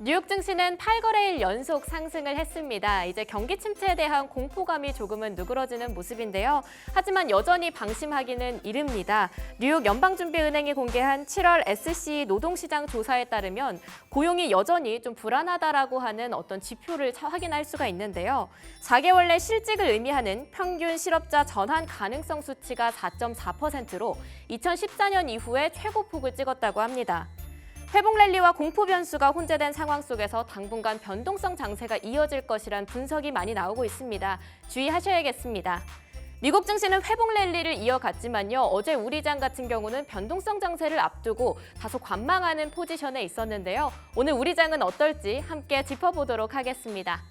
뉴욕 증시는 8거래일 연속 상승을 했습니다. 이제 경기 침체에 대한 공포감이 조금은 누그러지는 모습인데요. 하지만 여전히 방심하기는 이릅니다. 뉴욕 연방준비은행이 공개한 7월 SCE 노동시장 조사에 따르면 고용이 여전히 좀 불안하다라고 하는 어떤 지표를 확인할 수가 있는데요. 4개월 내 실직을 의미하는 평균 실업자 전환 가능성 수치가 4.4%로 2014년 이후에 최고폭을 찍었다고 합니다. 회복 랠리와 공포 변수가 혼재된 상황 속에서 당분간 변동성 장세가 이어질 것이란 분석이 많이 나오고 있습니다. 주의하셔야겠습니다. 미국 증시는 회복 랠리를 이어갔지만요. 어제 우리장 같은 경우는 변동성 장세를 앞두고 다소 관망하는 포지션에 있었는데요. 오늘 우리장은 어떨지 함께 짚어보도록 하겠습니다.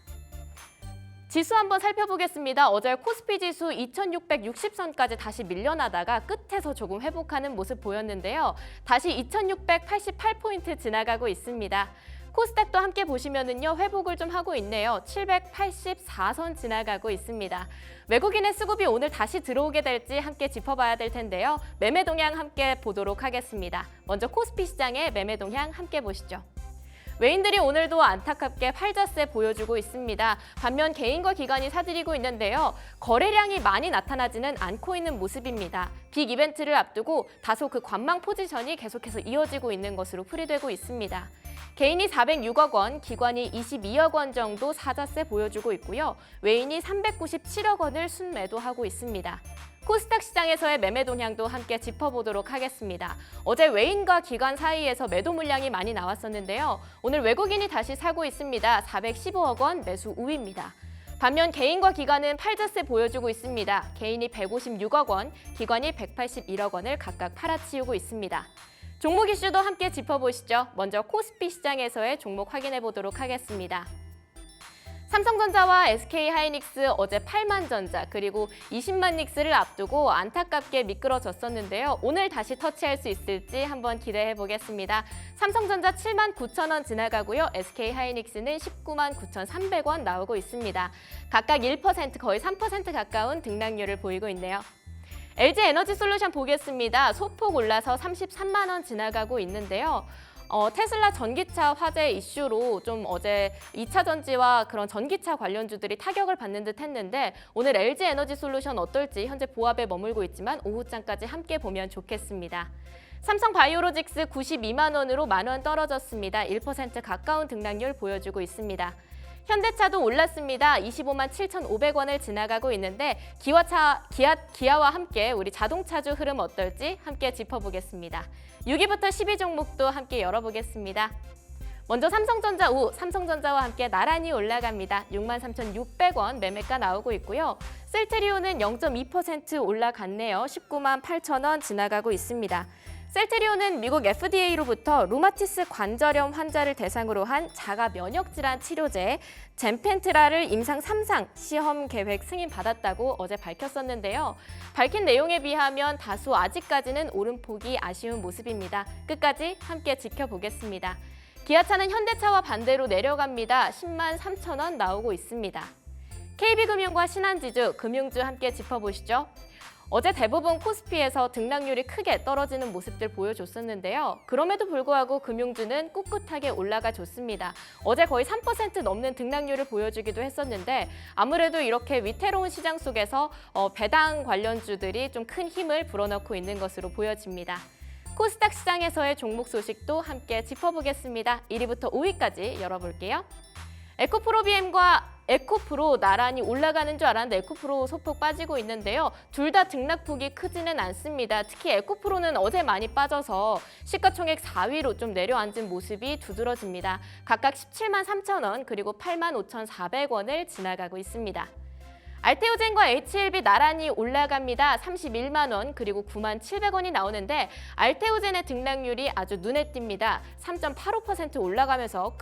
지수 한번 살펴보겠습니다. 어제 코스피 지수 2660선까지 다시 밀려나다가 끝에서 조금 회복하는 모습 보였는데요. 다시 2688포인트 지나가고 있습니다. 코스닥도 함께 보시면은요, 회복을 좀 하고 있네요. 784선 지나가고 있습니다. 외국인의 수급이 오늘 다시 들어오게 될지 함께 짚어봐야 될 텐데요. 매매 동향 함께 보도록 하겠습니다. 먼저 코스피 시장의 매매 동향 함께 보시죠. 외인들이 오늘도 안타깝게 팔자세 보여주고 있습니다. 반면 개인과 기관이 사들이고 있는데요. 거래량이 많이 나타나지는 않고 있는 모습입니다. 빅 이벤트를 앞두고 다소 그 관망 포지션이 계속해서 이어지고 있는 것으로 풀이되고 있습니다. 개인이 406억 원, 기관이 22억 원 정도 사자세 보여주고 있고요. 외인이 397억 원을 순매도하고 있습니다. 코스닥 시장에서의 매매 동향도 함께 짚어보도록 하겠습니다. 어제 외인과 기관 사이에서 매도 물량이 많이 나왔었는데요. 오늘 외국인이 다시 사고 있습니다. 415억 원 매수 우위입니다. 반면 개인과 기관은 팔자세 보여주고 있습니다. 개인이 156억 원, 기관이 181억 원을 각각 팔아치우고 있습니다. 종목 이슈도 함께 짚어보시죠. 먼저 코스피 시장에서의 종목 확인해 보도록 하겠습니다. 삼성전자와 SK하이닉스 어제 8만 전자 그리고 20만 닉스를 앞두고 안타깝게 미끄러졌었는데요. 오늘 다시 터치할 수 있을지 한번 기대해 보겠습니다. 삼성전자 7만 9천 원 지나가고요. SK하이닉스는 19만 9,300원 나오고 있습니다. 각각 1% 거의 3% 가까운 등락률을 보이고 있네요. LG에너지솔루션 보겠습니다. 소폭 올라서 33만 원 지나가고 있는데요. 테슬라 전기차 화재 이슈로 좀 어제 2차 전지와 그런 전기차 관련주들이 타격을 받는 듯 했는데 오늘 LG에너지솔루션 어떨지 현재 보합에 머물고 있지만 오후장까지 함께 보면 좋겠습니다. 삼성바이오로직스 92만 원으로 만 원 떨어졌습니다. 1% 가까운 등락률 보여주고 있습니다. 현대차도 올랐습니다. 25만 7,500원을 지나가고 있는데 기아와 함께 우리 자동차주 흐름 어떨지 함께 짚어보겠습니다. 6위부터 10위 종목도 함께 열어보겠습니다. 먼저 삼성전자와 함께 나란히 올라갑니다. 63,600원 매매가 나오고 있고요. 셀트리온은 0.2% 올라갔네요. 19만 8,000원 지나가고 있습니다. 셀트리온은 미국 FDA로부터 루마티스 관절염 환자를 대상으로 한 자가 면역 질환 치료제 젠펜트라를 임상 3상 시험 계획 승인받았다고 어제 밝혔었는데요. 밝힌 내용에 비하면 다소 아직까지는 오름폭이 아쉬운 모습입니다. 끝까지 함께 지켜보겠습니다. 기아차는 현대차와 반대로 내려갑니다. 10만 3천 원 나오고 있습니다. KB금융과 신한지주, 금융주 함께 짚어보시죠. 어제 대부분 코스피에서 등락률이 크게 떨어지는 모습들 보여줬었는데요. 그럼에도 불구하고 금융주는 꿋꿋하게 올라가 줬습니다. 어제 거의 3% 넘는 등락률을 보여주기도 했었는데 아무래도 이렇게 위태로운 시장 속에서 배당 관련주들이 좀 큰 힘을 불어넣고 있는 것으로 보여집니다. 코스닥 시장에서의 종목 소식도 함께 짚어보겠습니다. 1위부터 5위까지 열어볼게요. 에코프로 나란히 올라가는 줄 알았는데 에코프로 소폭 빠지고 있는데요. 둘 다 등락폭이 크지는 않습니다. 특히 에코프로는 어제 많이 빠져서 시가총액 4위로 좀 내려앉은 모습이 두드러집니다. 각각 17만 3천 원 그리고 8만 5,400원을 지나가고 있습니다. 알테오젠과 HLB 나란히 올라갑니다. 31만 원 그리고 9만 700원이 나오는데 알테오젠의 등락률이 아주 눈에 띕니다. 3.85% 올라가면서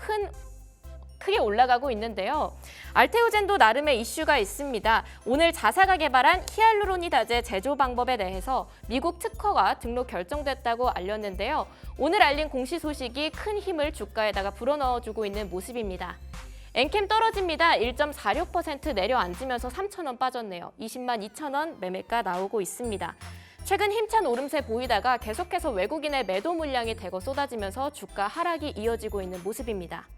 크게 올라가고 있는데요. 알테오젠도 나름의 이슈가 있습니다. 오늘 자사가 개발한 히알루로니다제 제조 방법에 대해서 미국 특허가 등록 결정됐다고 알렸는데요. 오늘 알린 공시 소식이 큰 힘을 주가에다가 불어넣어주고 있는 모습입니다. 엔캠 떨어집니다. 1.46% 내려앉으면서 3,000원 빠졌네요. 20만 2,000원 매매가 나오고 있습니다. 최근 힘찬 오름세 보이다가 계속해서 외국인의 매도 물량이 대거 쏟아지면서 주가 하락이 이어지고 있는 모습입니다.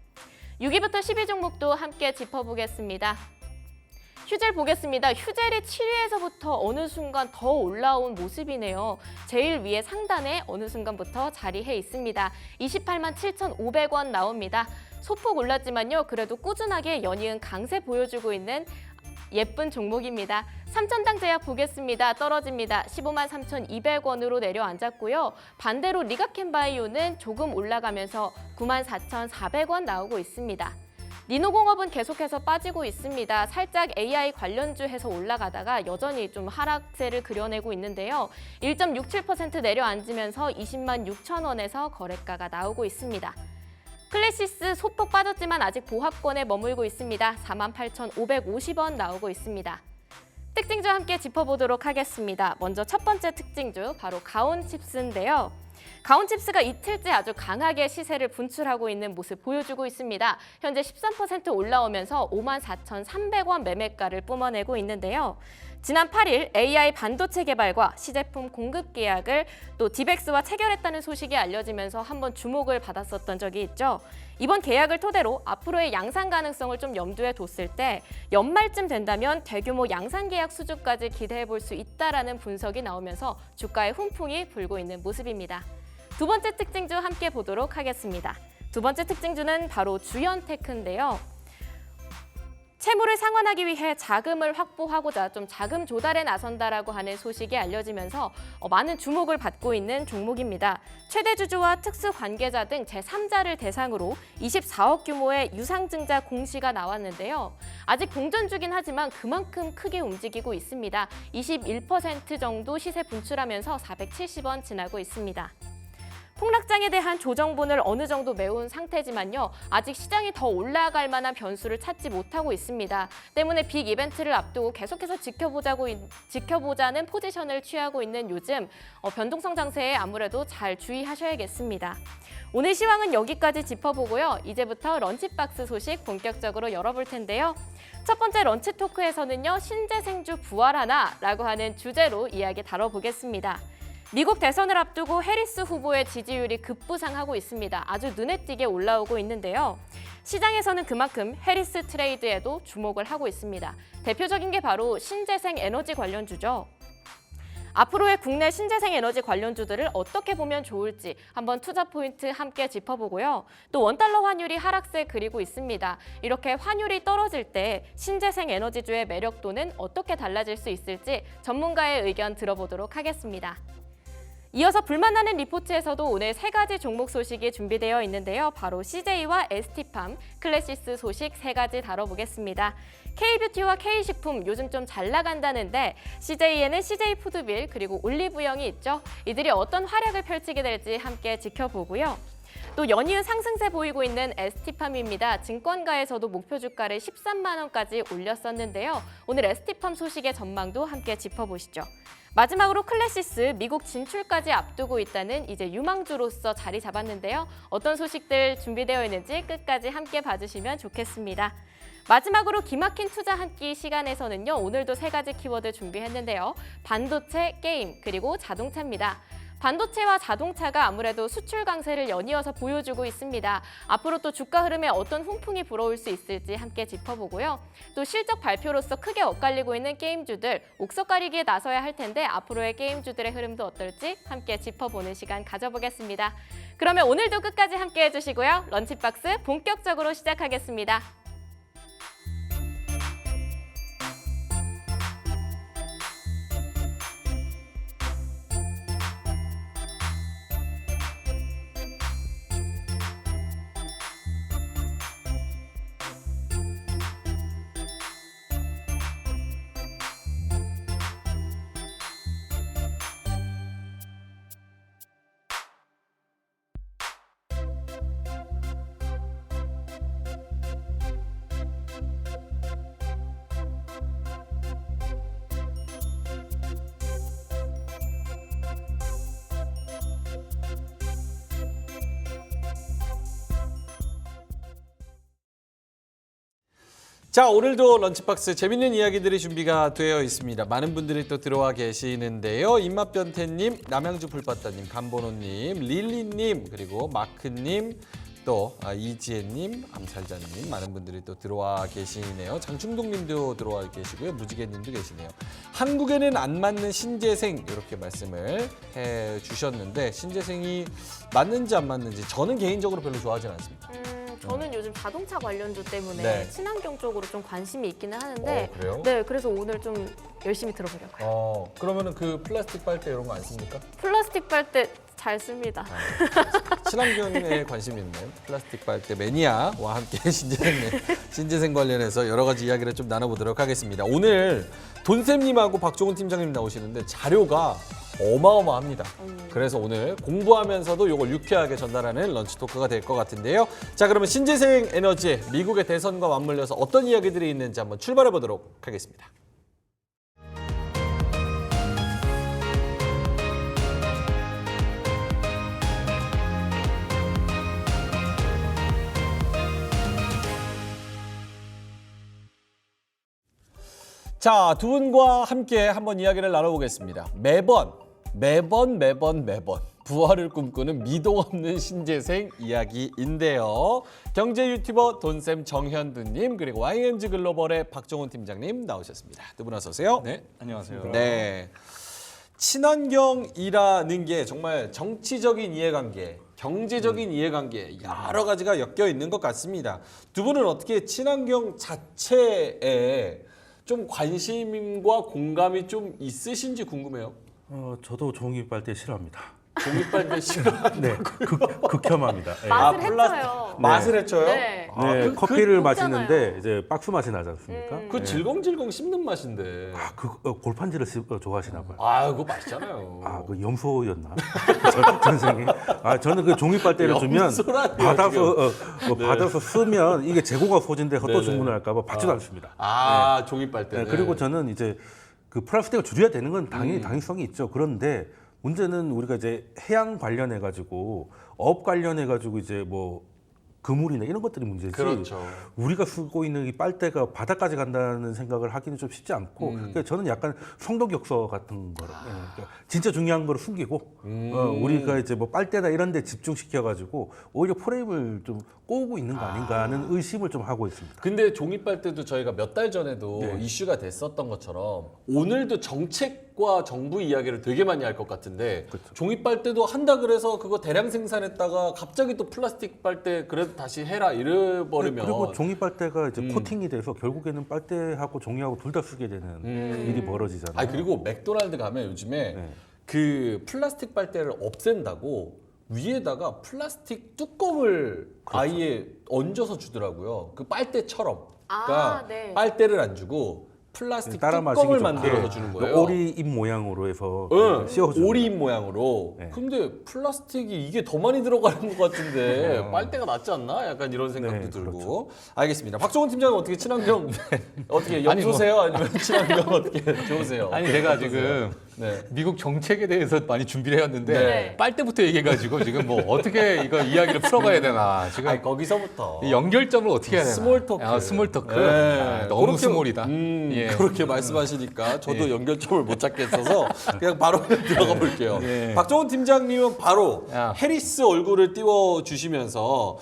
6위부터 10위 종목도 함께 짚어보겠습니다. 휴젤 보겠습니다. 휴젤이 7위에서부터 어느 순간 더 올라온 모습이네요. 제일 위에 상단에 어느 순간부터 자리해 있습니다. 28만 7,500원 나옵니다. 소폭 올랐지만요. 그래도 꾸준하게 연이은 강세 보여주고 있는 예쁜 종목입니다. 삼천당 제약 보겠습니다. 떨어집니다. 15만 3,200원으로 내려앉았고요. 반대로 리가켄바이오는 조금 올라가면서 9만 4,400원 나오고 있습니다. 리노공업은 계속해서 빠지고 있습니다. 살짝 AI 관련주에서 올라가다가 여전히 좀 하락세를 그려내고 있는데요. 1.67% 내려앉으면서 20만 6천 원에서 거래가가 나오고 있습니다. 클래시스 소폭 빠졌지만 아직 보합권에 머물고 있습니다. 4만 8,550원 나오고 있습니다. 특징주 함께 짚어보도록 하겠습니다. 먼저 첫 번째 특징주 바로 가온칩스인데요. 가온칩스가 이틀째 아주 강하게 시세를 분출하고 있는 모습 보여주고 있습니다. 현재 13% 올라오면서 5만 4,300원 매매가를 뿜어내고 있는데요. 지난 8일 AI 반도체 개발과 시제품 공급 계약을 또 디벡스와 체결했다는 소식이 알려지면서 한번 주목을 받았었던 적이 있죠. 이번 계약을 토대로 앞으로의 양산 가능성을 좀 염두에 뒀을 때 연말쯤 된다면 대규모 양산 계약 수주까지 기대해 볼 수 있다라는 분석이 나오면서 주가에 훈풍이 불고 있는 모습입니다. 두 번째 특징주 함께 보도록 하겠습니다. 두 번째 특징주는 바로 주연테크인데요. 채무를 상환하기 위해 자금을 확보하고자 좀 자금 조달에 나선다라고 하는 소식이 알려지면서 많은 주목을 받고 있는 종목입니다. 최대 주주와 특수 관계자 등 제3자를 대상으로 24억 규모의 유상증자 공시가 나왔는데요. 아직 공전 중이긴 하지만 그만큼 크게 움직이고 있습니다. 21% 정도 시세 분출하면서 470원 지나고 있습니다. 폭락장에 대한 조정분을 어느 정도 메운 상태지만요. 아직 시장이 더 올라갈 만한 변수를 찾지 못하고 있습니다. 때문에 빅 이벤트를 앞두고 계속해서 지켜보자는 포지션을 취하고 있는 요즘 변동성 장세에 아무래도 잘 주의하셔야겠습니다. 오늘 시황은 여기까지 짚어보고요. 이제부터 런치박스 소식 본격적으로 열어볼 텐데요. 첫 번째 런치 토크에서는요. 신재생주 부활하나라고 하는 주제로 이야기 다뤄보겠습니다. 미국 대선을 앞두고 해리스 후보의 지지율이 급부상하고 있습니다. 아주 눈에 띄게 올라오고 있는데요. 시장에서는 그만큼 해리스 트레이드에도 주목을 하고 있습니다. 대표적인 게 바로 신재생 에너지 관련주죠. 앞으로의 국내 신재생 에너지 관련주들을 어떻게 보면 좋을지 한번 투자 포인트 함께 짚어보고요. 또 원달러 환율이 하락세 그리고 있습니다. 이렇게 환율이 떨어질 때 신재생 에너지주의 매력도는 어떻게 달라질 수 있을지 전문가의 의견 들어보도록 하겠습니다. 이어서 불만나는 리포트에서도 오늘 세 가지 종목 소식이 준비되어 있는데요. 바로 CJ와 ST팜, 클래시스 소식 세 가지 다뤄보겠습니다. K뷰티와 K식품 요즘 좀 잘 나간다는데 CJ에는 CJ푸드빌 그리고 올리브영이 있죠. 이들이 어떤 활약을 펼치게 될지 함께 지켜보고요. 또 연이은 상승세 보이고 있는 ST팜입니다. 증권가에서도 목표 주가를 13만 원까지 올렸었는데요. 오늘 ST팜 소식의 전망도 함께 짚어보시죠. 마지막으로 클래시스 미국 진출까지 앞두고 있다는 이제 유망주로서 자리 잡았는데요. 어떤 소식들 준비되어 있는지 끝까지 함께 봐주시면 좋겠습니다. 마지막으로 기막힌 투자 한 끼 시간에서는요. 오늘도 세 가지 키워드 준비했는데요. 반도체, 게임, 그리고 자동차입니다. 반도체와 자동차가 아무래도 수출 강세를 연이어서 보여주고 있습니다. 앞으로 또 주가 흐름에 어떤 훈풍이 불어올 수 있을지 함께 짚어보고요. 또 실적 발표로서 크게 엇갈리고 있는 게임주들 옥석 가리기에 나서야 할 텐데 앞으로의 게임주들의 흐름도 어떨지 함께 짚어보는 시간 가져보겠습니다. 그러면 오늘도 끝까지 함께 해주시고요. 런치박스 본격적으로 시작하겠습니다. 자, 오늘도 런치박스 재밌는 이야기들이 준비가 되어 있습니다. 많은 분들이 또 들어와 계시는데요. 입맛변태님, 남양주 불바다님, 감보노님, 릴리님, 그리고 마크님, 또 이지혜님, 암살자님 많은 분들이 또 들어와 계시네요. 장충동님도 들어와 계시고요. 무지개님도 계시네요. 한국에는 안 맞는 신재생 이렇게 말씀을 해주셨는데 신재생이 맞는지 안 맞는지 저는 개인적으로 별로 좋아하진 않습니다. 저는 요즘 자동차 관련주 때문에 네. 친환경 쪽으로 좀 관심이 있기는 하는데 그래요? 네, 그래서 오늘 좀 열심히 들어보려고요. 그러면은 그 플라스틱 빨대 이런 거 안 씁니까? 플라스틱 빨대 잘 씁니다. 친환경에 관심 있는 플라스틱 빨대 매니아와 함께 신재생 관련해서 여러 가지 이야기를 좀 나눠보도록 하겠습니다. 오늘 돈쌤님하고 박종훈 팀장님 나오시는데 자료가 어마어마합니다. 그래서 오늘 공부하면서도 이걸 유쾌하게 전달하는 런치 토크가 될 것 같은데요. 자, 그러면 신재생 에너지 미국의 대선과 맞물려서 어떤 이야기들이 있는지 한번 출발해 보도록 하겠습니다. 자, 두 분과 함께 한번 이야기를 나눠보겠습니다. 매번 부활을 꿈꾸는 미동 없는 신재생 이야기인데요. 경제 유튜버 돈쌤 정현두님 그리고 YMG 글로벌의 박종훈 팀장님 나오셨습니다. 두 분 어서 오세요. 네, 안녕하세요. 네, 친환경이라는 게 정말 정치적인 이해관계, 경제적인 이해관계 여러 가지가 엮여 있는 것 같습니다. 두 분은 어떻게 친환경 자체에 좀 관심과 공감이 좀 있으신지 궁금해요. 저도 종이 빨대 싫어합니다. 종이빨대 싫어하는 네, 극혐합니다. 네. 맛을 플라스틱. 했어요. 맛을 해쳐요? 네. 네, 그 커피를 녹잖아요. 마시는데 이제 박스 맛이 나지 않습니까? 그 질겅질겅 씹는 맛인데. 골판지를 좋아하시나 봐요. 아, 그거 맛있잖아요. 그 염소였나? 전생이. 저는 그 종이 빨대를 주면 염소라니요, 받아서 쓰면 이게 재고가 소진돼서 또 네네. 주문을 할까봐 받지도 않습니다. 종이빨대. 네, 그리고 저는 이제 그 플라스틱을 줄여야 되는 건 당연성이 있죠. 그런데 문제는 우리가 이제 해양 관련해 가지고 업 관련해 가지고 이제 뭐 그물이나 이런 것들이 문제지. 그렇죠. 우리가 쓰고 있는 이 빨대가 바다까지 간다는 생각을 하기는 좀 쉽지 않고 그래서 저는 약간 성도격서 같은 거를 그러니까 진짜 중요한 거를 숨기고 우리가 이제 뭐 빨대나 이런 데 집중시켜 가지고 오히려 프레임을 좀 꼬우고 있는 거 아닌가 하는 의심을 좀 하고 있습니다. 근데 종이빨대도 저희가 몇 달 전에도 네. 이슈가 됐었던 것처럼 오늘도 정책과 정부 이야기를 되게 많이 할 것 같은데 그렇죠. 종이빨대도 한다 그래서 그거 대량 생산했다가 갑자기 또 플라스틱 빨대 그래도 다시 해라 이래버리면 그리고 종이 빨대가 이제 코팅이 돼서 결국에는 빨대하고 종이하고 둘 다 쓰게 되는 일이 벌어지잖아요. 아니 그리고 맥도날드 가면 요즘에 네. 그 플라스틱 빨대를 없앤다고 위에다가 플라스틱 뚜껑을 아예 얹어서 주더라고요. 그 빨대처럼. 그러니까 네. 빨대를 안 주고 플라스틱 따라 마시기 뚜껑을 좀 만들어서 예. 주는 그 거예요. 오리잎 모양으로 해서 응, 씌워주는 오리잎 모양으로. 네. 근데 플라스틱이 이게 더 많이 들어가는 것 같은데 빨대가 낫지 않나? 약간 이런 생각도 네, 들고. 알겠습니다. 박종훈 팀장은 어떻게 친환경 어떻게 염소세요? 아니면 친환경 어떻게 좋으세요? 아니 제가 지금 네. 미국 정책에 대해서 많이 준비를 해왔는데 네. 빨대부터 얘기해가지고 지금 뭐 어떻게 이거 이야기를 풀어가야 되나 지금 아니 거기서부터 이 연결점을 어떻게 해야 되나 스몰 토크. 스몰 토크 네. 너무 그렇게, 스몰이다. 예. 그렇게 말씀하시니까 저도 연결점을 못 찾겠어서 그냥 바로 들어가 볼게요. 예. 박종훈 팀장님은 바로 야. 해리스 얼굴을 띄워주시면서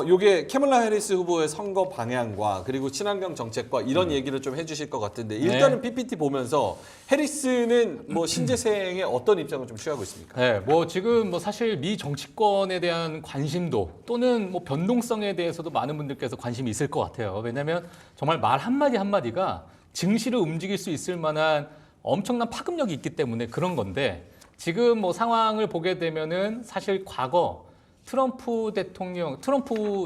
요게 캐멀라 해리스 후보의 선거 방향과 그리고 친환경 정책과 이런 얘기를 좀 해주실 것 같은데 일단은 PPT 보면서 해리스는 뭐 신재생에 어떤 입장을 좀 취하고 있습니까? 네, 뭐 지금 뭐 사실 미 정치권에 대한 관심도 또는 뭐 변동성에 대해서도 많은 분들께서 관심이 있을 것 같아요. 왜냐하면 정말 말 한마디 한마디가 증시를 움직일 수 있을 만한 엄청난 파급력이 있기 때문에 그런 건데 지금 뭐 상황을 보게 되면은 사실 과거 트럼프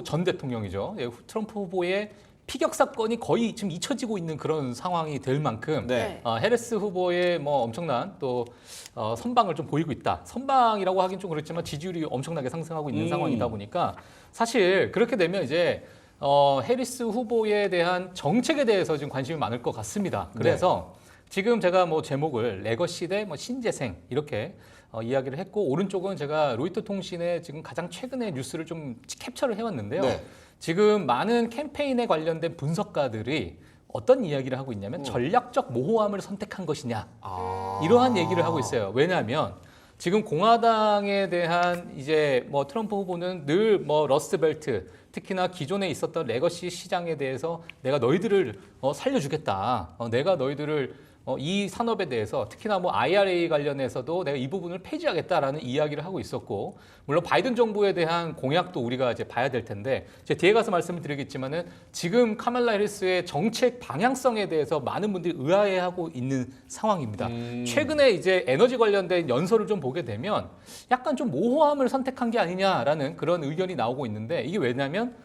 전 대통령이죠. 예, 트럼프 후보의 피격 사건이 거의 지금 잊혀지고 있는 그런 상황이 될 만큼 네. 해리스 후보의 뭐 엄청난 또 선방을 좀 보이고 있다. 선방이라고 하긴 좀 그렇지만 지지율이 엄청나게 상승하고 있는 상황이다 보니까 사실 그렇게 되면 이제 해리스 후보에 대한 정책에 대해서 지금 관심이 많을 것 같습니다. 그래서 지금 제가 뭐 제목을 레거시 대 뭐 신재생 이렇게 이야기를 했고 오른쪽은 제가 로이터 통신의 지금 가장 최근의 뉴스를 좀 캡처를 해왔는데요. 네. 지금 많은 캠페인에 관련된 분석가들이 어떤 이야기를 하고 있냐면 전략적 모호함을 선택한 것이냐 이러한 얘기를 하고 있어요. 왜냐하면 지금 공화당에 대한 이제 뭐 트럼프 후보는 늘 뭐 러스트벨트 특히나 기존에 있었던 레거시 시장에 대해서 내가 너희들을 살려주겠다. 내가 너희들을 이 산업에 대해서 특히나 뭐 IRA 관련해서도 내가 이 부분을 폐지하겠다라는 이야기를 하고 있었고, 물론 바이든 정부에 대한 공약도 우리가 이제 봐야 될 텐데, 제 뒤에 가서 말씀을 드리겠지만은 지금 카말라 해리스의 정책 방향성에 대해서 많은 분들이 의아해하고 있는 상황입니다. 최근에 이제 에너지 관련된 연설을 좀 보게 되면 약간 좀 모호함을 선택한 게 아니냐라는 그런 의견이 나오고 있는데, 이게 왜냐하면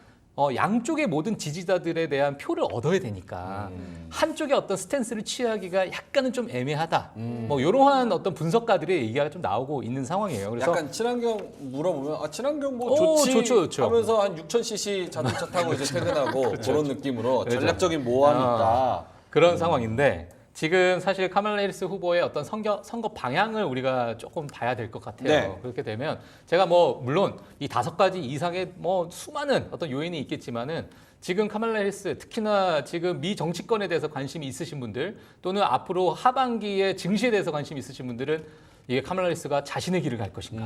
양쪽의 모든 지지자들에 대한 표를 얻어야 되니까 한쪽의 어떤 스탠스를 취하기가 약간은 좀 애매하다. 뭐 이러한 어떤 분석가들의 얘기가 좀 나오고 있는 상황이에요. 그래서 약간 친환경 물어보면 친환경 뭐 오, 좋지 좋죠. 하면서 한 6000cc 자동차 타고 이제 퇴근하고 그렇죠. 그런 느낌으로 전략적인 모함이 있다. 그런 상황인데, 지금 사실 카말라 해리스 후보의 어떤 선거 방향을 우리가 조금 봐야 될 것 같아요. 네. 그렇게 되면 제가 뭐 물론 이 5가지 이상의 뭐 수많은 어떤 요인이 있겠지만은, 지금 카말라 해리스 특히나 지금 미 정치권에 대해서 관심이 있으신 분들, 또는 앞으로 하반기에 증시에 대해서 관심이 있으신 분들은 이게 카말라 해리스가 자신의 길을 갈 것인가,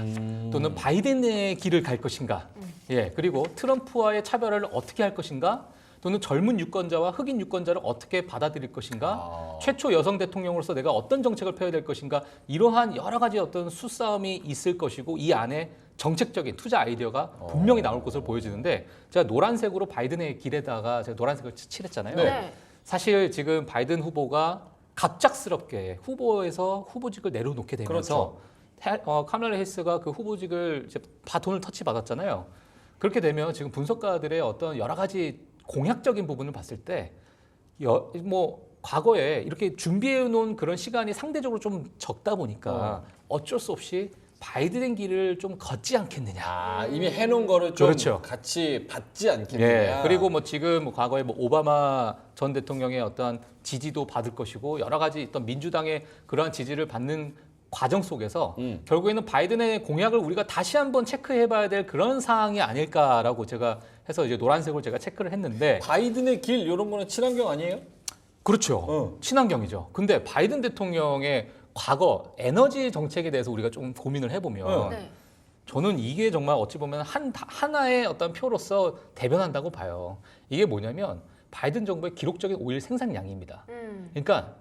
또는 바이든의 길을 갈 것인가, 예, 그리고 트럼프와의 차별화를 어떻게 할 것인가, 또는 젊은 유권자와 흑인 유권자를 어떻게 받아들일 것인가, 최초 여성 대통령으로서 내가 어떤 정책을 펴야 될 것인가, 이러한 여러 가지 어떤 수싸움이 있을 것이고, 이 안에 정책적인 투자 아이디어가 분명히 나올 것으로 보여지는데, 제가 노란색으로 바이든의 길에다가 제가 노란색을 칠했잖아요. 네. 사실 지금 바이든 후보가 갑작스럽게 후보에서 후보직을 내려놓게 되면서 카말라 해리스가 그 후보직을 이제 다 돈을 터치 받았잖아요. 그렇게 되면 지금 분석가들의 어떤 여러 가지 공약적인 부분을 봤을 때 뭐 과거에 이렇게 준비해 놓은 그런 시간이 상대적으로 좀 적다 보니까 어쩔 수 없이 바이든의 길을 좀 걷지 않겠느냐. 이미 해놓은 거를 좀 그렇죠. 같이 받지 않겠느냐. 예. 그리고 뭐 지금 뭐 과거에 뭐 오바마 전 대통령의 어떤 지지도 받을 것이고, 여러 가지 어떤 민주당의 그러한 지지를 받는 과정 속에서 결국에는 바이든의 공약을 우리가 다시 한번 체크해봐야 될 그런 상황이 아닐까라고 제가 해서 이제 노란색으로 제가 체크를 했는데, 바이든의 길 이런 거는 친환경 아니에요? 그렇죠. 친환경이죠. 근데 바이든 대통령의 과거 에너지 정책에 대해서 우리가 좀 고민을 해보면 네. 저는 이게 정말 어찌 보면 하나의 어떤 표로서 대변한다고 봐요. 이게 뭐냐면 바이든 정부의 기록적인 오일 생산량입니다. 그러니까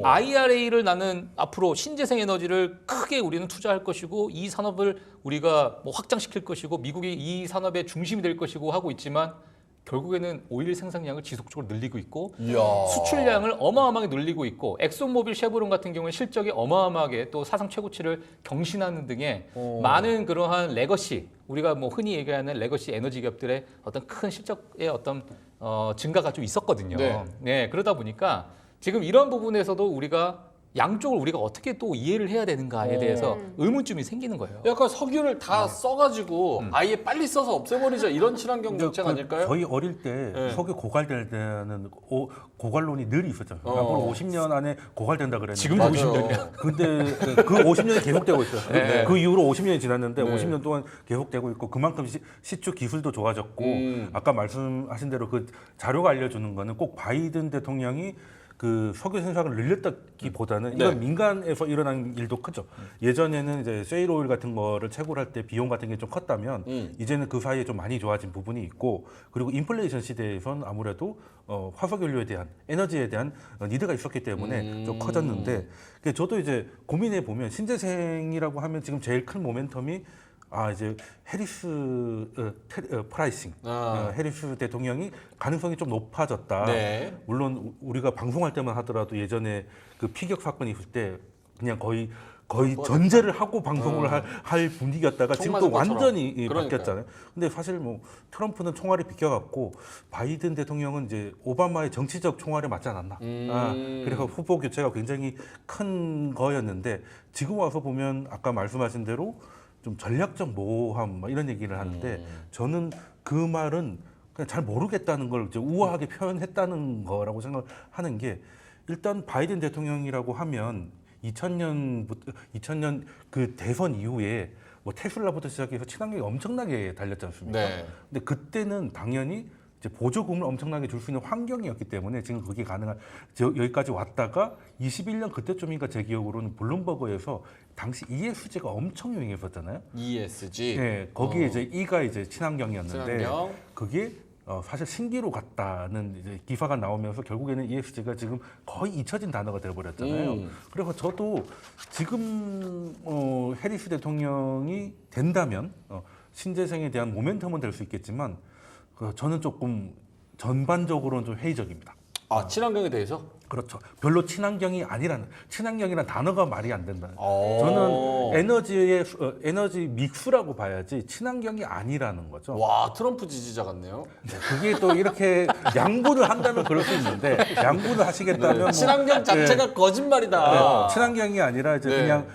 IRA를 나는 앞으로 신재생 에너지를 크게 우리는 투자할 것이고, 이 산업을 우리가 뭐 확장시킬 것이고, 미국이 이 산업의 중심이 될 것이고 하고 있지만, 결국에는 오일 생산량을 지속적으로 늘리고 있고, 수출량을 어마어마하게 늘리고 있고, 엑소모빌, 쉐보론 같은 경우에 실적이 어마어마하게 또 사상 최고치를 경신하는 등의 많은 그러한 레거시, 우리가 뭐 흔히 얘기하는 레거시 에너지 기업들의 어떤 큰 실적의 어떤 증가가 좀 있었거든요. 네, 그러다 보니까 지금 이런 부분에서도 우리가 양쪽을 우리가 어떻게 또 이해를 해야 되는가에 대해서 의문점이 생기는 거예요. 약간 석유를 다 써가지고 아예 빨리 써서 없애버리자, 이런 친환경 정책 아닐까요? 저희 어릴 때 석유 고갈될 때는 고갈론이 늘 있었잖아요. 앞으로 50년 안에 고갈된다 그랬는데, 지금도 맞아요. 50년이야. 근데 그 50년이 계속되고 있어요. 네. 그 이후로 50년이 지났는데 50년 동안 계속되고 있고, 그만큼 시추 기술도 좋아졌고, 아까 말씀하신 대로 그 자료가 알려주는 거는 꼭 바이든 대통령이 그 석유 생산을 늘렸다기보다는 이건 민간에서 일어난 일도 크죠. 예전에는 이제 셰일 오일 같은 거를 채굴 할 때 비용 같은 게 좀 컸다면 이제는 그 사이에 좀 많이 좋아진 부분이 있고, 그리고 인플레이션 시대에선 아무래도 화석 연료에 대한 에너지에 대한 니드가 있었기 때문에 좀 커졌는데, 저도 이제 고민해 보면 신재생이라고 하면 지금 제일 큰 모멘텀이 이제 해리스 프라이싱, 해리스 대통령이 가능성이 좀 높아졌다. 네. 물론 우리가 방송할 때만 하더라도 예전에 그 피격 사건이 있을 때 그냥 거의 전제를 하고 방송을 할 분위기였다가 지금 또 완전히 바뀌었잖아요. 근데 사실 뭐 트럼프는 총알이 비껴갖고, 바이든 대통령은 이제 오바마의 정치적 총알에 맞지 않았나. 그래서 후보 교체가 굉장히 큰 거였는데, 지금 와서 보면 아까 말씀하신 대로 좀 전략적 모호함 이런 얘기를 하는데, 저는 그 말은 그냥 잘 모르겠다는 걸 이제 우아하게 표현했다는 거라고 생각하는 게, 일단 바이든 대통령이라고 하면 2000년 그 대선 이후에 뭐 테슬라부터 시작해서 친환경이 엄청나게 달렸지 않습니까? 네. 근데 그때는 당연히 이제 보조금을 엄청나게 줄 수 있는 환경이었기 때문에 지금 그게 가능한 여기까지 왔다가 21년 그때쯤인가 제 기억으로는 블룸버그에서 당시 ESG가 엄청 유행했었잖아요. ESG. 네, 거기에 이제 E가 이제 친환경이었는데 친환경. 그게 사실 신기로 갔다는 이제 기사가 나오면서 결국에는 ESG가 지금 거의 잊혀진 단어가 되어버렸잖아요. 그래서 저도 지금 해리스 대통령이 된다면 신재생에 대한 모멘텀은 될 수 있겠지만 저는 조금 전반적으로는 좀 회의적입니다. 아, 친환경에 대해서? 그렇죠. 별로 친환경이란 단어가 말이 안 된다. 오. 저는 에너지 믹스라고 봐야지 친환경이 아니라는 거죠. 와, 트럼프 지지자 같네요. 그게 또 이렇게 양보를 한다면 그럴 수 있는데 양보를 하시겠다면 뭐, 친환경 자체가 거짓말이다. 친환경이 아니라 이제 네. 그냥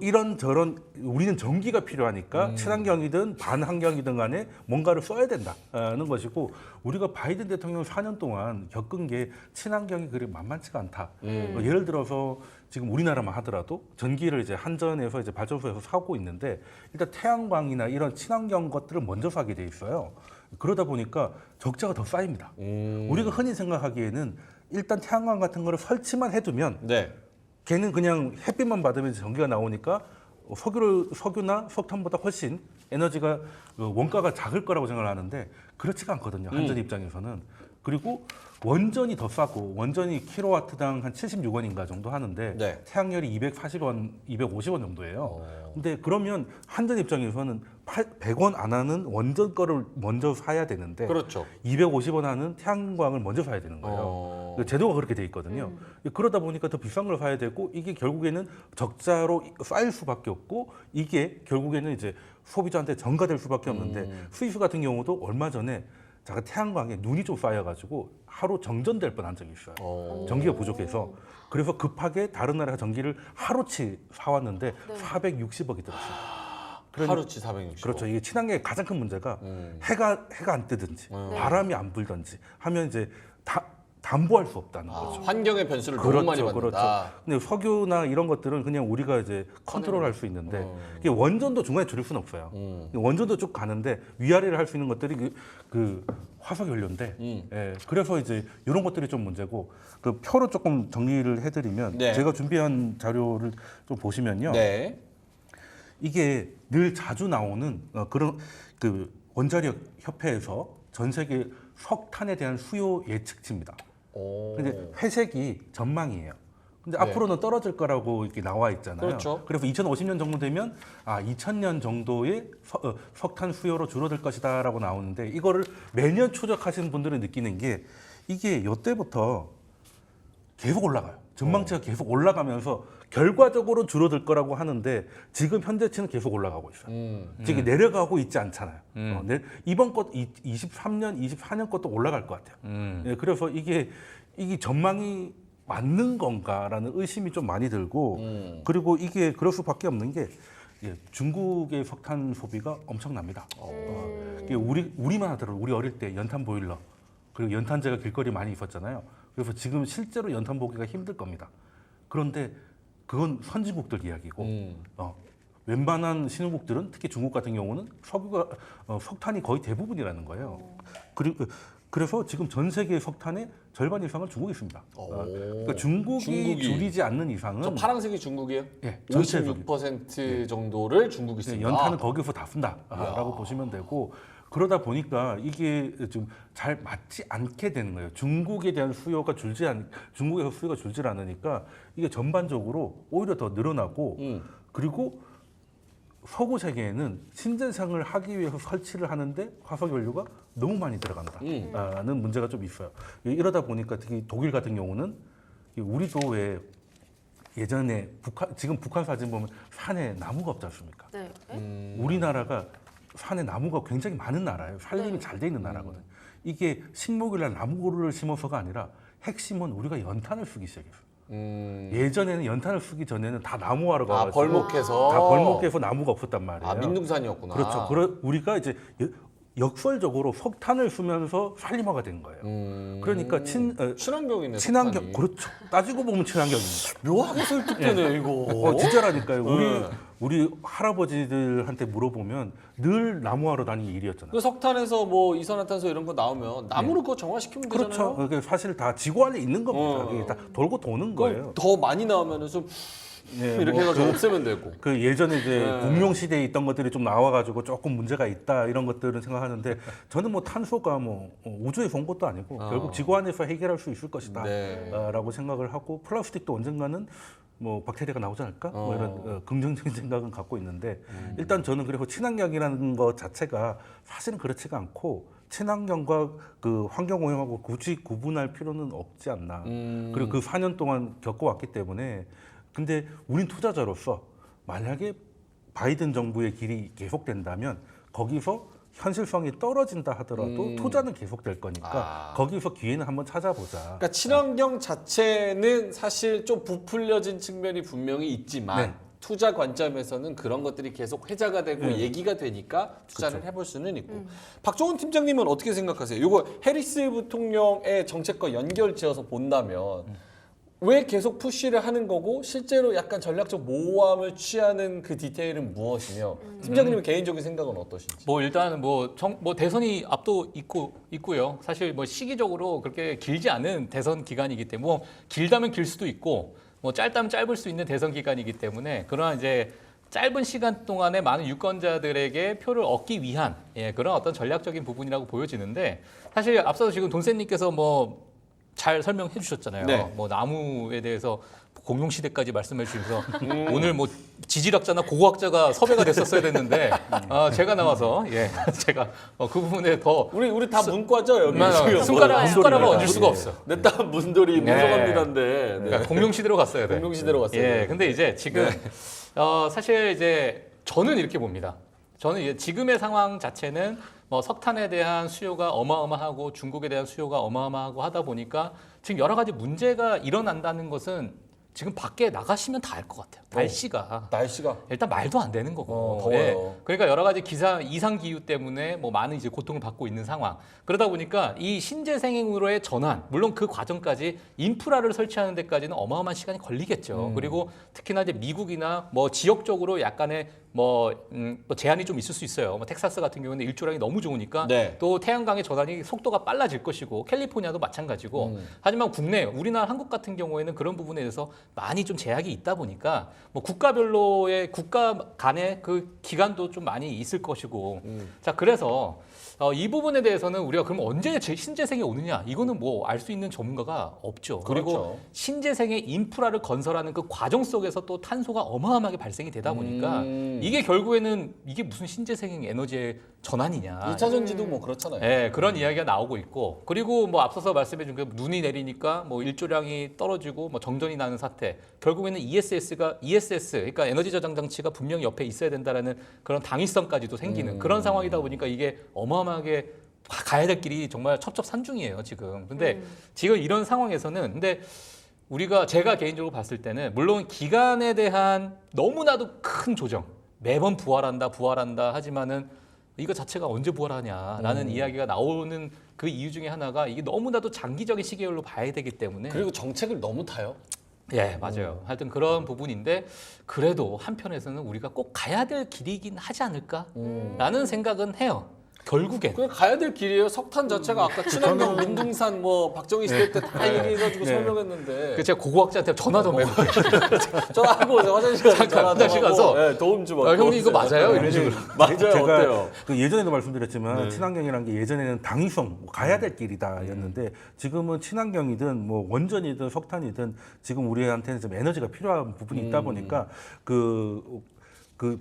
이런 저런 우리는 전기가 필요하니까 친환경이든 반환경이든 간에 뭔가를 써야 된다는 것이고 우리가 바이든 대통령 4년 동안 겪은 게 친환경이 그리 만만치가 않다. 예를 들어서 지금 우리나라만 하더라도 전기를 이제 한전에서 이제 발전소에서 사고 있는데 일단 태양광이나 이런 친환경 것들을 먼저 사게 돼 있어요. 그러다 보니까 적자가 더 쌓입니다. 우리가 흔히 생각하기에는 일단 태양광 같은 거를 설치만 해두면 네. 걔는 그냥 햇빛만 받으면 전기가 나오니까 석유나 석탄보다 훨씬 에너지가 원가가 작을 거라고 생각을 하는데 그렇지가 않거든요. 한전 입장에서는. 그리고 원전이 더 싸고 원전이 킬로와트당 한 76원인가 정도 하는데 네. 태양열이 240원, 250원 정도예요. 근데 그러면 한전 입장에서는 100원 안 하는 원전 거를 먼저 사야 되는데 그렇죠. 250원 하는 태양광을 먼저 사야 되는 거예요. 제도가 그렇게 돼 있거든요. 그러다 보니까 더 비싼 걸 사야 되고 이게 결국에는 적자로 쌓일 수밖에 없고 이게 결국에는 이제 소비자한테 전가될 수밖에 없는데 스위스 같은 경우도 얼마 전에 제가 태양광에 눈이 좀 쌓여가지고 하루 정전될 뻔한 적이 있어요. 전기가 부족해서. 그래서 급하게 다른 나라 전기를 하루치 사왔는데 460억이 들었어요. 하루치 460억. 그렇죠. 이게 친환경의 가장 큰 문제가 해가 안 뜨든지 바람이 안 불든지 하면 이제 담보할 수 없다는 거죠. 환경의 변수를 너무 많이 받는다. 그렇죠. 근데 석유나 이런 것들은 그냥 우리가 이제 컨트롤할 수 있는데 이게 원전도 중간에 줄일 수는 없어요. 원전도 쭉 가는데 위아래를 할 수 있는 것들이 그 화석 연료인데, 예, 그래서 이제 이런 것들이 좀 문제고 그 표로 조금 정리를 해드리면 네. 제가 준비한 자료를 좀 보시면요. 네. 이게 늘 자주 나오는 그런 그 원자력 협회에서 전 세계 석탄에 대한 수요 예측치입니다. 근데 회색이 전망이에요. 근데 네. 앞으로는 떨어질 거라고 이렇게 나와 있잖아요. 그렇죠. 그래서 2050년 정도 되면 2000년 정도의 석탄 수요로 줄어들 것이다라고 나오는데 이거를 매년 추적하시는 분들은 느끼는 게 이게 이때부터 계속 올라가요. 전망치가 계속 올라가면서 결과적으로 줄어들 거라고 하는데 지금 현재치는 계속 올라가고 있어요. 지금 내려가고 있지 않잖아요. 이번 것 23년, 24년 것도 올라갈 것 같아요. 예, 그래서 이게 전망이 맞는 건가라는 의심이 좀 많이 들고 그리고 이게 그럴 수밖에 없는 게 중국의 석탄 소비가 엄청납니다. 이게 우리만 하더라도 우리 어릴 때 연탄 보일러 그리고 연탄재가 길거리에 많이 있었잖아요. 그래서 지금 실제로 연탄 보기가 힘들 겁니다. 그런데 그건 선진국들 이야기고 웬만한 신흥국들은 특히 중국 같은 경우는 석탄이 거의 대부분이라는 거예요. 그래서 지금 전 세계 석탄의 절반 이상을 중국이 있습니다. 그러니까 중국이 줄이지 않는 이상은 저 파란색이 중국이에요? 예, 56% 정도를 중국이 씁니다. 연탄은 거기서 다 쓴다라고 보시면 되고 그러다 보니까 이게 좀 잘 맞지 않게 되는 거예요. 중국에서 수요가 줄지 않으니까 이게 전반적으로 오히려 더 늘어나고 그리고 서구 세계에는 신재생을 하기 위해서 설치를 하는데 화석연료가 너무 많이 들어간다는 문제가 좀 있어요. 이러다 보니까 특히 독일 같은 경우는 우리도 왜 예전에 지금 북한 사진 보면 산에 나무가 없지 않습니까? 네. 우리나라가 산에 나무가 굉장히 많은 나라예요. 산림이 잘 돼 있는 나라거든요. 이게 식목일날 나무를 심어서가 아니라 핵심은 우리가 연탄을 쓰기 시작했어요. 예전에는 연탄을 쓰기 전에는 다 나무하러 가가지고 벌목해서 다 벌목해서 나무가 없었단 말이에요. 민둥산이었구나. 그렇죠. 우리가 이제 역설적으로 석탄을 쓰면서 살림화가 된 거예요. 그러니까 친환경이네. 친환경 석탄이. 그렇죠. 따지고 보면 친환경입니다. 묘하게 설득되네 이거. 진짜라니까요. 네. 우리 할아버지들한테 물어보면 늘 나무하러 다니는 일이었잖아요. 그 석탄에서 뭐 이산화탄소 이런 거 나오면 나무로 그거 정화시키면 되잖아요. 그렇죠. 그게 사실 다 지구 안에 있는 겁니다. 그게 다 돌고 도는 거예요. 더 많이 나오면은 좀 예, 이렇게 뭐 해가지고 없애면 되고. 그 예전에 이제 네. 공룡 시대에 있던 것들이 좀 나와가지고 조금 문제가 있다 이런 것들은 생각하는데 저는 뭐 탄소가 뭐 우주에서 온 것도 아니고 결국 지구 안에서 해결할 수 있을 것이다 네. 라고 생각을 하고 플라스틱도 언젠가는 뭐 박테리아가 나오지 않을까 뭐 이런 긍정적인 생각은 갖고 있는데 일단 저는 그리고 친환경이라는 것 자체가 사실은 그렇지가 않고 친환경과 그 환경오염하고 굳이 구분할 필요는 없지 않나. 그리고 그 4년 동안 겪어왔기 때문에 근데 우린 투자자로서 만약에 바이든 정부의 길이 계속된다면 거기서 현실성이 떨어진다 하더라도 투자는 계속될 거니까 거기서 기회는 한번 찾아보자. 그러니까 친환경 자체는 사실 좀 부풀려진 측면이 분명히 있지만 네. 투자 관점에서는 그런 것들이 계속 회자가 되고 네. 얘기가 되니까 투자를 해볼 수는 있고. 박종훈 팀장님은 어떻게 생각하세요? 이거 해리스 부통령의 정책과 연결지어서 본다면 왜 계속 푸시를 하는 거고 실제로 약간 전략적 모호함을 취하는 그 디테일은 무엇이며 팀장님의 개인적인 생각은 어떠신지? 뭐 일단 뭐 대선이 앞도 있고요. 사실 뭐 시기적으로 그렇게 길지 않은 대선 기간이기 때문에 뭐 길다면 길 수도 있고 뭐 짧다면 짧을 수 있는 대선 기간이기 때문에 그러한 이제 짧은 시간 동안에 많은 유권자들에게 표를 얻기 위한 그런 어떤 전략적인 부분이라고 보여지는데 사실 앞서서 지금 돈센님께서 뭐 잘 설명해 주셨잖아요. 네. 뭐 나무에 대해서 공룡 시대까지 말씀해 주셔서 오늘 뭐 지질학자나 고고학자가 섭외가 됐었어야 됐는데 제가 나와서 제가 그 부분에 더 우리 다 문과죠 여기. 지금. 손가락을 얹을 수가 없어. 내딸 문돌이 네. 무성합니다인데. 그러니까 공룡 시대로 갔어야 돼. 공룡 시대로 갔어요. 예, 근데 이제 지금 사실 이제 저는 이렇게 봅니다. 저는 이제 지금의 상황 자체는 뭐 석탄에 대한 수요가 어마어마하고 중국에 대한 수요가 어마어마하고 하다 보니까 지금 여러 가지 문제가 일어난다는 것은 지금 밖에 나가시면 다 알 것 같아요. 날씨가 일단 말도 안 되는 거고. 더워요. 그러니까 여러 가지 이상 기후 때문에 뭐 많은 이제 고통을 받고 있는 상황. 그러다 보니까 이 신재생으로의 전환, 물론 그 과정까지 인프라를 설치하는 데까지는 어마어마한 시간이 걸리겠죠. 그리고 특히나 이제 미국이나 뭐 지역적으로 약간의 뭐 제한이 좀 있을 수 있어요. 뭐 텍사스 같은 경우는 일조량이 너무 좋으니까 네. 또 태양광의 전환이 속도가 빨라질 것이고 캘리포니아도 마찬가지고. 하지만 국내 우리나라 한국 같은 경우에는 그런 부분에 대해서 많이 좀 제약이 있다 보니까 뭐 국가별로의 국가 간의 그 기간도 좀 많이 있을 것이고. 자, 그래서 이 부분에 대해서는 우리가 그럼 언제 신재생이 오느냐 이거는 뭐 알 수 있는 전문가가 없죠. 그리고 그렇죠. 신재생의 인프라를 건설하는 그 과정 속에서 또 탄소가 어마어마하게 발생이 되다 보니까 이게 결국에는 이게 무슨 신재생 에너지의 전환이냐. 2차 전지도 뭐 그렇잖아요. 네, 그런 이야기가 나오고 있고 그리고 뭐 앞서서 말씀해 준 그 눈이 내리니까 뭐 일조량이 떨어지고 뭐 정전이 나는 사태 결국에는 ESS 그러니까 에너지 저장 장치가 분명히 옆에 있어야 된다라는 그런 당위성까지도 생기는 그런 상황이다 보니까 이게 어마어마하게 가야 될 길이 정말 첩첩산중이에요 지금. 근데 지금 이런 상황에서는 근데 제가 개인적으로 봤을 때는 물론 기간에 대한 너무나도 큰 조정 매번 부활한다 하지만은 이거 자체가 언제 부활하냐라는 이야기가 나오는 그 이유 중에 하나가 이게 너무나도 장기적인 시계열로 봐야 되기 때문에 그리고 정책을 너무 타요. 예, 맞아요. 하여튼 그런 부분인데 그래도 한편에서는 우리가 꼭 가야 될 길이긴 하지 않을까라는 생각은 해요. 결국엔. 그냥 가야 될 길이에요. 석탄 자체가 아까 친환경 민둥산 뭐 박정희 시대 때 다 얘기해가지고 설명했는데. 그 제가 고고학자한테 전화 좀 해요. 전화하고 오세요. 화장실 가서 잠깐 화장실 가서 네, 도움 좀 받고. 형님 이거 맞아요? 이런 식으로. 맞아요. 제가 어때요? 그 예전에도 말씀드렸지만 친환경이라는 게 예전에는 당위성 뭐 가야 될 길이다였는데 지금은 친환경이든 뭐 원전이든 석탄이든 지금 우리한테는 좀 에너지가 필요한 부분이 있다 보니까 그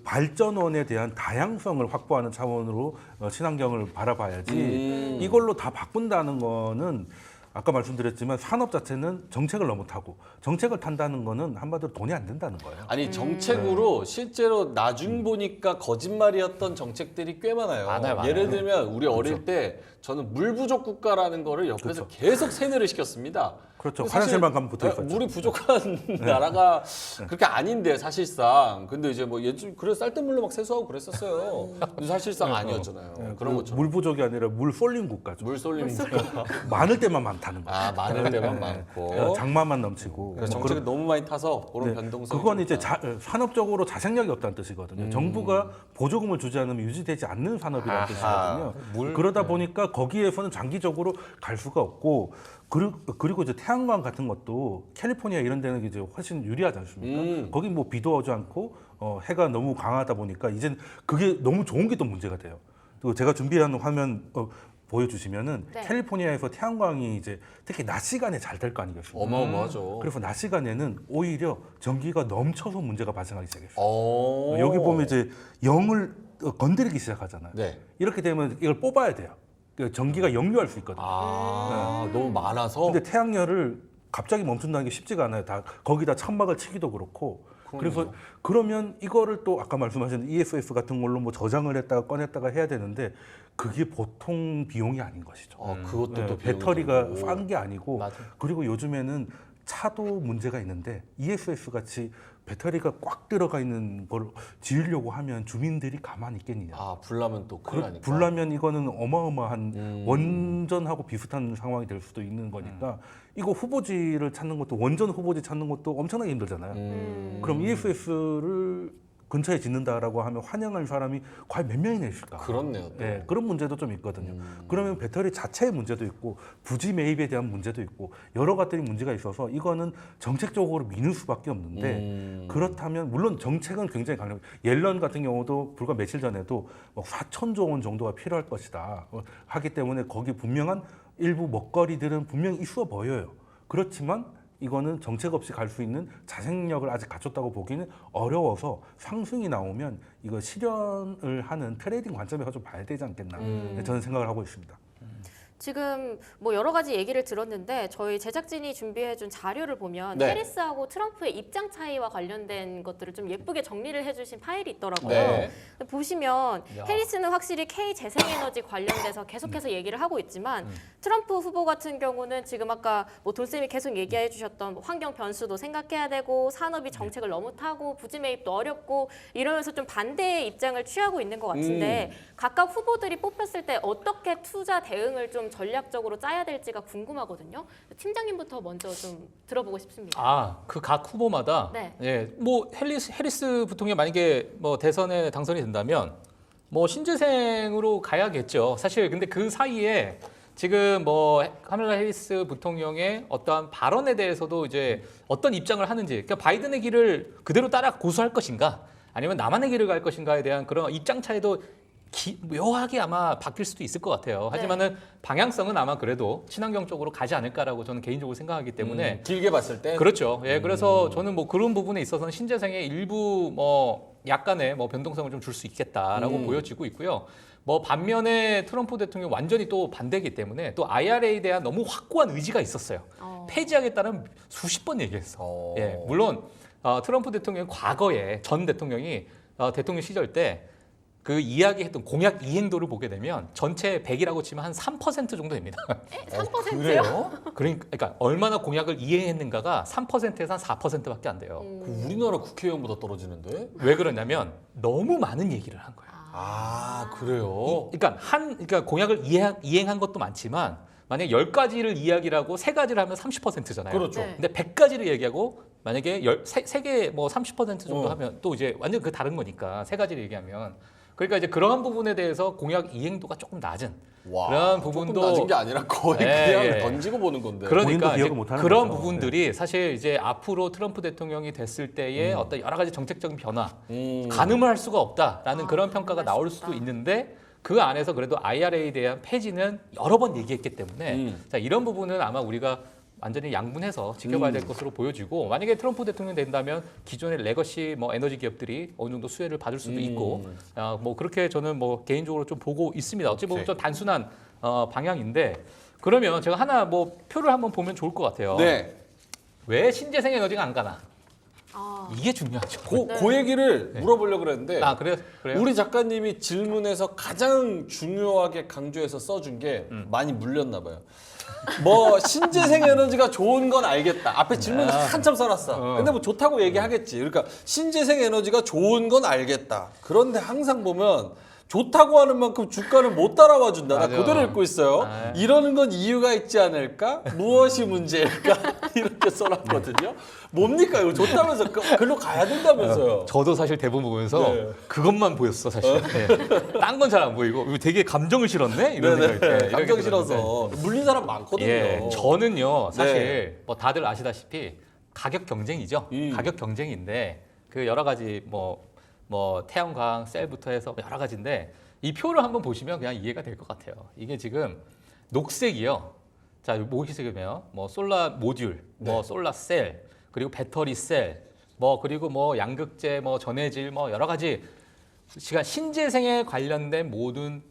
발전원에 대한 다양성을 확보하는 차원으로 친환경을 바라봐야지 이걸로 다 바꾼다는 거는 아까 말씀드렸지만 산업 자체는 정책을 너무 타고 정책을 탄다는 거는 한마디로 돈이 안 된다는 거예요. 아니 정책으로 실제로 나중 보니까 거짓말이었던 정책들이 꽤 많아요. 많아요. 예를 들면 우리 어릴 때 저는 물 부족 국가라는 거를 옆에서 계속 세뇌를 시켰습니다. 그렇죠. 근데 사실 화장실만 가면 붙어 있었죠. 물이 부족한 나라가 그렇게 아닌데 사실상. 근데 이제 뭐 예전 그래서 쌀뜨물로 막 세수하고 그랬었어요. 근데 사실상 아니었잖아요. 그런 것처럼. 물 부족이 아니라 물 쏠림 국가죠. 물 쏠림 국가. 많을 때만 많다는 거죠. 아, 많을 때만 많고. 장마만 넘치고. 그래서 뭐 정책을 너무 많이 타서 그런 네, 변동성이 그건 좀 이제 있다. 산업적으로 자생력이 없다는 뜻이거든요. 정부가 보조금을 주지 않으면 유지되지 않는 산업이라는 뜻이거든요. 그러다 보니까 거기에서는 장기적으로 갈 수가 없고 그리고 이제 태양광 같은 것도 캘리포니아 이런 데는 이제 훨씬 유리하지 않습니까? 거기 뭐 비도 오지 않고 해가 너무 강하다 보니까 이젠 그게 너무 좋은 게 또 문제가 돼요. 또 제가 준비한 화면 보여주시면은 네. 캘리포니아에서 태양광이 이제 특히 낮 시간에 잘 될 거 아니겠습니까? 어마어마하죠. 그래서 낮 시간에는 오히려 전기가 넘쳐서 문제가 발생하기 시작했어요. 오. 여기 보면 이제 영을 건드리기 시작하잖아요. 네. 이렇게 되면 이걸 뽑아야 돼요. 그 전기가 역류할 수 있거든요. 너무 많아서. 근데 태양열을 갑자기 멈춘다는 게 쉽지가 않아요. 다 거기다 천막을 치기도 그렇고. 그래서 그러면 이거를 또 아까 말씀하신 EFF 같은 걸로 뭐 저장을 했다가 꺼냈다가 해야 되는데 그게 보통 비용이 아닌 것이죠. 그것도 네, 또 배터리가 비용이 싼 게 아니고 맞아. 그리고 요즘에는 차도 문제가 있는데 EFF 같이 배터리가 꽉 들어가 있는 걸 지으려고 하면 주민들이 가만히 있겠느냐. 불나면 또 큰일 나니까. 불나면 이거는 어마어마한 원전하고 비슷한 상황이 될 수도 있는 거니까 이거 후보지를 찾는 것도 원전 후보지 찾는 것도 엄청나게 힘들잖아요. 그럼 EFS를 근처에 짓는다라고 하면 환영할 사람이 과연 몇 명이나 있을까? 그렇네요. 또. 네, 그런 문제도 좀 있거든요. 그러면 배터리 자체의 문제도 있고 부지 매입에 대한 문제도 있고 여러 가지 문제가 있어서 이거는 정책적으로 미룰 수밖에 없는데 그렇다면 물론 정책은 굉장히 강력. 옐런 같은 경우도 불과 며칠 전에도 뭐 4천조 원 정도가 필요할 것이다 하기 때문에 거기 분명한 일부 먹거리들은 분명히 있어 보여요. 그렇지만 이거는 정책 없이 갈 수 있는 자생력을 아직 갖췄다고 보기는 어려워서 상승이 나오면 이거 실현을 하는 트레이딩 관점에서 좀 봐야 되지 않겠나 저는 생각을 하고 있습니다. 지금 뭐 여러 가지 얘기를 들었는데 저희 제작진이 준비해준 자료를 보면 네. 해리스하고 트럼프의 입장 차이와 관련된 것들을 좀 예쁘게 정리를 해주신 파일이 있더라고요. 네. 보시면 해리스는 확실히 K 재생에너지 관련돼서 계속해서 얘기를 하고 있지만 트럼프 후보 같은 경우는 지금 아까 뭐 돈쌤이 계속 얘기해 주셨던 뭐 환경 변수도 생각해야 되고 산업이 정책을 너무 타고 부지 매입도 어렵고 이러면서 좀 반대의 입장을 취하고 있는 것 같은데 각각 후보들이 뽑혔을 때 어떻게 투자 대응을 좀 전략적으로 짜야 될지가 궁금하거든요. 팀장님부터 먼저 좀 들어보고 싶습니다. 그 각 후보마다 네. 예, 뭐 해리스 부통령이 만약에 뭐 대선에 당선이 된다면 뭐 신재생으로 가야겠죠. 사실 근데 그 사이에 지금 뭐 카멀라 해리스 부통령의 어떠한 발언에 대해서도 이제 어떤 입장을 하는지, 그러니까 바이든의 길을 그대로 따라 고수할 것인가, 아니면 나만의 길을 갈 것인가에 대한 그런 입장 차이도 묘하게 아마 바뀔 수도 있을 것 같아요. 하지만은 방향성은 아마 그래도 친환경 쪽으로 가지 않을까라고 저는 개인적으로 생각하기 때문에 길게 봤을 때. 그렇죠. 예, 그래서 저는 뭐 그런 부분에 있어서는 신재생의 일부 뭐 약간의 뭐 변동성을 좀 줄 수 있겠다라고 보여지고 있고요. 뭐 반면에 트럼프 대통령이 완전히 또 반대이기 때문에 또 IRA에 대한 너무 확고한 의지가 있었어요. 폐지하겠다는 수십 번 얘기했어. 예, 물론 트럼프 대통령 과거에 전 대통령이 대통령 시절 때 그 이야기했던 공약 이행도를 보게 되면 전체 100이라고 치면 한 3% 정도 됩니다. 3%요? 그러니까 얼마나 공약을 이행했는가가 3%에서 한 4%밖에 안 돼요. 우리나라 국회의원보다 떨어지는데? 왜 그러냐면 너무 많은 얘기를 한 거예요. 그래요? 그러니까 공약을 이행한 것도 많지만 만약에 10가지를 이야기를 하고 3가지를 하면 30%잖아요. 그렇죠. 네. 근데 100가지를 얘기하고 만약에 3개 뭐 30% 정도 하면 또 이제 완전 그 다른 거니까 3가지를 얘기하면 그러니까 이제 그러한 부분에 대해서 공약 이행도가 조금 낮은 그런 부분도 조금 낮은 게 아니라 거의 그냥 던지고 보는 건데. 그러니까 본인도 이제 기억을 못하는 그런 거죠. 부분들이 사실 이제 앞으로 트럼프 대통령이 됐을 때의 어떤 여러 가지 정책적인 변화, 가늠을 할 수가 없다라는 그런 평가가 나올 수도 있는데 그 안에서 그래도 IRA에 대한 폐지는 여러 번 얘기했기 때문에 자, 이런 부분은 아마 우리가 완전히 양분해서 지켜봐야 될 것으로 보여지고 만약에 트럼프 대통령 된다면 기존의 레거시 뭐 에너지 기업들이 어느 정도 수혜를 받을 수도 있고 뭐 그렇게 저는 뭐 개인적으로 좀 보고 있습니다. 어찌 보면 좀 단순한 방향인데 그러면 제가 하나 뭐 표를 한번 보면 좋을 것 같아요. 네. 왜 신재생 에너지가 안 가나? 이게 중요하죠. 그 얘기를 물어보려고 그랬는데 아 그래요? 우리 작가님이 질문에서 가장 중요하게 강조해서 써준 게 많이 물렸나 봐요. 뭐 신재생 에너지가 좋은 건 알겠다. 앞에 질문 한참 써놨어. 근데 뭐 좋다고 얘기하겠지. 그러니까 신재생 에너지가 좋은 건 알겠다. 그런데 항상 보면 좋다고 하는 만큼 주가는 못 따라와 준다. 나 맞아. 그대로 읽고 있어요. 이러는 건 이유가 있지 않을까? 무엇이 문제일까? 이렇게 써놨거든요. 뭡니까? 이거 좋다면서 글로 가야 된다면서요. 저도 사실 대본 보면서 네. 그것만 보였어 사실. 딴 건 잘 안 보이고 이거 되게 감정을 실었네 이런 네네. 생각이 이렇게 감정 들었는데. 실어서 물린 사람 많거든요. 예, 저는요 사실 네. 뭐 다들 아시다시피 가격 경쟁이죠. 가격 경쟁인데 그 여러 가지 뭐 태양광 셀부터 해서 여러 가지인데 이 표를 한번 보시면 그냥 이해가 될 것 같아요. 이게 지금 녹색이요. 자, 녹색이면 뭐 솔라 모듈, 뭐 솔라 셀, 그리고 배터리 셀, 뭐 그리고 뭐 양극재, 뭐 전해질, 뭐 여러 가지 시간 신재생에 관련된 모든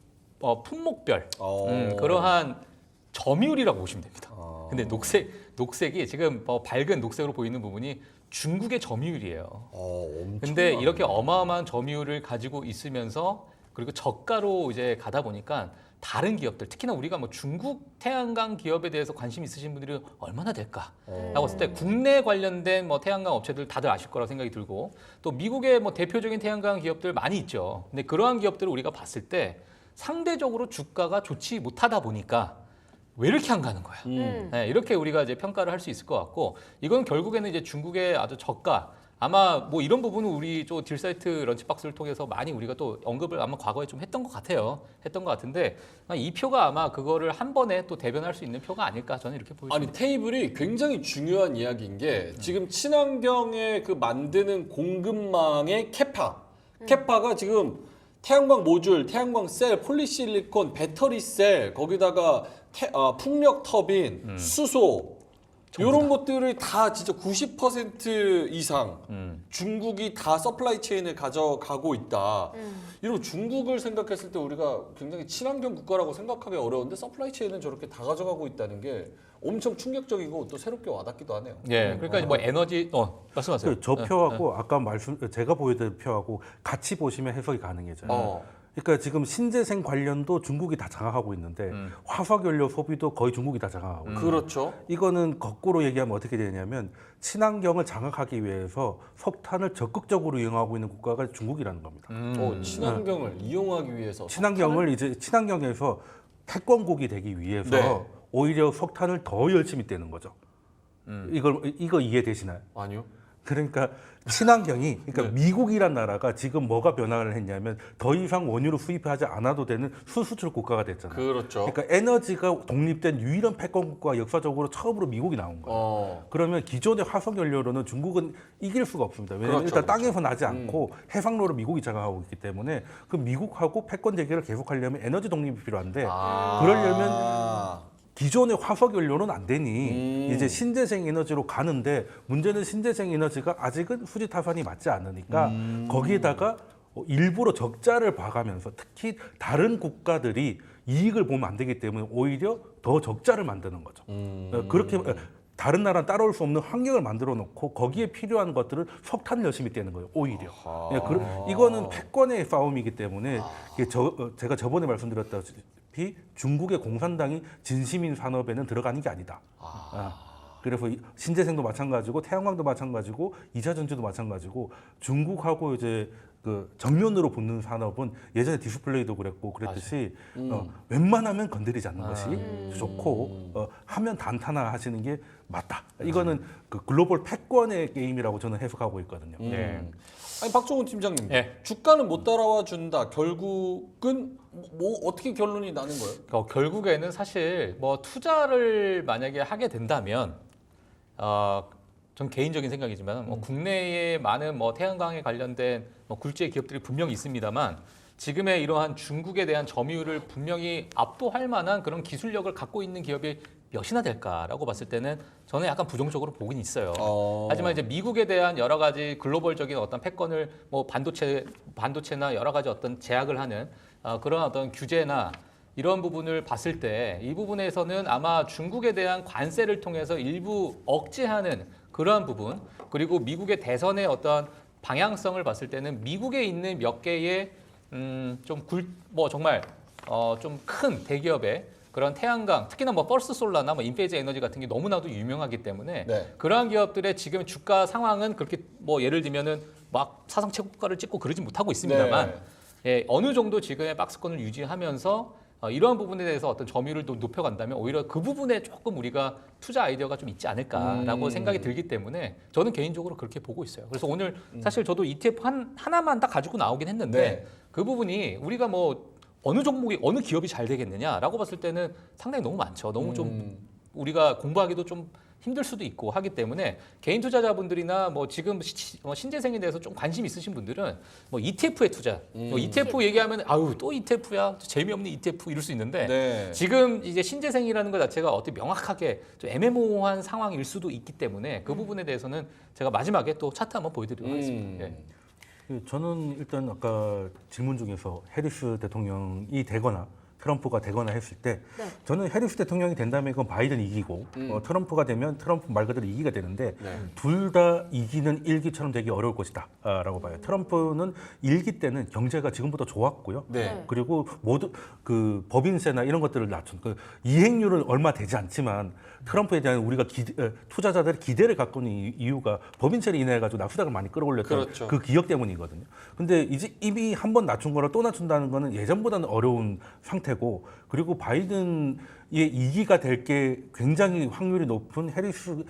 품목별 그러한 점유율이라고 보시면 됩니다. 근데 녹색이 지금 밝은 녹색으로 보이는 부분이 중국의 점유율이에요. 근데 이렇게 어마어마한 점유율을 가지고 있으면서 그리고 저가로 이제 가다 보니까 다른 기업들, 특히나 우리가 뭐 중국 태양광 기업에 대해서 관심 있으신 분들이 얼마나 될까라고 했을 때 국내 관련된 뭐 태양광 업체들 다들 아실 거라고 생각이 들고 또 미국의 뭐 대표적인 태양광 기업들 많이 있죠. 근데 그러한 기업들을 우리가 봤을 때 상대적으로 주가가 좋지 못하다 보니까 왜 이렇게 안 가는 거야? 네, 이렇게 우리가 이제 평가를 할 수 있을 것 같고 이건 결국에는 이제 중국의 아주 저가 아마 뭐 이런 부분은 우리 저 딜사이트 런치박스를 통해서 많이 우리가 또 언급을 아마 과거에 좀 했던 것 같아요. 했던 것 같은데 이 표가 아마 그거를 한 번에 또 대변할 수 있는 표가 아닐까 저는 이렇게 보입니다. 아니 테이블이 굉장히 중요한 이야기인 게 지금 친환경에 그 만드는 공급망의 캐파가 지금 태양광 모듈, 태양광 셀, 폴리실리콘, 배터리 셀, 거기다가 풍력 터빈, 수소 이런 것들을 다 진짜 90% 이상 중국이 다 서플라이 체인을 가져가고 있다. 이러면 중국을 생각했을 때 우리가 굉장히 친환경 국가라고 생각하기 어려운데 서플라이 체인은 저렇게 다 가져가고 있다는 게 엄청 충격적이고 또 새롭게 와닿기도 하네요. 예, 그러니까 뭐 에너지 말씀하세요. 저 표하고 아까 제가 보여드린 표하고 같이 보시면 해석이 가능해져요. 그러니까 지금 신재생 관련도 중국이 다 장악하고 있는데 화석연료 소비도 거의 중국이 다 장악하고 있어요. 그렇죠. 이거는 거꾸로 얘기하면 어떻게 되냐면 친환경을 장악하기 위해서 석탄을 적극적으로 이용하고 있는 국가가 중국이라는 겁니다. 친환경을 이용하기 위해서 친환경에서 패권국이 되기 위해서 네. 오히려 석탄을 더 열심히 떼는 거죠. 이거 이해되시나요? 아니요. 그러니까 친환경이 그러니까 미국이란 나라가 지금 뭐가 변화를 했냐면 더 이상 원유를 수입하지 않아도 되는 수수출 국가가 됐잖아요. 그렇죠. 그러니까 에너지가 독립된 유일한 패권 국가가 역사적으로 처음으로 미국이 나온 거예요. 그러면 기존의 화석 연료로는 중국은 이길 수가 없습니다. 왜냐하면 그렇죠, 일단 땅에서 나지 않고 해상로를 미국이 장악하고 있기 때문에 그 미국하고 패권 대결을 계속하려면 에너지 독립이 필요한데 그러려면 기존의 화석 연료는 안 되니 이제 신재생 에너지로 가는데 문제는 신재생 에너지가 아직은 수지 타산이 맞지 않으니까 거기에다가 일부러 적자를 봐가면서 특히 다른 국가들이 이익을 보면 안 되기 때문에 오히려 더 적자를 만드는 거죠. 그렇게 다른 나라는 따라올 수 없는 환경을 만들어 놓고 거기에 필요한 것들을 석탄을 열심히 떼는 거예요. 오히려. 이거는 패권의 싸움이기 때문에 제가 저번에 말씀드렸다시피 중국의 공산당이 진시민 산업에는 들어가는 게 아니다. 그래서 신재생도 마찬가지고 태양광도 마찬가지고 이차전지도 마찬가지고 중국하고 이제 그 정면으로 붙는 산업은 예전에 디스플레이도 그랬듯이 웬만하면 건드리지 않는 것이 좋고 하면 단타나 하시는 게 맞다. 이거는 그 글로벌 패권의 게임이라고 저는 해석하고 있거든요. 아니 박종훈 팀장님, 주가는 못 따라와 준다. 결국은 뭐 어떻게 결론이 나는 거예요? 결국에는 사실 뭐 투자를 만약에 하게 된다면 전 개인적인 생각이지만 뭐 국내에 많은 뭐 태양광에 관련된 뭐 굴지의 기업들이 분명히 있습니다만 지금의 이러한 중국에 대한 점유율을 분명히 압도할 만한 그런 기술력을 갖고 있는 기업이 몇이나 될까라고 봤을 때는 저는 약간 부정적으로 보긴 있어요. 하지만 이제 미국에 대한 여러 가지 글로벌적인 어떤 패권을 뭐 반도체나 여러 가지 어떤 제약을 하는 그런 어떤 규제나 이런 부분을 봤을 때 이 부분에서는 아마 중국에 대한 관세를 통해서 일부 억제하는 그러한 부분, 그리고 미국의 대선의 어떤 방향성을 봤을 때는 미국에 있는 몇 개의 정말 좀 큰 대기업의 그런 태양광, 특히나 뭐 퍼스트솔라나 뭐 인페이즈 에너지 같은 게 너무나도 유명하기 때문에 네. 그러한 기업들의 지금 주가 상황은 그렇게 뭐 예를 들면은 막 사상 최고가를 찍고 그러지 못하고 있습니다만 네. 예, 어느 정도 지금의 박스권을 유지하면서 이러한 부분에 대해서 어떤 점유율을 또 높여간다면 오히려 그 부분에 조금 우리가 투자 아이디어가 좀 있지 않을까라고 생각이 들기 때문에 저는 개인적으로 그렇게 보고 있어요. 그래서 오늘 사실 저도 ETF 하나만 딱 가지고 나오긴 했는데 네. 그 부분이 우리가 뭐 어느 종목이 어느 기업이 잘 되겠느냐라고 봤을 때는 상당히 너무 많죠. 너무 좀 우리가 공부하기도 좀 힘들 수도 있고 하기 때문에 개인 투자자분들이나 뭐 지금 신재생에 대해서 좀 관심 있으신 분들은 뭐 ETF에 투자, 뭐 ETF 얘기하면 아유 또 ETF야 재미없는 ETF 이럴 수 있는데 네. 지금 이제 신재생이라는 것 자체가 어떻게 명확하게 좀 애매모호한 상황일 수도 있기 때문에 그 부분에 대해서는 제가 마지막에 또 차트 한번 보여드리도록 하겠습니다. 예. 저는 일단 아까 질문 중에서 해리스 대통령이 되거나 트럼프가 되거나 했을 때 네. 저는 해리스 대통령이 된다면 그건 바이든이 이기고 트럼프가 되면 트럼프 말 그대로 이기가 되는데 네. 둘 다 이기는 일기처럼 되기 어려울 것이다 라고 봐요. 트럼프는 일기 때는 경제가 지금보다 좋았고요. 네. 그리고 모두 그 법인세나 이런 것들을 낮춘 그 이행률은 얼마 되지 않지만 트럼프에 대한 우리가 투자자들의 기대를 갖고 있는 이유가 법인세를 인해 가지고 나스닥을 많이 끌어올렸던 그렇죠. 그 기억 때문이거든요. 근데 이제 이미 한 번 낮춘 거를 또 낮춘다는 거는 예전보다는 어려운 상태고 그리고 바이든의 이기가 될 게 굉장히 확률이 높은 해리스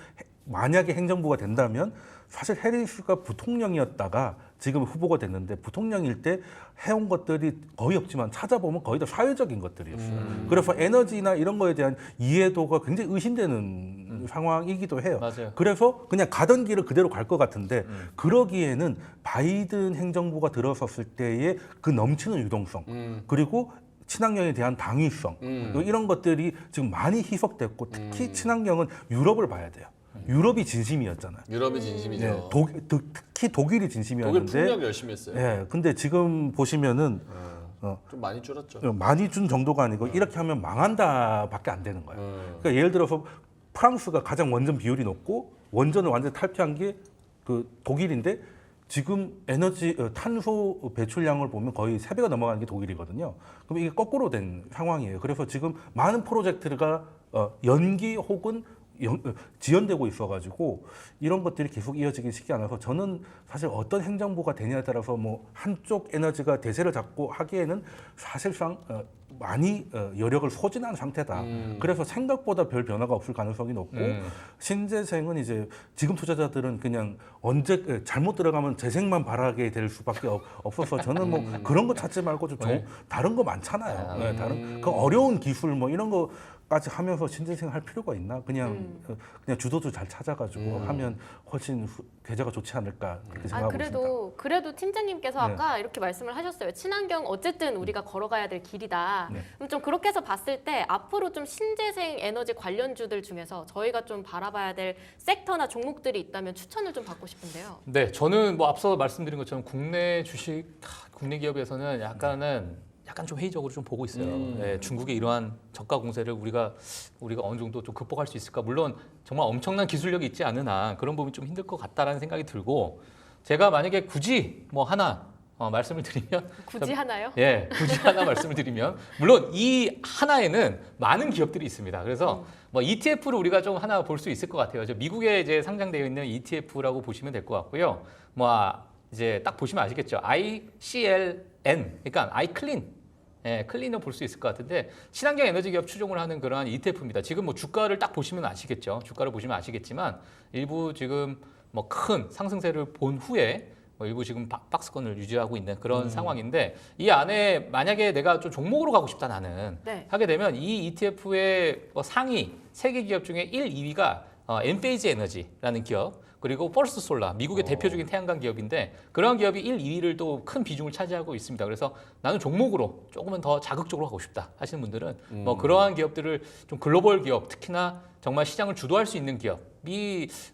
만약에 행정부가 된다면 사실 해리스가 부통령이었다가 지금 후보가 됐는데 부통령일 때 해온 것들이 거의 없지만 찾아보면 거의 다 사회적인 것들이었어요. 그래서 에너지나 이런 거에 대한 이해도가 굉장히 의심되는 상황이기도 해요. 맞아요. 그래서 그냥 가던 길을 그대로 갈 것 같은데 그러기에는 바이든 행정부가 들어섰을 때의 그 넘치는 유동성 그리고 친환경에 대한 당위성 이런 것들이 지금 많이 희석됐고 특히 친환경은 유럽을 봐야 돼요. 유럽이 진심이었잖아요. 유럽이 진심이죠. 네, 특히 독일이 독일 진심이었는데 풍력 열심히 했어요. 예, 근데 지금 보시면은 좀 많이 줄었죠. 많이 준 정도가 아니고 이렇게 하면 망한다밖에 안 되는 거예요. 그러니까 예를 들어서 프랑스가 가장 원전 비율이 높고 원전을 완전히 탈피한 게 그 독일인데 지금 에너지 탄소 배출량을 보면 거의 3배가 넘어가는 게 독일이거든요. 그럼 이게 거꾸로 된 상황이에요. 그래서 지금 많은 프로젝트가 연기 혹은 지연되고 있어가지고 이런 것들이 계속 이어지기 쉽지 않아서 저는 사실 어떤 행정부가 되냐에 따라서 뭐 한쪽 에너지가 대세를 잡고 하기에는 사실상 많이 여력을 소진한 상태다. 그래서 생각보다 별 변화가 없을 가능성이 높고 신재생은 이제 지금 투자자들은 그냥 언제 잘못 들어가면 재생만 바라게 될 수밖에 없어서 저는 뭐 그런 거 찾지 말고 좀 다른 거 많잖아요. 네, 다른 그 어려운 기술 뭐 이런 거 까지 하면서 신재생 할 필요가 있나? 그냥 주도주 잘 찾아가지고 하면 훨씬 계좌가 좋지 않을까 그렇게 생각하고 있습니다. 그래도 팀장님께서 아까 이렇게 말씀을 하셨어요. 친환경 어쨌든 우리가 걸어가야 될 길이다. 그럼 좀 그렇게 해서 봤을 때 앞으로 좀 신재생 에너지 관련주들 중에서 저희가 좀 바라봐야 될 섹터나 종목들이 있다면 추천을 좀 받고 싶은데요. 네, 저는 뭐 앞서 말씀드린 것처럼 국내 주식, 국내 기업에서는 약간 좀 회의적으로 좀 보고 있어요. 네, 중국의 이러한 저가 공세를 우리가 어느 정도 좀 극복할 수 있을까? 물론 정말 엄청난 기술력이 있지 않으나 그런 부분이 좀 힘들 것 같다라는 생각이 들고 제가 만약에 굳이 뭐 하나 말씀을 드리면 굳이 하나요? 예, 굳이 하나 말씀을 드리면 물론 이 하나에는 많은 기업들이 있습니다. 그래서 뭐 ETF를 우리가 좀 하나 볼 수 있을 것 같아요. 미국에 이제 상장되어 있는 ETF라고 보시면 될 것 같고요. 뭐 이제 딱 보시면 아시겠죠. ICLN, 그러니까 iClean. 예, 클린을 볼 수 있을 것 같은데 친환경 에너지 기업 추종을 하는 그러한 ETF입니다. 지금 뭐 주가를 딱 보시면 아시겠죠. 주가를 보시면 아시겠지만 일부 지금 뭐 큰 상승세를 본 후에 일부 지금 박스권을 유지하고 있는 그런 상황인데 이 안에 만약에 내가 좀 종목으로 가고 싶다 나는 하게 되면 이 ETF의 상위 3개 기업 중에 1, 2위가 엔페이즈 에너지라는 기업 그리고 퍼스트솔라 미국의 대표적인 태양광 기업인데 그런 기업이 1, 2위를 또 큰 비중을 차지하고 있습니다. 그래서 나는 종목으로 조금은 더 자극적으로 하고 싶다 하시는 분들은 뭐 그러한 기업들을 좀 글로벌 기업 특히나 정말 시장을 주도할 수 있는 기업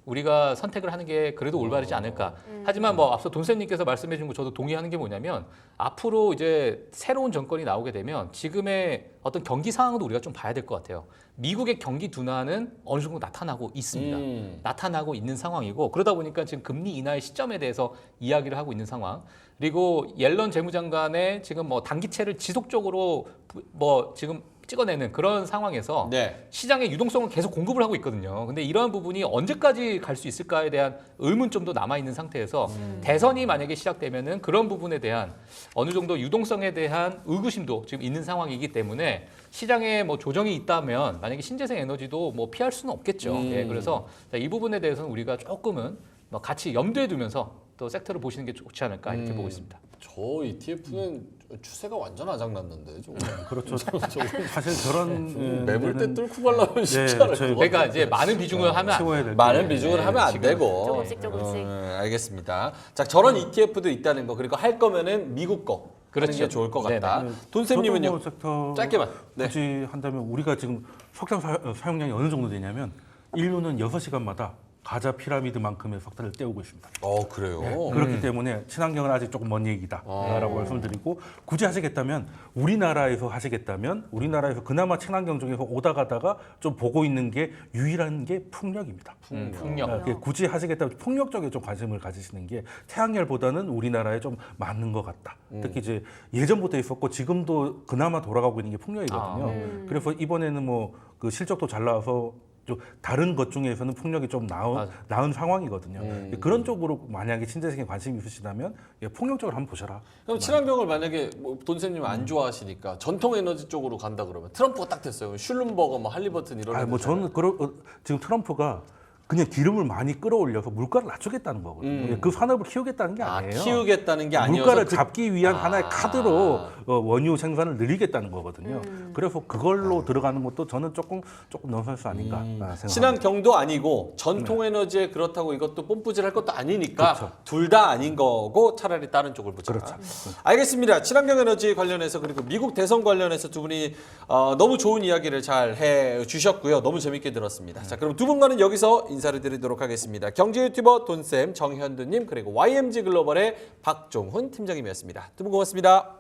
우리가 선택을 하는 게 그래도 올바르지 않을까. 하지만 뭐 앞서 돈쌤님께서 말씀해 준 거 저도 동의하는 게 뭐냐면 앞으로 이제 새로운 정권이 나오게 되면 지금의 어떤 경기 상황도 우리가 좀 봐야 될 것 같아요. 미국의 경기 둔화는 어느 정도 나타나고 있습니다. 나타나고 있는 상황이고 그러다 보니까 지금 금리 인하의 시점에 대해서 이야기를 하고 있는 상황. 그리고 옐런 재무장관의 지금 뭐 단기채를 지속적으로 뭐 지금 찍어내는 그런 상황에서 네. 시장의 유동성을 계속 공급을 하고 있거든요. 근데 이러한 부분이 언제까지 갈 수 있을까에 대한 의문점도 남아 있는 상태에서 대선이 만약에 시작되면은 그런 부분에 대한 어느 정도 유동성에 대한 의구심도 지금 있는 상황이기 때문에 시장에 뭐 조정이 있다면 만약에 신재생 에너지도 뭐 피할 수는 없겠죠. 예, 그래서 이 부분에 대해서는 우리가 조금은 뭐 같이 염두에 두면서 또 섹터를 보시는 게 좋지 않을까 이렇게 보고 있습니다. 저 ETF는 추세가 완전 아작났는데 좀. 그렇죠. 사실 저런 매물대 뚫고 가려면 쉽지 네, 않을 것 저희- 같아요. 그러니까 이제 많은 비중을 하면 채워야 될 많은 때. 비중을 하면 안 되고. 조금씩. 알겠습니다. 자, 저런 ETF도 있다는 거 그리고 할 거면은 미국 거 하는 게 그렇죠. 좋을 것 네네. 같다. 돈쌤님은요? 저도 뭐 섹터 짧게만. 네. 굳이 한다면 우리가 지금 석탄 사용량이 어느 정도 되냐면 인류는 6시간마다 가자 피라미드만큼의 석탄을 떼우고 있습니다. 그래요. 그렇기 때문에 친환경은 아직 조금 먼 얘기다라고 말씀드리고 굳이 하시겠다면 우리나라에서 그나마 친환경 중에서 오다 가다가 좀 보고 있는 게 유일한 게 풍력입니다. 풍력. 굳이 하시겠다면 풍력 쪽에 좀 관심을 가지시는 게 태양열보다는 우리나라에 좀 맞는 것 같다. 특히 이제 예전부터 있었고 지금도 그나마 돌아가고 있는 게 풍력이거든요. 그래서 이번에는 뭐 그 실적도 잘 나와서 좀 다른 것 중에서는 풍력이 좀 나은 상황이거든요. 그런 쪽으로 만약에 신재생에 관심이 있으시다면 풍력 쪽으로 한번 보셔라. 그럼 친환경을 만약에 뭐 돈쌤님 안 좋아하시니까 전통 에너지 쪽으로 간다 그러면 트럼프가 딱 됐어요. 슐름버거, 뭐 할리버튼 이런. 뭐 저는 지금 트럼프가 그냥 기름을 많이 끌어올려서 물가를 낮추겠다는 거거든요. 그 산업을 키우겠다는 게 아니에요. 키우겠다는 게 아니어서 물가를 잡기 위한 하나의 카드로 원유 생산을 늘리겠다는 거거든요. 그래서 그걸로 들어가는 것도 저는 조금 넌센스 아닌가 생각합니다. 친환경도 아니고 전통 에너지에 그렇다고 이것도 뽐뿌질할 것도 아니니까 둘 다 아닌 거고 차라리 다른 쪽을 보자. 그렇죠. 알겠습니다. 친환경 에너지 관련해서 그리고 미국 대선 관련해서 두 분이 너무 좋은 이야기를 잘 해주셨고요. 너무 재밌게 들었습니다. 자, 그럼 두 분과는 여기서 인사를 드리도록 하겠습니다. 경제 유튜버 돈쌤 정현두님 그리고 YMG 글로벌의 박종훈 팀장님이었습니다. 두 분 고맙습니다.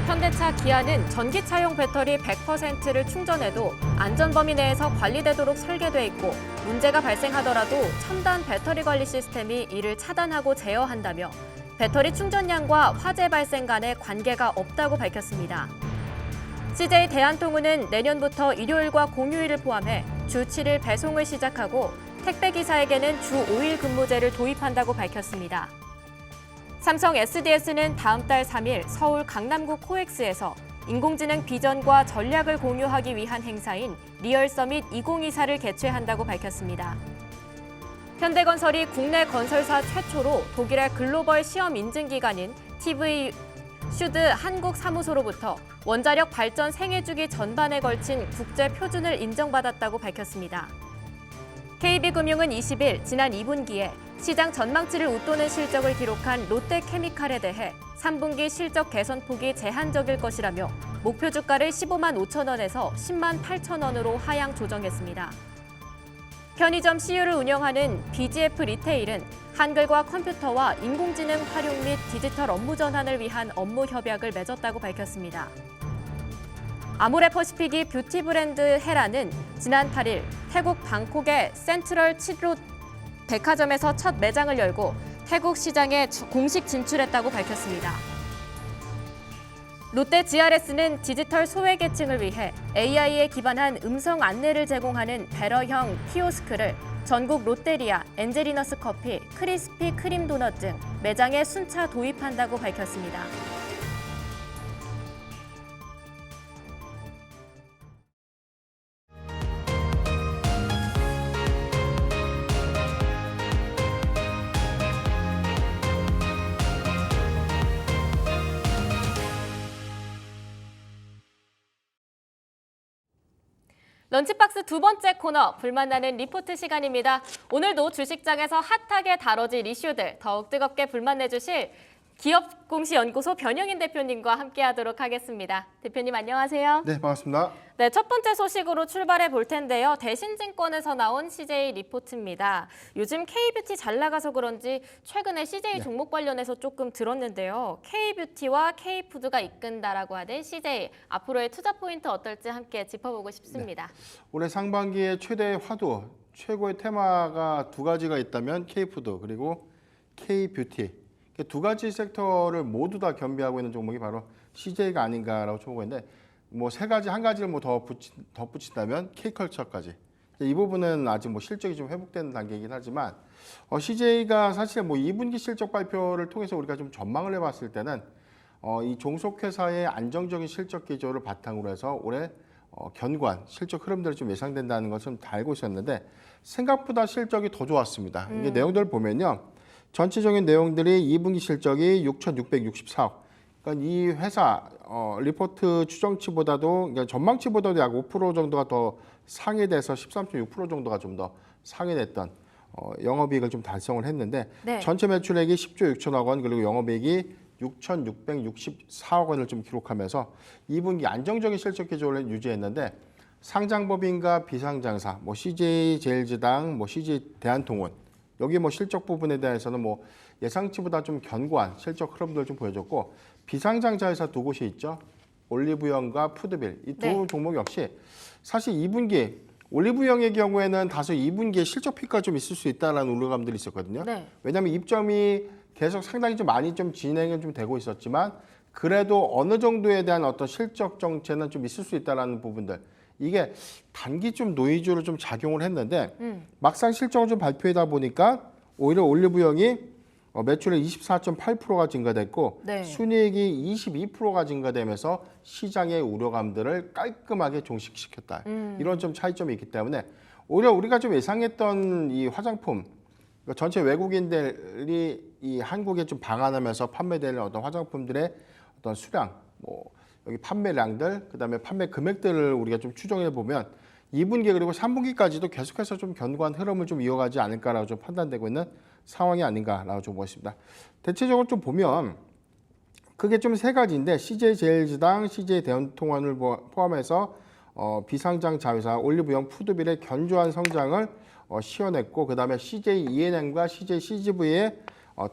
현대차, 기아는 전기차용 배터리 100%를 충전해도 안전 범위 내에서 관리되도록 설계돼 있고 문제가 발생하더라도 첨단 배터리 관리 시스템이 이를 차단하고 제어한다며 배터리 충전량과 화재 발생 간의 관계가 없다고 밝혔습니다. CJ 대한통운은 내년부터 일요일과 공휴일을 포함해 주 7일 배송을 시작하고 택배기사에게는 주 5일 근무제를 도입한다고 밝혔습니다. 삼성 SDS는 다음 달 3일 서울 강남구 코엑스에서 인공지능 비전과 전략을 공유하기 위한 행사인 리얼서밋 2024를 개최한다고 밝혔습니다. 현대건설이 국내 건설사 최초로 독일의 글로벌 시험 인증기관인 TV 슈드 한국 사무소로부터 원자력 발전 생애주기 전반에 걸친 국제 표준을 인정받았다고 밝혔습니다. KB금융은 20일 지난 2분기에 시장 전망치를 웃도는 실적을 기록한 롯데케미칼에 대해 3분기 실적 개선폭이 제한적일 것이라며 목표 주가를 15만 5천 원에서 10만 8천 원으로 하향 조정했습니다. 편의점 CU를 운영하는 BGF 리테일은 한글과 컴퓨터와 인공지능 활용 및 디지털 업무 전환을 위한 업무 협약을 맺었다고 밝혔습니다. 아모레퍼시픽이 뷰티 브랜드 헤라는 지난 8일 태국 방콕의 센트럴 치롯 백화점에서 첫 매장을 열고 태국 시장에 공식 진출했다고 밝혔습니다. 롯데 GRS는 디지털 소외계층을 위해 AI에 기반한 음성 안내를 제공하는 배러형 키오스크를 전국 롯데리아, 엔젤리너스 커피, 크리스피 크림 도넛 등 매장에 순차 도입한다고 밝혔습니다. 런치박스 두 번째 코너, 불만나는 리포트 시간입니다. 오늘도 주식장에서 핫하게 다뤄질 이슈들 더욱 뜨겁게 불만내주실 기업공시연구소 변영인 대표님과 함께하도록 하겠습니다. 대표님 안녕하세요. 네, 반갑습니다. 네, 첫 번째 소식으로 출발해 볼 텐데요. 대신증권에서 나온 CJ 리포트입니다. 요즘 K뷰티 잘 나가서 그런지 최근에 CJ 종목 관련해서 조금 들었는데요. K뷰티와 K푸드가 이끈다라고 하는 CJ, 앞으로의 투자 포인트 어떨지 함께 짚어보고 싶습니다. 올해 상반기에 최대의 화두, 최고의 테마가 두 가지가 있다면 K푸드 그리고 K뷰티. 두 가지 섹터를 모두 다 겸비하고 있는 종목이 바로 CJ가 아닌가라고 쳐보고 있는데 뭐 세 가지 한 가지를 뭐 덧붙인다면 K컬처까지 이 부분은 아직 뭐 실적이 좀 회복되는 단계이긴 하지만 CJ가 사실 뭐 2분기 실적 발표를 통해서 우리가 좀 전망을 해봤을 때는 이 종속회사의 안정적인 실적 기조를 바탕으로 해서 올해 견고한 실적 흐름들이 좀 예상된다는 것을 다 알고 있었는데 생각보다 실적이 더 좋았습니다. 이게 내용들을 보면요. 전체적인 내용들이 2분기 실적이 6,664억. 그러니까 이 회사 리포트 추정치보다도 그러니까 전망치보다도 약 5% 정도가 더 상회돼서 13.6% 정도가 좀 더 상회됐던 영업이익을 좀 달성을 했는데 네. 전체 매출액이 10조 6천억 원 그리고 영업이익이 6,664억 원을 좀 기록하면서 2분기 안정적인 실적 기조를 유지했는데 상장법인과 비상장사, 뭐 CJ 제일제당, 뭐 CJ 대한통운 여기 뭐 실적 부분에 대해서는 뭐 예상치보다 좀 견고한 실적 흐름들을 좀 보여줬고 비상장사에서 두 곳이 있죠. 올리브영과 푸드빌 이 두 종목 역시 사실 2분기 올리브영의 경우에는 다소 2분기에 실적 피크가 좀 있을 수 있다라는 우려감들이 있었거든요. 네. 왜냐하면 입점이 계속 상당히 좀 많이 좀 진행은 좀 되고 있었지만 그래도 어느 정도에 대한 어떤 실적 정체는 좀 있을 수 있다라는 부분들. 이게 단기 좀 노이즈로 좀 작용을 했는데 막상 실적을 좀 발표하다 보니까 오히려 올리브영이 매출의 24.8%가 증가됐고 네. 순이익이 22%가 증가되면서 시장의 우려감들을 깔끔하게 종식시켰다. 이런 좀 차이점이 있기 때문에 오히려 우리가 좀 예상했던 이 화장품 그러니까 전체 외국인들이 이 한국에 좀 방한하면서 판매되는 어떤 화장품들의 어떤 수량 뭐 여기 판매량들, 그다음에 판매 금액들을 우리가 좀 추정해 보면 2분기 그리고 3분기까지도 계속해서 좀 견고한 흐름을 좀 이어가지 않을까라고 좀 판단되고 있는 상황이 아닌가라고 좀 보겠습니다. 대체적으로 좀 보면 그게 좀 세 가지인데 CJ 제일제당, CJ 대한통운을 포함해서 비상장 자회사 올리브영 푸드빌의 견조한 성장을 시현했고 그다음에 CJ ENM과 CJ CGV의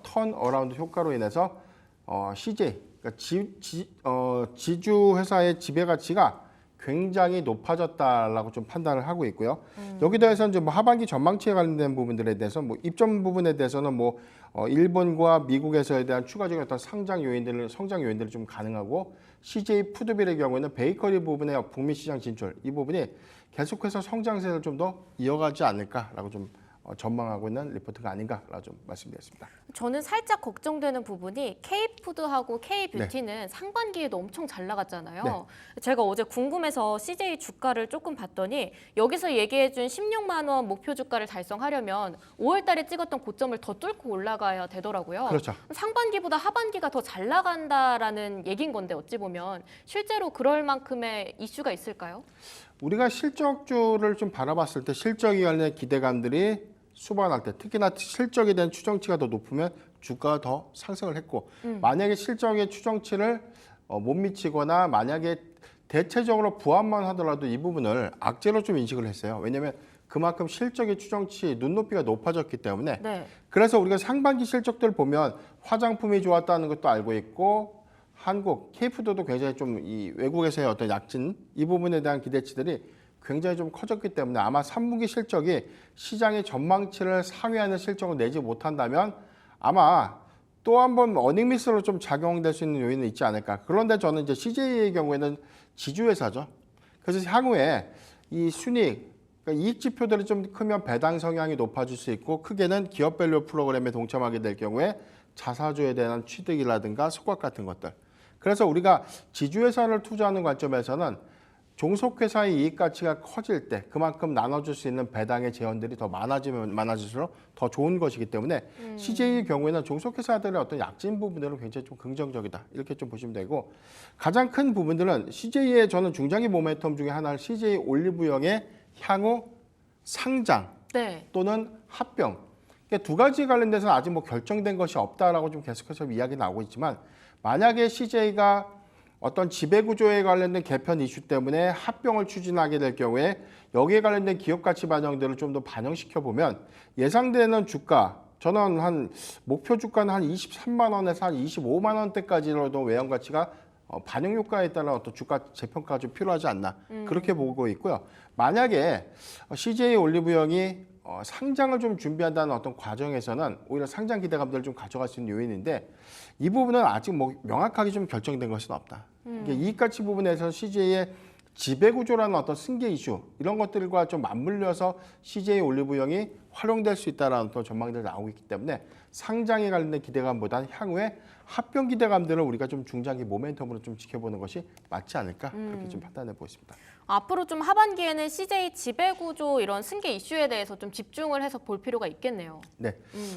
턴어라운드 효과로 인해서 CJ 그러니까 지주 회사의 지배 가치가 굉장히 높아졌다라고 좀 판단을 하고 있고요. 여기 더해서 이제 뭐 하반기 전망치에 관련된 부분들에 대해서 뭐 입점 부분에 대해서는 뭐 일본과 미국에서에 대한 추가적인 어떤 성장 요인들을 좀 가능하고 CJ 푸드빌의 경우에는 베이커리 부분의 북미 시장 진출 이 부분이 계속해서 성장세를 좀 더 이어가지 않을까라고 좀 전망하고 있는 리포트가 아닌가라고 좀 말씀드렸습니다. 저는 살짝 걱정되는 부분이 K푸드하고 K뷰티는 상반기에도 엄청 잘 나갔잖아요. 네. 제가 어제 궁금해서 CJ 주가를 조금 봤더니 여기서 얘기해준 16만 원 목표 주가를 달성하려면 5월 달에 찍었던 고점을 더 뚫고 올라가야 되더라고요. 그렇죠. 상반기보다 하반기가 더 잘 나간다라는 얘기인 건데 어찌 보면 실제로 그럴 만큼의 이슈가 있을까요? 우리가 실적주를 좀 바라봤을 때 실적에 관련 기대감들이 수반할 때 특히나 실적에 대한 추정치가 더 높으면 주가가 더 상승을 했고 만약에 실적의 추정치를 못 미치거나 만약에 대체적으로 부합만 하더라도 이 부분을 악재로 좀 인식을 했어요. 왜냐하면 그만큼 실적의 추정치 눈높이가 높아졌기 때문에 네. 그래서 우리가 상반기 실적들 보면 화장품이 좋았다는 것도 알고 있고 한국 K푸드도 굉장히 좀 이 외국에서의 어떤 약진 이 부분에 대한 기대치들이 굉장히 좀 커졌기 때문에 아마 3분기 실적이 시장의 전망치를 상회하는 실적을 내지 못한다면 아마 또 한 번 어닝미스로 좀 작용될 수 있는 요인은 있지 않을까. 그런데 저는 이제 CJ의 경우에는 지주회사죠. 그래서 향후에 이 순이익, 그러니까 이익 지표들이 좀 크면 배당 성향이 높아질 수 있고 크게는 기업 밸류 프로그램에 동참하게 될 경우에 자사주에 대한 취득이라든가 소각 같은 것들. 그래서 우리가 지주회사를 투자하는 관점에서는 종속회사의 이익 가치가 커질 때 그만큼 나눠줄 수 있는 배당의 재원들이 더 많아지면 많아질수록 더 좋은 것이기 때문에 CJ의 경우에는 종속회사들의 어떤 약진 부분들은 굉장히 좀 긍정적이다 이렇게 좀 보시면 되고 가장 큰 부분들은 CJ의 저는 중장기 모멘텀 중에 하나는 CJ 올리브영의 향후 상장 네. 또는 합병 그러니까 두 가지 관련돼서는 아직 뭐 결정된 것이 없다라고 좀 계속해서 이야기 나오고 있지만 만약에 CJ가 어떤 지배구조에 관련된 개편 이슈 때문에 합병을 추진하게 될 경우에 여기에 관련된 기업 가치 반영들을 좀 더 반영시켜 보면 예상되는 주가 저는 한 목표 주가는 한 23만 원에서 한 25만 원대까지로도 외형 가치가 반영 효과에 따라 어떤 주가 재평가가 좀 필요하지 않나 그렇게 보고 있고요. 만약에 CJ 올리브영이 상장을 좀 준비한다는 어떤 과정에서는 오히려 상장 기대감들을 좀 가져갈 수 있는 요인인데 이 부분은 아직 뭐 명확하게 좀 결정된 것은 없다. 이게 이익가치 부분에서 CJ의 지배구조라는 어떤 승계 이슈 이런 것들과 좀 맞물려서 CJ 올리브영이 활용될 수 있다는 어떤 전망들이 나오고 있기 때문에 상장에 관련된 기대감보다는 향후에 합병 기대감들을 우리가 좀 중장기 모멘텀으로 좀 지켜보는 것이 맞지 않을까 그렇게 좀 판단해 보겠습니다. 앞으로 좀 하반기에는 CJ 지배구조 이런 승계 이슈에 대해서 좀 집중을 해서 볼 필요가 있겠네요. 네.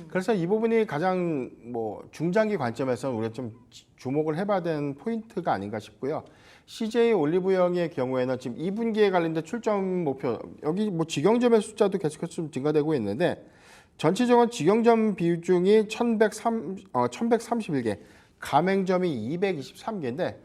그래서 이 부분이 가장 뭐 중장기 관점에서 우리가 좀 주목을 해봐야 되는 포인트가 아닌가 싶고요. CJ 올리브영의 경우에는 지금 2분기에 관련된 출점 목표 여기 뭐 직영점의 숫자도 계속해서 좀 증가되고 있는데 전체적으로 직영점 비중이 1,131개, 가맹점이 223개인데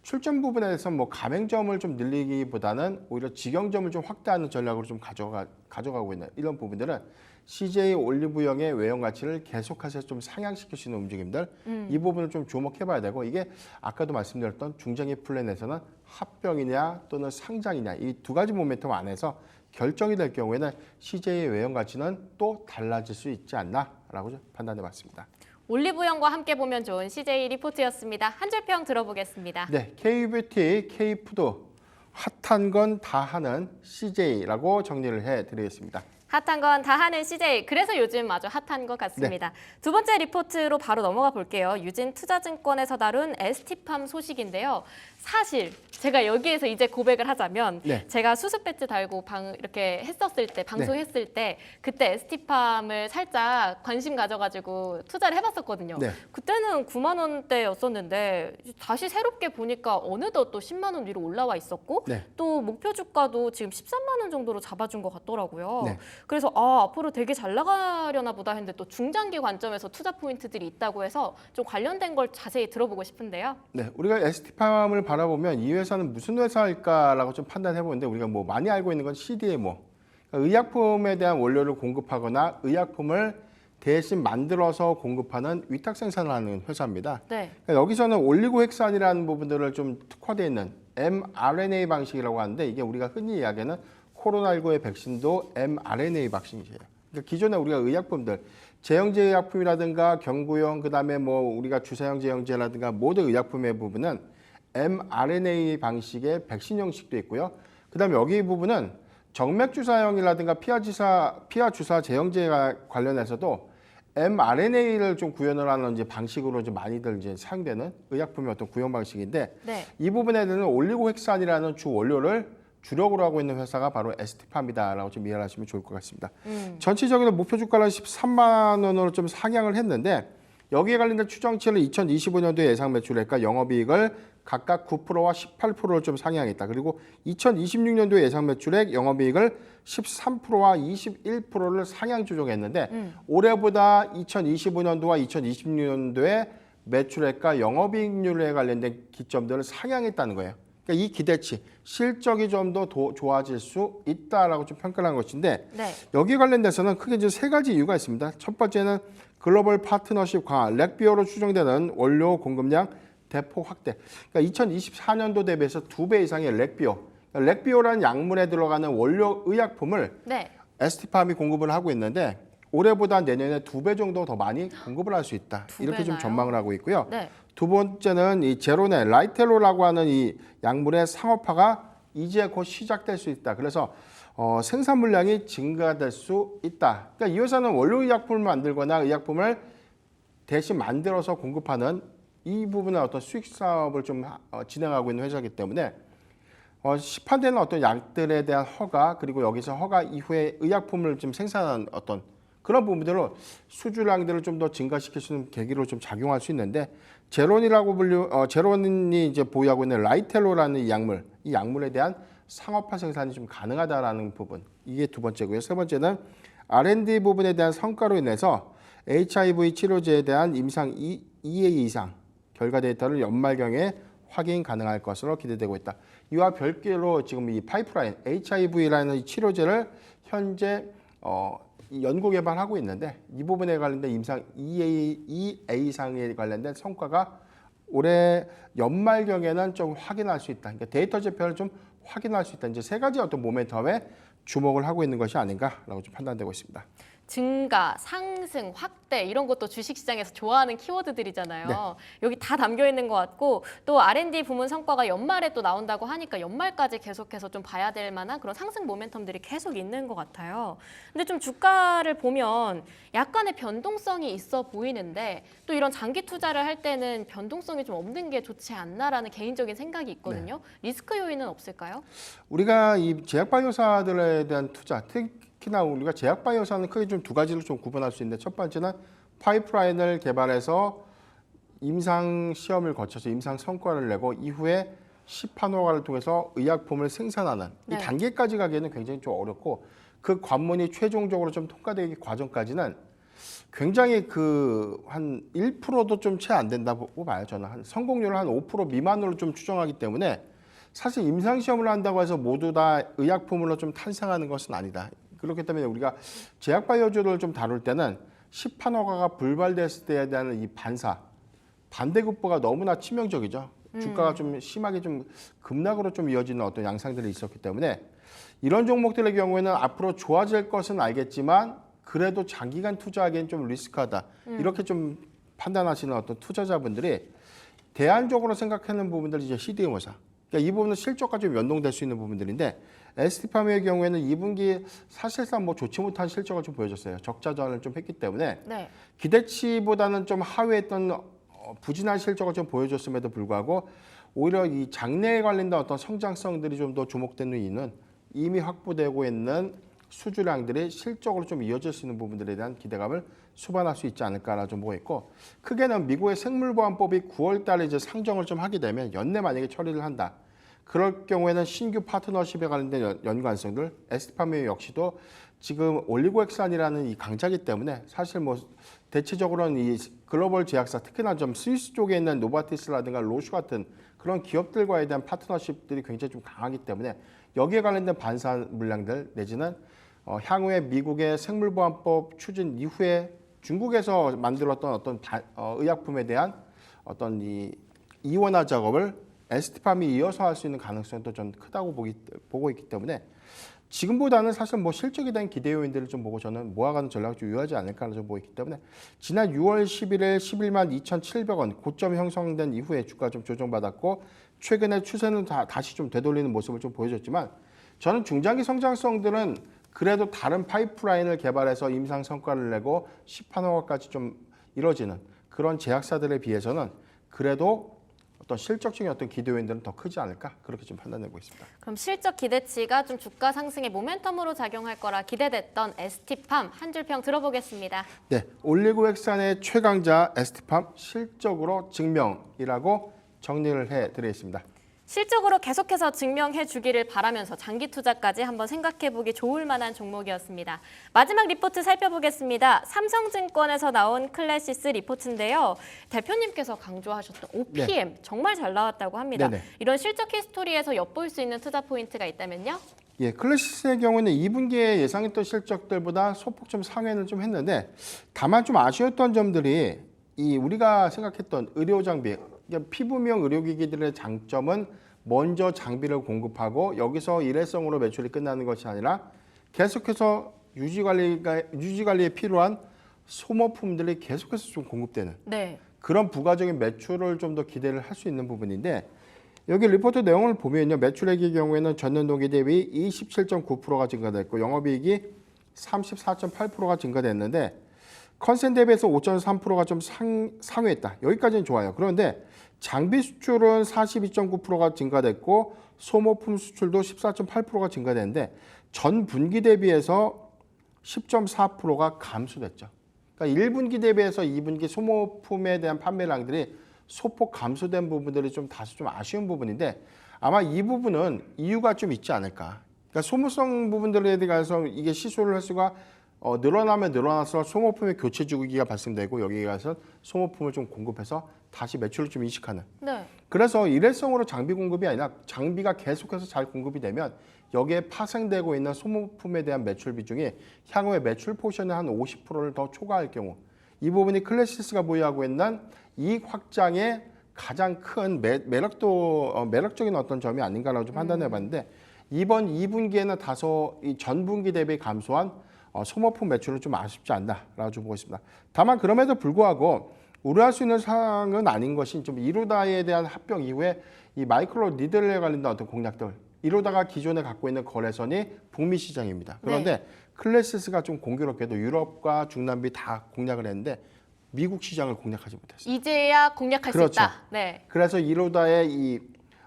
출점 부분에 대해서 뭐 가맹점을 좀 늘리기보다는 오히려 직영점을 좀 확대하는 전략으로 좀 가져가고 있는 이런 부분들은 CJ 올리브영의 외형 가치를 계속해서 좀 상향시킬 수 있는 움직임들 이 부분을 좀 주목해봐야 되고 이게 아까도 말씀드렸던 중장기 플랜에서는 합병이냐 또는 상장이냐 이 두 가지 모멘텀 안에서 결정이 될 경우에는 CJ의 외형 가치는 또 달라질 수 있지 않나라고 판단해봤습니다. 올리브영과 함께 보면 좋은 CJ 리포트였습니다. 한 줄 평 들어보겠습니다. 네, K뷰티, K푸드 핫한 건 다 하는 CJ라고 정리를 해드리겠습니다. 핫한 건 다 하는 CJ. 그래서 요즘 아주 핫한 것 같습니다. 두 번째 리포트로 바로 넘어가 볼게요. 유진투자증권에서 다룬 ST팜 소식인데요. 사실 제가 여기에서 이제 고백을 하자면 제가 수습 배지 달고 이렇게 했었을 때 방송했을 때 그때 ST팜을 살짝 관심 가져가지고 투자를 해봤었거든요. 그때는 9만 원대였었는데 다시 새롭게 보니까 어느덧 또 10만 원 위로 올라와 있었고 또 목표 주가도 지금 13만 원 정도로 잡아준 것 같더라고요. 그래서 앞으로 되게 잘 나가려나 보다 했는데 또 중장기 관점에서 투자 포인트들이 있다고 해서 좀 관련된 걸 자세히 들어보고 싶은데요. 네, 우리가 ST팜을 바라보면 이 회사는 무슨 회사일까라고 좀 판단해 보는데 우리가 뭐 많이 알고 있는 건 CDMO, 그러니까 의약품에 대한 원료를 공급하거나 의약품을 대신 만들어서 공급하는 위탁 생산을 하는 회사입니다. 그러니까 여기서는 올리고핵산이라는 부분들을 좀 특화되어 있는 mRNA 방식이라고 하는데 이게 우리가 흔히 이야기하는 코로나19의 백신도 mRNA 백신이에요. 그러니까 기존에 우리가 의약품들, 제형제 의약품이라든가 경구용, 그다음에 뭐 우리가 주사형 제형제라든가 모든 의약품의 부분은 mRNA 방식의 백신 형식도 있고요. 그다음에 여기 부분은 정맥 주사형이라든가 피하 주사 제형제 관련해서도 mRNA를 좀 구현을 하는 이제 방식으로 좀 많이들 이제 사용되는 의약품의 어떤 구현 방식인데 네. 이 부분에 대한 올리고핵산이라는 주 원료를 주력으로 하고 있는 회사가 바로 에스티팜이다라고 좀 이해를 하시면 좋을 것 같습니다. 전체적인 목표 주가를 13만 원으로 좀 상향을 했는데 여기에 관련된 추정치를 2025년도 예상 매출액과 영업이익을 각각 9%와 18%를 좀 상향했다. 그리고 2026년도 예상 매출액, 영업이익을 13%와 21%를 상향 조정했는데 올해보다 2025년도와 2026년도에 매출액과 영업이익률에 관련된 기점들을 상향했다는 거예요. 그러니까 이 기대치, 실적이 좀 더 좋아질 수 있다라고 좀 평가를 한 것인데 네. 여기 관련돼서는 크게 이제 세 가지 이유가 있습니다. 첫 번째는 글로벌 파트너십 강화, 렉비어로 추정되는 원료 공급량 대폭 확대. 그러니까 2024년도 대비해서 2배 이상의 렉비어. 그러니까 렉비어라는 약물에 들어가는 원료 의약품을 네. 에스티팜이 공급을 하고 있는데 올해보다 내년에 2배 정도 더 많이 공급을 할 수 있다. 이렇게 좀 배나요? 전망을 하고 있고요. 네. 두 번째는 이 제로네 라이텔로라고 하는 이 약물의 상업화가 이제 곧 시작될 수 있다. 그래서 생산 물량이 증가될 수 있다. 그러니까 이 회사는 원료 의약품을 만들거나 의약품을 대신 만들어서 공급하는 이 부분의 어떤 수익 사업을 좀 진행하고 있는 회사이기 때문에 시판되는 어떤 약들에 대한 허가 그리고 여기서 허가 이후에 의약품을 좀 생산하는 어떤 그런 부분들로 수주량들을 좀 더 증가시킬 수 있는 계기로 좀 작용할 수 있는데 제론이 이제 보유하고 있는 라이텔로라는 이 약물에 대한 상업화 생산이 좀 가능하다라는 부분 이게 두 번째고요. 세 번째는 R&D 부분에 대한 성과로 인해서 HIV 치료제에 대한 임상 2A 이상 결과 데이터를 연말경에 확인 가능할 것으로 기대되고 있다. 이와 별개로 지금 이 파이프라인 HIV라는 이 치료제를 현재 연구 개발하고 있는데 이 부분에 관련된 임상 2A상에 관련된 성과가 올해 연말경에는 좀 확인할 수 있다. 그러니까 데이터 지표를 좀 확인할 수 있다. 이제 세 가지 어떤 모멘텀에 주목을 하고 있는 것이 아닌가라고 좀 판단되고 있습니다. 증가, 상승, 확대 이런 것도 주식시장에서 좋아하는 키워드들이잖아요. 네. 여기 다 담겨 있는 것 같고 또 R&D 부문 성과가 연말에 또 나온다고 하니까 연말까지 계속해서 좀 봐야 될 만한 그런 상승 모멘텀들이 계속 있는 것 같아요. 근데 좀 주가를 보면 약간의 변동성이 있어 보이는데 또 이런 장기 투자를 할 때는 변동성이 좀 없는 게 좋지 않나라는 개인적인 생각이 있거든요. 리스크 요인은 없을까요? 우리가 이 제약바이오사들에 대한 투자, 특히나 우리가 제약바이오사는 크게 좀 두 가지로 좀 구분할 수 있는데 첫 번째는 파이프라인을 개발해서 임상 시험을 거쳐서 임상 성과를 내고 이후에 시판 허가를 통해서 의약품을 생산하는 네. 이 단계까지 가기에는 굉장히 좀 어렵고 그 관문이 최종적으로 좀 통과되기 과정까지는 굉장히 그 한 1%도 좀 채 안 된다고 봐요. 저는 한 성공률을 한 5% 미만으로 좀 추정하기 때문에 사실 임상 시험을 한다고 해서 모두 다 의약품으로 좀 탄생하는 것은 아니다. 그렇기 때문에 우리가 제약바이오주를 좀 다룰 때는 시판 허가가 불발됐을 때에 대한 이 반대급부가 너무나 치명적이죠. 주가가 좀 심하게 좀 급락으로 좀 이어지는 어떤 양상들이 있었기 때문에 이런 종목들의 경우에는 앞으로 좋아질 것은 알겠지만 그래도 장기간 투자하기엔 좀 리스크하다. 이렇게 좀 판단하시는 어떤 투자자분들이 대안적으로 생각하는 부분들이 이제 CDMO사. 그러니까 이 부분은 실적과 좀 연동될 수 있는 부분들인데 에스티팜의 경우에는 2분기 사실상 뭐 좋지 못한 실적을 좀 보여줬어요. 적자전을 좀 했기 때문에 네. 기대치보다는 좀 하회했던 부진한 실적을 좀 보여줬음에도 불구하고 오히려 이 장래에 관련된 어떤 성장성들이 좀 더 주목되는 이유는 이미 확보되고 있는 수주량들이 실적으로 좀 이어질 수 있는 부분들에 대한 기대감을 수반할 수 있지 않을까라 좀 보고 있고 크게는 미국의 생물보안법이 9월 달에 이제 상정을 좀 하게 되면 연내 만약에 처리를 한다. 그럴 경우에는 신규 파트너십에 관련된 연관성들 에스티팜 역시도 지금 올리고핵산이라는 이 강자기 때문에 사실 뭐 대체적으로는 이 글로벌 제약사 특히나 좀 스위스 쪽에 있는 노바티스라든가 로슈 같은 그런 기업들과에 대한 파트너십들이 굉장히 좀 강하기 때문에 여기에 관련된 반사 물량들 내지는 향후에 미국의 생물보안법 추진 이후에 중국에서 만들었던 어떤 의약품에 대한 어떤 이 이원화 작업을 에스티팜이 이어서 할 수 있는 가능성도 좀 크다고 보고 있기 때문에 지금보다는 사실 뭐 실적에 대한 기대 요인들을 좀 보고 저는 모아가는 전략이 좀 유효하지 않을까 좀 보이기 때문에 지난 6월 11일 11만 2,700원 고점 형성된 이후에 주가 좀 조정받았고 최근에 추세는 다시 좀 되돌리는 모습을 좀 보여줬지만 저는 중장기 성장성들은 그래도 다른 파이프라인을 개발해서 임상 성과를 내고 시판 허가까지 좀 이뤄지는 그런 제약사들에 비해서는 그래도 어떤 실적적인 어떤 기대 요인들은 더 크지 않을까 그렇게 좀 판단해 보겠습니다. 그럼 실적 기대치가 좀 주가 상승의 모멘텀으로 작용할 거라 기대됐던 ST팜 한 줄 평 들어보겠습니다. 네, 올리고액산의 최강자 ST팜 실적으로 증명이라고 정리를 해드리겠습니다. 실적으로 계속해서 증명해 주기를 바라면서 장기 투자까지 한번 생각해 보기 좋을 만한 종목이었습니다. 마지막 리포트 살펴보겠습니다. 삼성증권에서 나온 클래시스 리포트인데요. 대표님께서 강조하셨던 OPM 정말 잘 나왔다고 합니다. 네네. 이런 실적 히스토리에서 엿볼 수 있는 투자 포인트가 있다면요? 예, 클래시스의 경우는 2분기에 예상했던 실적들보다 소폭 좀 상회는 좀 했는데 다만 좀 아쉬웠던 점들이 이 우리가 생각했던 의료 장비, 그러니까 피부미용 의료기기들의 장점은 먼저 장비를 공급하고 여기서 일회성으로 매출이 끝나는 것이 아니라 계속해서 유지관리에 필요한 소모품들이 계속해서 좀 공급되는 네. 그런 부가적인 매출을 좀 더 기대를 할 수 있는 부분인데 여기 리포트 내용을 보면요. 매출액의 경우에는 전년 동기 대비 27.9%가 증가됐고 영업이익이 34.8%가 증가됐는데 컨센 대비해서 5.3%가 좀 상회했다. 여기까지는 좋아요. 그런데 장비 수출은 42.9%가 증가됐고 소모품 수출도 14.8%가 증가됐는데 전 분기 대비해서 10.4%가 감소됐죠. 그러니까 1분기 대비해서 2분기 소모품에 대한 판매량들이 소폭 감소된 부분들이 좀 다소 좀 아쉬운 부분인데 아마 이 부분은 이유가 좀 있지 않을까. 그러니까 소모성 부분들에 대해서 이게 시소를 할 수가 늘어나면 늘어날수록 소모품의 교체 주기가 발생되고 여기에 가서 소모품을 좀 공급해서 다시 매출을 좀 인식하는. 네. 그래서 일회성으로 장비 공급이 아니라 장비가 계속해서 잘 공급이 되면 여기에 파생되고 있는 소모품에 대한 매출 비중이 향후에 매출 포션의 한 50%를 더 초과할 경우 이 부분이 클래시스가 보유하고 있는 이익 확장의 가장 큰 매력적인 어떤 점이 아닌가라고 좀 판단해봤는데 이번 2분기에는 다소 이 전분기 대비 감소한 소모품 매출은 좀 아쉽지 않나라고 좀 보고 있습니다. 다만 그럼에도 불구하고 우려할 수 있는 사항은 아닌 것이 좀 이루다에 대한 합병 이후에 이 마이크로 니들에 관련된 어떤 공략들 이루다가 기존에 갖고 있는 거래선이 북미 시장입니다. 그런데 클래시스가 좀 공교롭게도 유럽과 중남미 다 공략을 했는데 미국 시장을 공략하지 못했어요. 이제야 공략할 그렇죠. 수 있다. 네. 그래서 이루다의 이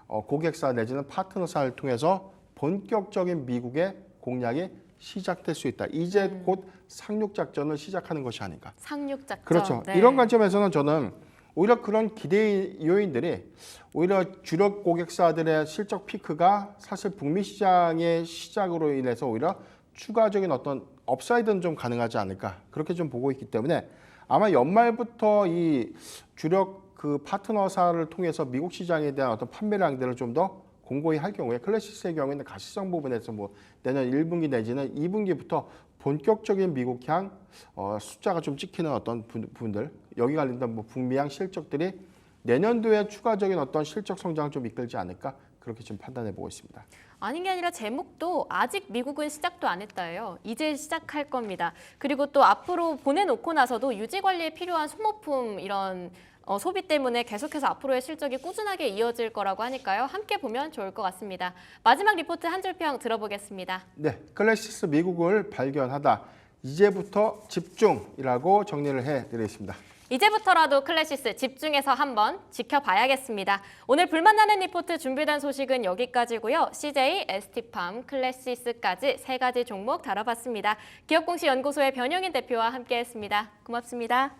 고객사 내지는 파트너사를 통해서 본격적인 미국의 공략이 시작될 수 있다. 이제 곧 상륙 작전을 시작하는 것이 아닌가. 상륙 작전. 그렇죠. 네. 이런 관점에서는 저는 오히려 그런 기대 요인들이 오히려 주력 고객사들의 실적 피크가 사실 북미 시장의 시작으로 인해서 오히려 추가적인 어떤 업사이드는 좀 가능하지 않을까 그렇게 좀 보고 있기 때문에 아마 연말부터 이 주력 그 파트너사를 통해서 미국 시장에 대한 어떤 판매량들을 좀 더 공고히 할 경우에 클래시스의 경우에는 가시성 부분에서 뭐 내년 1분기 내지는 2분기부터 본격적인 미국향 숫자가 좀 찍히는 어떤 부분들 여기 관련된 뭐 북미향 실적들이 내년도에 추가적인 어떤 실적 성장을 좀 이끌지 않을까 그렇게 좀 판단해 보고 있습니다. 아닌 게 아니라 제목도 아직 미국은 시작도 안 했다예요. 이제 시작할 겁니다. 그리고 또 앞으로 보내놓고 나서도 유지 관리에 필요한 소모품 이런 소비 때문에 계속해서 앞으로의 실적이 꾸준하게 이어질 거라고 하니까요. 함께 보면 좋을 것 같습니다. 마지막 리포트 한 줄 평 들어보겠습니다. 네, 클래시스 미국을 발견하다. 이제부터 집중이라고 정리를 해드리겠습니다. 이제부터라도 클래시스 집중해서 한번 지켜봐야겠습니다. 오늘 불만나는 리포트 준비된 소식은 여기까지고요. CJ, ST팜, 클래시스까지 세 가지 종목 다뤄봤습니다. 기업공시연구소의 변영인 대표와 함께했습니다. 고맙습니다.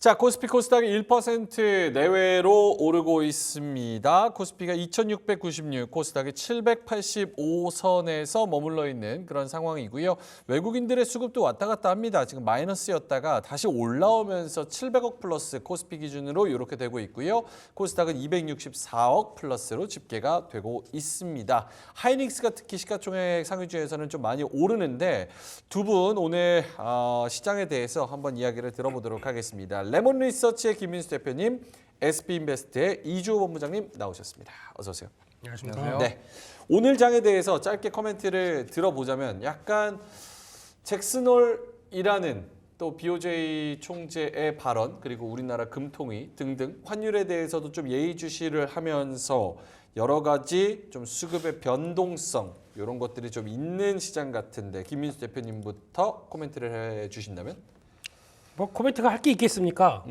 자, 코스피 코스닥이 1% 내외로 오르고 있습니다. 코스피가 2696, 코스닥이 785선에서 머물러 있는 그런 상황이고요. 외국인들의 수급도 왔다 갔다 합니다. 지금 마이너스였다가 다시 올라오면서 700억 플러스 코스피 기준으로 이렇게 되고 있고요. 코스닥은 264억 플러스로 집계가 되고 있습니다. 하이닉스가 특히 시가총액 상위주에서는 좀 많이 오르는데 두 분 오늘 시장에 대해서 한번 이야기를 들어보도록 하겠습니다. 레몬 리서치의 김민수 대표님, SB인베스트의 이주호 본부장님 나오셨습니다. 어서 오세요. 안녕하십니까. 네, 오늘 장에 대해서 짧게 코멘트를 들어보자면 약간 잭슨홀이라는 또 BOJ 총재의 발언 그리고 우리나라 금통위 등등 환율에 대해서도 좀 예의주시를 하면서 여러 가지 좀 수급의 변동성 이런 것들이 좀 있는 시장 같은데 김민수 대표님부터 코멘트를 해주신다면? 뭐 코멘트가 할 게 있겠습니까?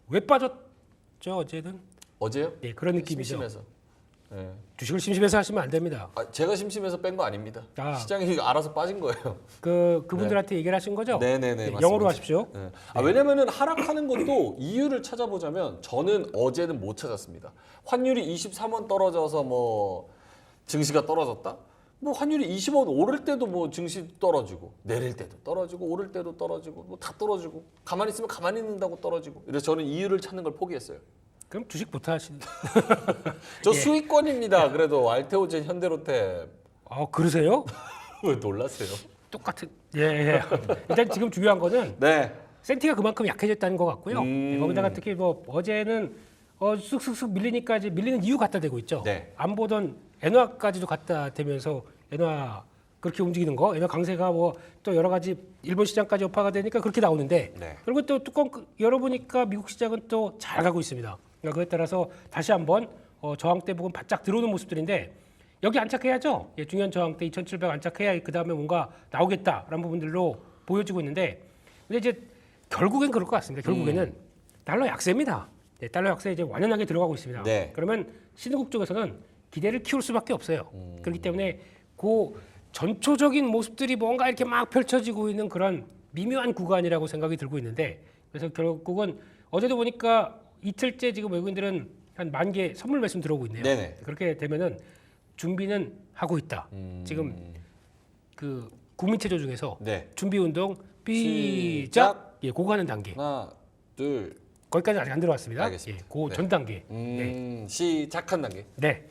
왜 빠졌죠 어제는? 어제요? 예, 그런 느낌이죠. 심심해서. 네. 주식을 심심해서 하시면 안 됩니다. 제가 심심해서 뺀 거 아닙니다. 아. 시장이 알아서 빠진 거예요. 그분들한테 얘기를 하신 거죠? 네네네. 네, 맞습니다. 영어로 하십시오. 네. 왜냐면은 하락하는 것도 이유를 찾아보자면 저는 어제는 못 찾았습니다. 환율이 23원 떨어져서 뭐 증시가 떨어졌다? 뭐 환율이 20원 오를 때도 뭐 증시 떨어지고 내릴 때도 떨어지고 오를 때도 떨어지고 뭐 다 떨어지고 가만히 있으면 가만히 있는다고 떨어지고 그래서 저는 이유를 찾는 걸 포기했어요. 그럼 주식부터 하시는. 저 수익권입니다. 그래도 알테오젠, 현대로템. 아 그러세요? 왜 놀랐어요? 똑같은. 예. 일단 지금 중요한 거는 네. 센티가 그만큼 약해졌다는 것 같고요. 음. 거기다가 특히 뭐 어제는 쑥쑥쑥 밀리니까 이제 밀리는 이유 갖다 대고 있죠. 네. 안 보던 엔화까지도 갖다 대면서 엔화 그렇게 움직이는 거, 엔화 강세가 뭐 또 여러 가지 일본 시장까지 여파가 되니까 그렇게 나오는데 네. 그리고 또 뚜껑 열어보니까 미국 시장은 또 잘 가고 있습니다. 그러니까 그에 따라서 다시 한번 저항대 부분 바짝 들어오는 모습들인데 여기 안착해야죠. 예, 중요한 저항대 2,700 안착해야 그 다음에 뭔가 나오겠다라는 부분들로 보여지고 있는데 근데 이제 결국엔 그럴 것 같습니다. 결국에는 달러 약세입니다. 네, 달러 약세 이제 완연하게 들어가고 있습니다. 네. 그러면 신흥국 쪽에서는 기대를 키울 수밖에 없어요. 그렇기 때문에 그 전초적인 모습들이 뭔가 이렇게 막 펼쳐지고 있는 그런 미묘한 구간이라고 생각이 들고 있는데 그래서 결국은 어제도 보니까 이틀째 지금 외국인들은 한 10,000개 선물 말씀 들어오고 있네요. 네네. 그렇게 되면은 준비는 하고 있다. 지금 그 국민체조 중에서 네. 준비 운동 시작. 시작. 예, 그거 하는 단계. 하나, 둘, 거기까지 아직 안 들어왔습니다. 알겠습니다. 예, 그 네. 전 단계. 네. 시작한 단계. 네.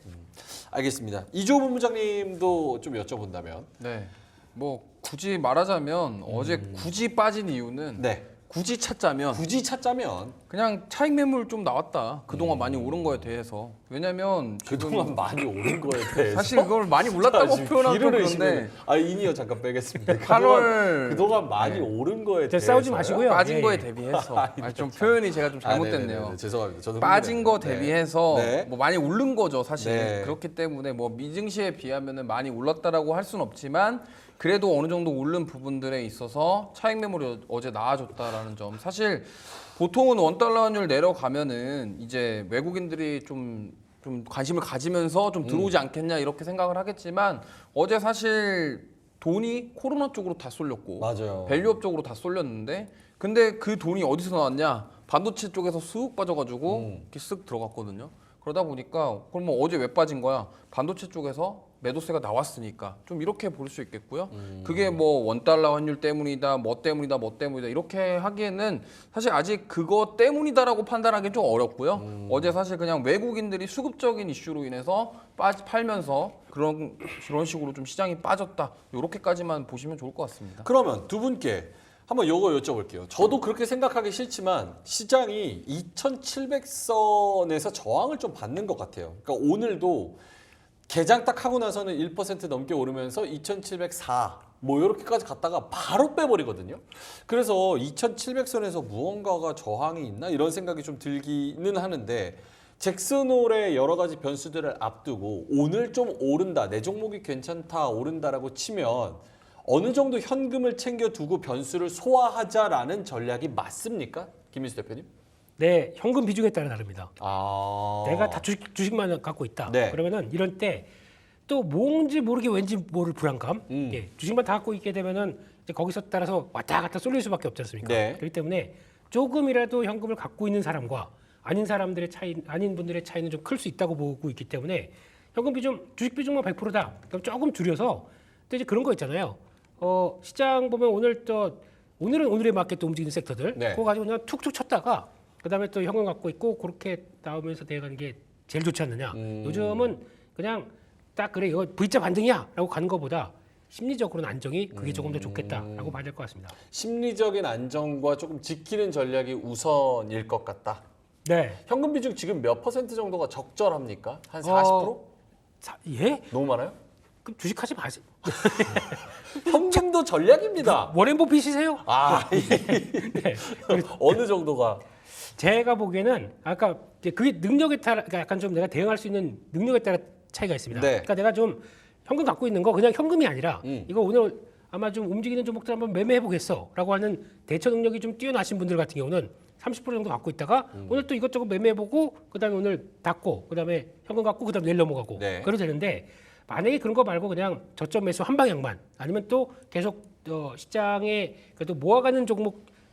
알겠습니다. 이주호 본부장님도 좀 여쭤본다면. 네. 뭐 굳이 말하자면 어제 굳이 빠진 이유는 네. 굳이 찾자면 굳이 찾자면 그냥 차익 매물 좀 나왔다. 그동안 많이 오른 거에 대해서. 왜냐면 그동안 많이 오른 거에 대해서 사실 그걸 많이 올랐다고 표현하면 좀 그런데 인이어 잠깐 빼겠습니다. 8월 그동안 많이 오른 거에 대해서 싸우지 마시고요. 빠진 예, 거에 예. 대비해서 좀 표현이 제가 좀 잘못됐네요. 죄송합니다. 저도 빠진 거 흥분했네요. 대비해서 네. 뭐 많이 오른 거죠 사실. 네. 그렇기 때문에 뭐 미증시에 비하면은 많이 올랐다라고 할 수는 없지만 그래도 어느 정도 오른 부분들에 있어서 차익 매물이 어제 나아졌다라는 점. 사실 보통은 원달러 환율 내려가면은 이제 외국인들이 좀 관심을 가지면서 좀 들어오지 않겠냐 이렇게 생각을 하겠지만 어제 사실 돈이 코로나 쪽으로 다 쏠렸고 맞아요. 밸류업 쪽으로 다 쏠렸는데 근데 그 돈이 어디서 나왔냐? 반도체 쪽에서 쑥 빠져가지고 이렇게 쓱 들어갔거든요. 그러다 보니까 그럼 뭐 어제 왜 빠진 거야? 반도체 쪽에서 매도세가 나왔으니까 좀 이렇게 볼 수 있겠고요. 그게 뭐 원달러 환율 때문이다, 뭐 때문이다 이렇게 하기에는 사실 아직 그거 때문이다라고 판단하기는 좀 어렵고요. 어제 사실 그냥 외국인들이 수급적인 이슈로 인해서 팔면서 그런 식으로 좀 시장이 빠졌다. 이렇게까지만 보시면 좋을 것 같습니다. 그러면 두 분께 한번 요거 여쭤볼게요. 저도 그렇게 생각하기 싫지만 시장이 2,700선에서 저항을 좀 받는 것 같아요. 그러니까 오늘도 개장 딱 하고 나서는 1% 넘게 오르면서 2,704 뭐 이렇게까지 갔다가 바로 빼버리거든요. 그래서 2,700선에서 무언가가 저항이 있나 이런 생각이 좀 들기는 하는데 잭슨홀의 여러 가지 변수들을 앞두고 오늘 좀 오른다, 내 종목이 괜찮다, 오른다라고 치면 어느 정도 현금을 챙겨두고 변수를 소화하자라는 전략이 맞습니까? 김민수 대표님? 네, 현금 비중에 따라 다릅니다. 내가 다 주식만 갖고 있다. 네. 그러면은 이런 때 또 뭔지 모르게 왠지 모를 불안감. 예, 주식만 다 갖고 있게 되면은 이제 거기서 따라서 왔다 갔다 쏠릴 수밖에 없지 않습니까? 네. 그렇기 때문에 조금이라도 현금을 갖고 있는 사람과 아닌 사람들의 차이, 아닌 분들의 차이는 좀 클 수 있다고 보고 있기 때문에 현금 비중, 주식 비중만 100%다. 그럼 조금 줄여서 또 이제 그런 거 있잖아요. 시장 보면 오늘은 오늘에 맞게 또 움직이는 섹터들 네. 그거 가지고 그냥 툭툭 쳤다가 그다음에 또 현금 갖고 있고 그렇게 나오면서 대응하는 게 제일 좋지 않느냐. 요즘은 그냥 딱 그래 이거 V자 반등이야라고 가는 것보다 심리적으로는 안정이 그게 조금 더 좋겠다라고 봐야 될 것 같습니다. 심리적인 안정과 조금 지키는 전략이 우선일 것 같다. 네. 현금 비중 지금 몇 퍼센트 정도가 적절합니까? 한 40%? 예? 너무 많아요? 그럼 주식하지 마세요. 현금도 전략입니다. 워렌 버핏이세요? 아, 네. 어느 정도가? 제가 보기에는 아까 이제 그게 능력에 따라 그러니까 약간 좀 내가 대응할 수 있는 능력에 따라 차이가 있습니다. 네. 그러니까 내가 좀 현금 갖고 있는 거 그냥 현금이 아니라 이거 오늘 아마 좀 움직이는 종목들 한번 매매해 보겠어라고 하는 대처 능력이 좀 뛰어나신 분들 같은 경우는 30% 정도 갖고 있다가 오늘 또 이것저것 매매해 보고 그다음에 오늘 닫고 그다음에 현금 갖고 그다음에 내일 넘어가고 네. 그래도 되는데 만약에 그런 거 말고 그냥 저점 매수 한 방향만 아니면 또 계속 시장에 그래도 모아가는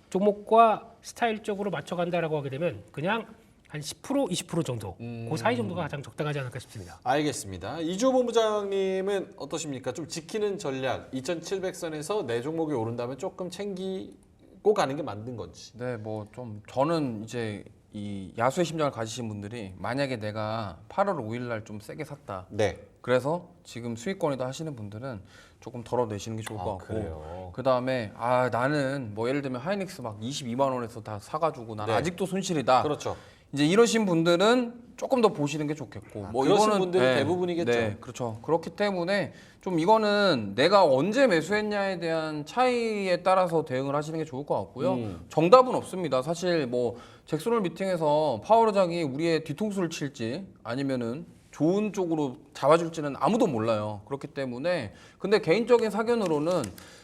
종목과 스타일적으로 맞춰간다라고 하게 되면 그냥 한 10% 20% 정도 그 사이 정도가 가장 적당하지 않을까 싶습니다. 알겠습니다. 이주호 본부장님은 어떠십니까? 좀 지키는 전략, 2,700선에서 내 종목이 오른다면 조금 챙기고 가는 게 맞는 건지. 네, 뭐 좀 저는 이제 이 야수의 심장을 가지신 분들이 만약에 내가 8월 5일 날 좀 세게 샀다. 네. 그래서 지금 수익권이다 하시는 분들은 조금 덜어내시는 게 좋을 것 같고 그래요. 그다음에 나는 뭐 예를 들면 하이닉스 막 22만 원에서 다 사가지고 난 네. 아직도 손실이다. 그렇죠. 이제 이러신 분들은 조금 더 보시는 게 좋겠고 그러신 분들이 대부분이겠죠. 네, 그렇죠. 그렇기 때문에 좀 이거는 내가 언제 매수했냐에 대한 차이에 따라서 대응을 하시는 게 좋을 것 같고요. 정답은 없습니다. 사실 뭐 잭슨홀 미팅에서 파월 의장이 우리의 뒤통수를 칠지 아니면은 좋은 쪽으로 잡아줄지는 아무도 몰라요. 그렇기 때문에 근데 개인적인 사견으로는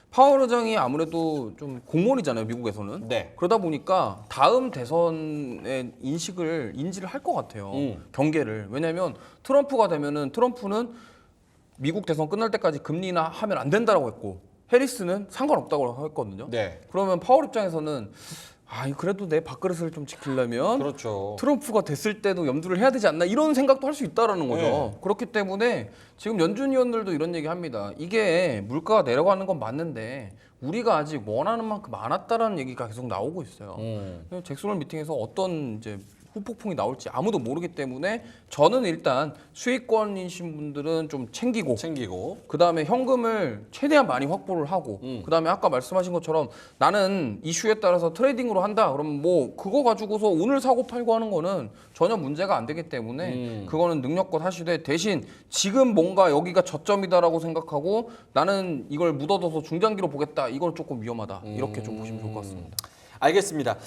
파월 의장이 아무래도 좀 공무원이잖아요, 미국에서는. 네. 그러다 보니까 다음 대선의 인지를 할 것 같아요. 경계를. 왜냐하면 트럼프가 되면은 트럼프는 미국 대선 끝날 때까지 금리나 하면 안 된다라고 했고 해리스는 상관없다고 했거든요. 네. 그러면 파월 입장에서는 그래도 내 밥그릇을 좀 지키려면 그렇죠. 트럼프가 됐을 때도 염두를 해야 되지 않나 이런 생각도 할 수 있다라는 거죠. 네. 그렇기 때문에 지금 연준 위원들도 이런 얘기 합니다. 이게 물가가 내려가는 건 맞는데 우리가 아직 원하는 만큼 안 왔다라는 얘기가 계속 나오고 있어요. 잭슨홀 미팅에서 어떤 이제 후폭풍이 나올지 아무도 모르기 때문에 저는 일단 수익권이신 분들은 좀 챙기고 그다음에 현금을 최대한 많이 확보를 하고 그다음에 아까 말씀하신 것처럼 나는 이슈에 따라서 트레이딩으로 한다 그러면 뭐 그거 가지고서 오늘 사고 팔고 하는 거는 전혀 문제가 안 되기 때문에 그거는 능력껏 하시되 대신 지금 뭔가 여기가 저점이다라고 생각하고 나는 이걸 묻어둬서 중장기로 보겠다 이건 조금 위험하다 이렇게 좀 보시면 좋을 것 같습니다. 알겠습니다.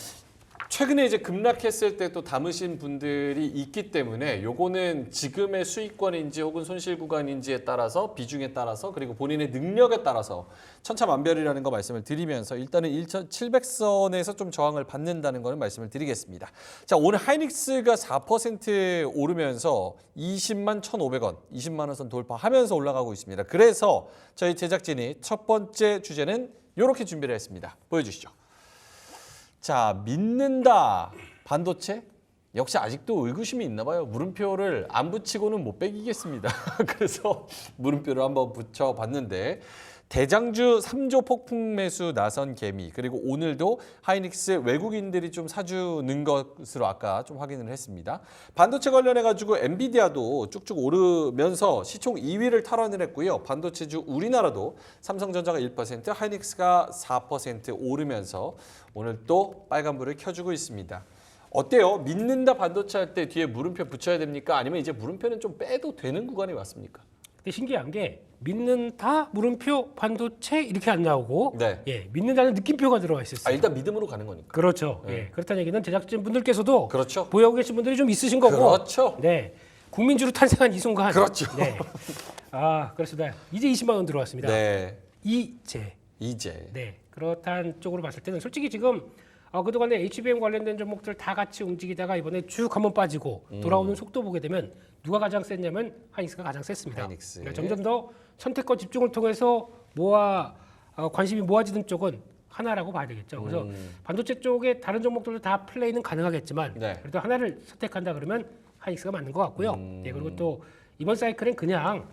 최근에 이제 급락했을 때 또 담으신 분들이 있기 때문에 요거는 지금의 수익권인지 혹은 손실 구간인지에 따라서 비중에 따라서 그리고 본인의 능력에 따라서 천차만별이라는 거 말씀을 드리면서 일단은 1,700선에서 좀 저항을 받는다는 거는 말씀을 드리겠습니다. 자, 오늘 하이닉스가 4% 오르면서 20만 1,500원, 20만 원 선 돌파하면서 올라가고 있습니다. 그래서 저희 제작진이 첫 번째 주제는 이렇게 준비를 했습니다. 보여주시죠. 자, 믿는다 반도체? 역시 아직도 의구심이 있나 봐요. 물음표를 안 붙이고는 못 빼기겠습니다. 그래서 물음표를 한번 붙여봤는데 대장주 3조 폭풍 매수 나선 개미 그리고 오늘도 하이닉스 외국인들이 좀 사주는 것으로 아까 좀 확인을 했습니다. 반도체 관련해가지고 엔비디아도 쭉쭉 오르면서 시총 2위를 탈환을 했고요. 반도체주 우리나라도 삼성전자가 1%, 하이닉스가 4% 오르면서 오늘 또 빨간불을 켜주고 있습니다. 어때요? 믿는다 반도체 할 때 뒤에 물음표 붙여야 됩니까? 아니면 이제 물음표는 좀 빼도 되는 구간이 왔습니까? 근데 신기한 게 믿는다 물음표 반도체 이렇게 안 나오고 네. 예, 믿는다는 느낌표가 들어가 있었어요. 일단 믿음으로 가는 거니까. 그렇죠. 예, 그렇다는 얘기는 제작진 분들께서도 그렇죠. 보유하고 계신 분들이 좀 있으신 거고. 그렇죠. 네. 국민주로 탄생한 이 순간. 그렇죠. 네. 그렇습니다. 이제 20만 원 들어왔습니다. 네. 이제. 네. 그렇다는 쪽으로 봤을 때는 솔직히 지금 그동안에 HBM 관련된 종목들 다 같이 움직이다가 이번에 쭉 한번 빠지고 돌아오는 속도 보게 되면 누가 가장 셌냐면 하이닉스가 가장 셌습니다. 하이닉스. 그러니까 점점 더 선택과 집중을 통해서 관심이 모아지는 쪽은 하나라고 봐야 되겠죠. 그래서 반도체 쪽에 다른 종목들도 다 플레이는 가능하겠지만 네. 그래도 하나를 선택한다 그러면 하이닉스가 맞는 것 같고요. 네, 그리고 또 이번 사이클은 그냥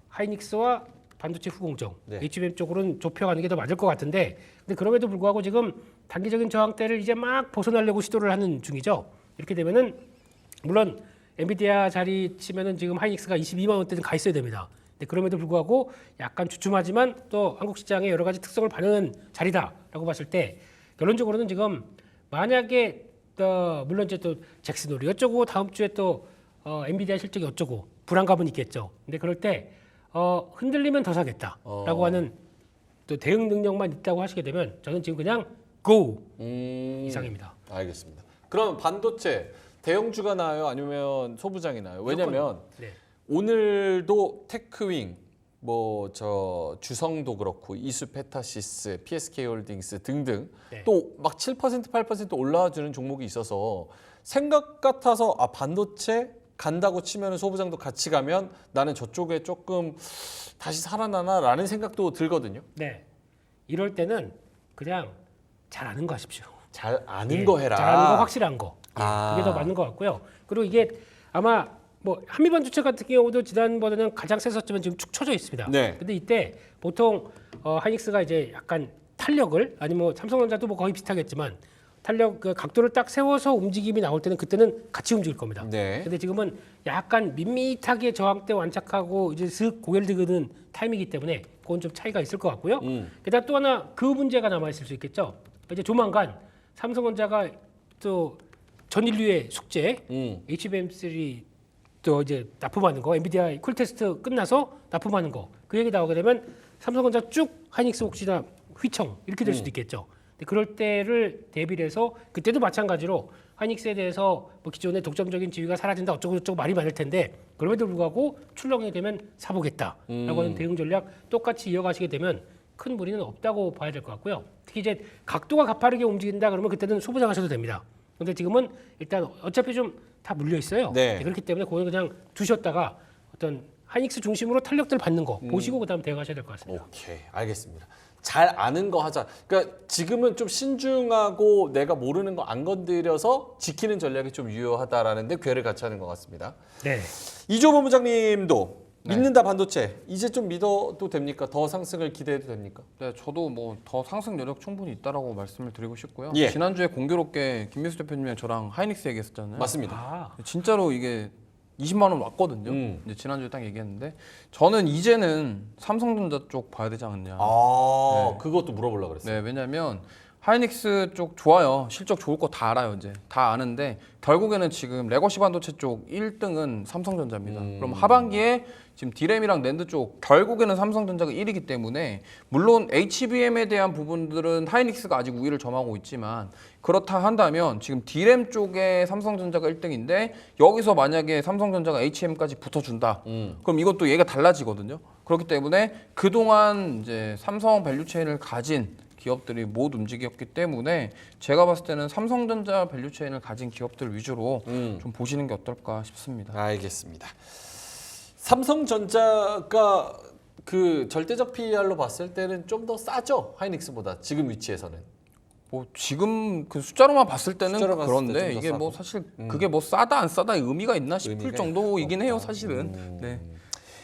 하이닉스와 반도체 후공정 네. HBM 쪽으로는 좁혀가는 게 더 맞을 것 같은데 근데 그럼에도 불구하고 지금 단기적인 저항대를 이제 막 벗어나려고 시도를 하는 중이죠. 이렇게 되면은 물론 엔비디아 자리 치면은 지금 하이닉스가 22만 원대는 가 있어야 됩니다. 근데 그럼에도 불구하고 약간 주춤하지만 또 한국 시장의 여러 가지 특성을 반영한 자리다라고 봤을 때 결론적으로는 지금 만약에 물론 이제 또 잭슨홀이 어쩌고 다음 주에 또 엔비디아 실적이 어쩌고 불안감은 있겠죠. 근데 그럴 때 흔들리면 더 사겠다라고 하는 또 대응 능력만 있다고 하시게 되면 저는 지금 그냥 고 이상입니다. 알겠습니다. 그럼 반도체 대형주가 나요? 아니면 소부장이 나요? 왜냐면 네. 오늘도 테크윙, 뭐 저 주성도 그렇고 이수페타시스, PSK홀딩스 등등 네. 또 막 7% 8% 올라와주는 종목이 있어서 생각 같아서 반도체 간다고 치면은 소부장도 같이 가면 나는 저쪽에 조금 다시 살아나나라는 생각도 들거든요. 네. 이럴 때는 그냥 잘 아는 거 하십시오. 잘 아는 예, 거 해라. 잘 아는 거 확실한 거. 예, 아. 그게 더 맞는 것 같고요. 그리고 이게 아마 뭐 한미반도체 같은 경우도 지난번에는 가장 셌었지만 지금 축 처져 있습니다. 네. 근데 이때 보통 하이닉스가 이제 약간 탄력을 아니면 뭐 삼성전자도 뭐 거의 비슷하겠지만 탄력 그 각도를 딱 세워서 움직임이 나올 때는 그때는 같이 움직일 겁니다. 네. 근데 지금은 약간 밋밋하게 저항대 완착하고 이제 슥 고개를 드는 타임이기 때문에 그건 좀 차이가 있을 것 같고요. 게다가 또 하나 그 문제가 남아 있을 수 있겠죠. 이제 조만간 삼성전자가 또 전 인류의 숙제 HBM3 또 이제 납품하는 거, 엔비디아 쿨 테스트 끝나서 납품하는 거, 그 얘기 나오게 되면 삼성전자 쭉 하이닉스 혹시나 휘청 이렇게 될 수도 있겠죠. 근데 그럴 때를 대비를 해서 그때도 마찬가지로 하이닉스에 대해서 뭐 기존의 독점적인 지위가 사라진다 어쩌고 저쩌고 말이 많을 텐데 그럼에도 불구하고 출렁이 되면 사보겠다라고 하는 대응 전략 똑같이 이어가시게 되면 큰 무리는 없다고 봐야 될 것 같고요. 특히 이제 각도가 가파르게 움직인다 그러면 그때는 소부장하셔도 됩니다. 근데 지금은 일단 어차피 좀 다 물려 있어요. 네. 그렇기 때문에 그걸 그냥 두셨다가 어떤 하이닉스 중심으로 탄력들 받는 거 보시고 그다음 대응하셔야 될 것 같습니다. 오케이, 알겠습니다. 잘 아는 거 하자. 그러니까 지금은 좀 신중하고 내가 모르는 거 안 건드려서 지키는 전략이 좀 유효하다라는데 궤를 같이 하는 것 같습니다. 네. 이조 본부장님도 믿는다 반도체. 이제 좀 믿어도 됩니까? 더 상승을 기대해도 됩니까? 네, 저도 뭐 더 상승 여력 충분히 있다라고 말씀을 드리고 싶고요. 예. 지난주에 공교롭게 김민수 대표님이랑 저랑 하이닉스 얘기했었잖아요. 맞습니다. 아, 진짜로 이게 20만 원 왔거든요. 이제 지난주에 딱 얘기했는데 저는 이제는 삼성전자 쪽 봐야 되지 않느냐. 아, 그것도 물어보려고 그랬어요. 네, 왜냐면 하이닉스 쪽 좋아요. 실적 좋을 거 다 알아요, 이제. 다 아는데 결국에는 지금 레거시 반도체 쪽 1등은 삼성전자입니다. 그럼 하반기에 지금 디램이랑 낸드 쪽 결국에는 삼성전자가 1위기 때문에 물론 HBM에 대한 부분들은 하이닉스가 아직 우위를 점하고 있지만 그렇다 한다면 지금 디램 쪽에 삼성전자가 1등인데 여기서 만약에 삼성전자가 HBM까지 붙어준다. 그럼 이것도 얘가 달라지거든요. 그렇기 때문에 그동안 이제 삼성 밸류체인을 가진 기업들이 못 움직였기 때문에 제가 봤을 때는 삼성전자 밸류체인을 가진 기업들 위주로 좀 보시는 게 어떨까 싶습니다. 알겠습니다. 삼성전자가 그 절대적 PER로 봤을 때는 좀 더 싸죠? 하이닉스보다 지금 위치에서는. 뭐 지금 그 숫자로만 봤을 때는 숫자로 봤을 때좀 그런데 더 이게 뭐 싸고. 사실 그게 뭐 싸다 안 싸다의 의미가 있나 싶을 의미가 정도이긴 해요, 없다. 사실은. 네.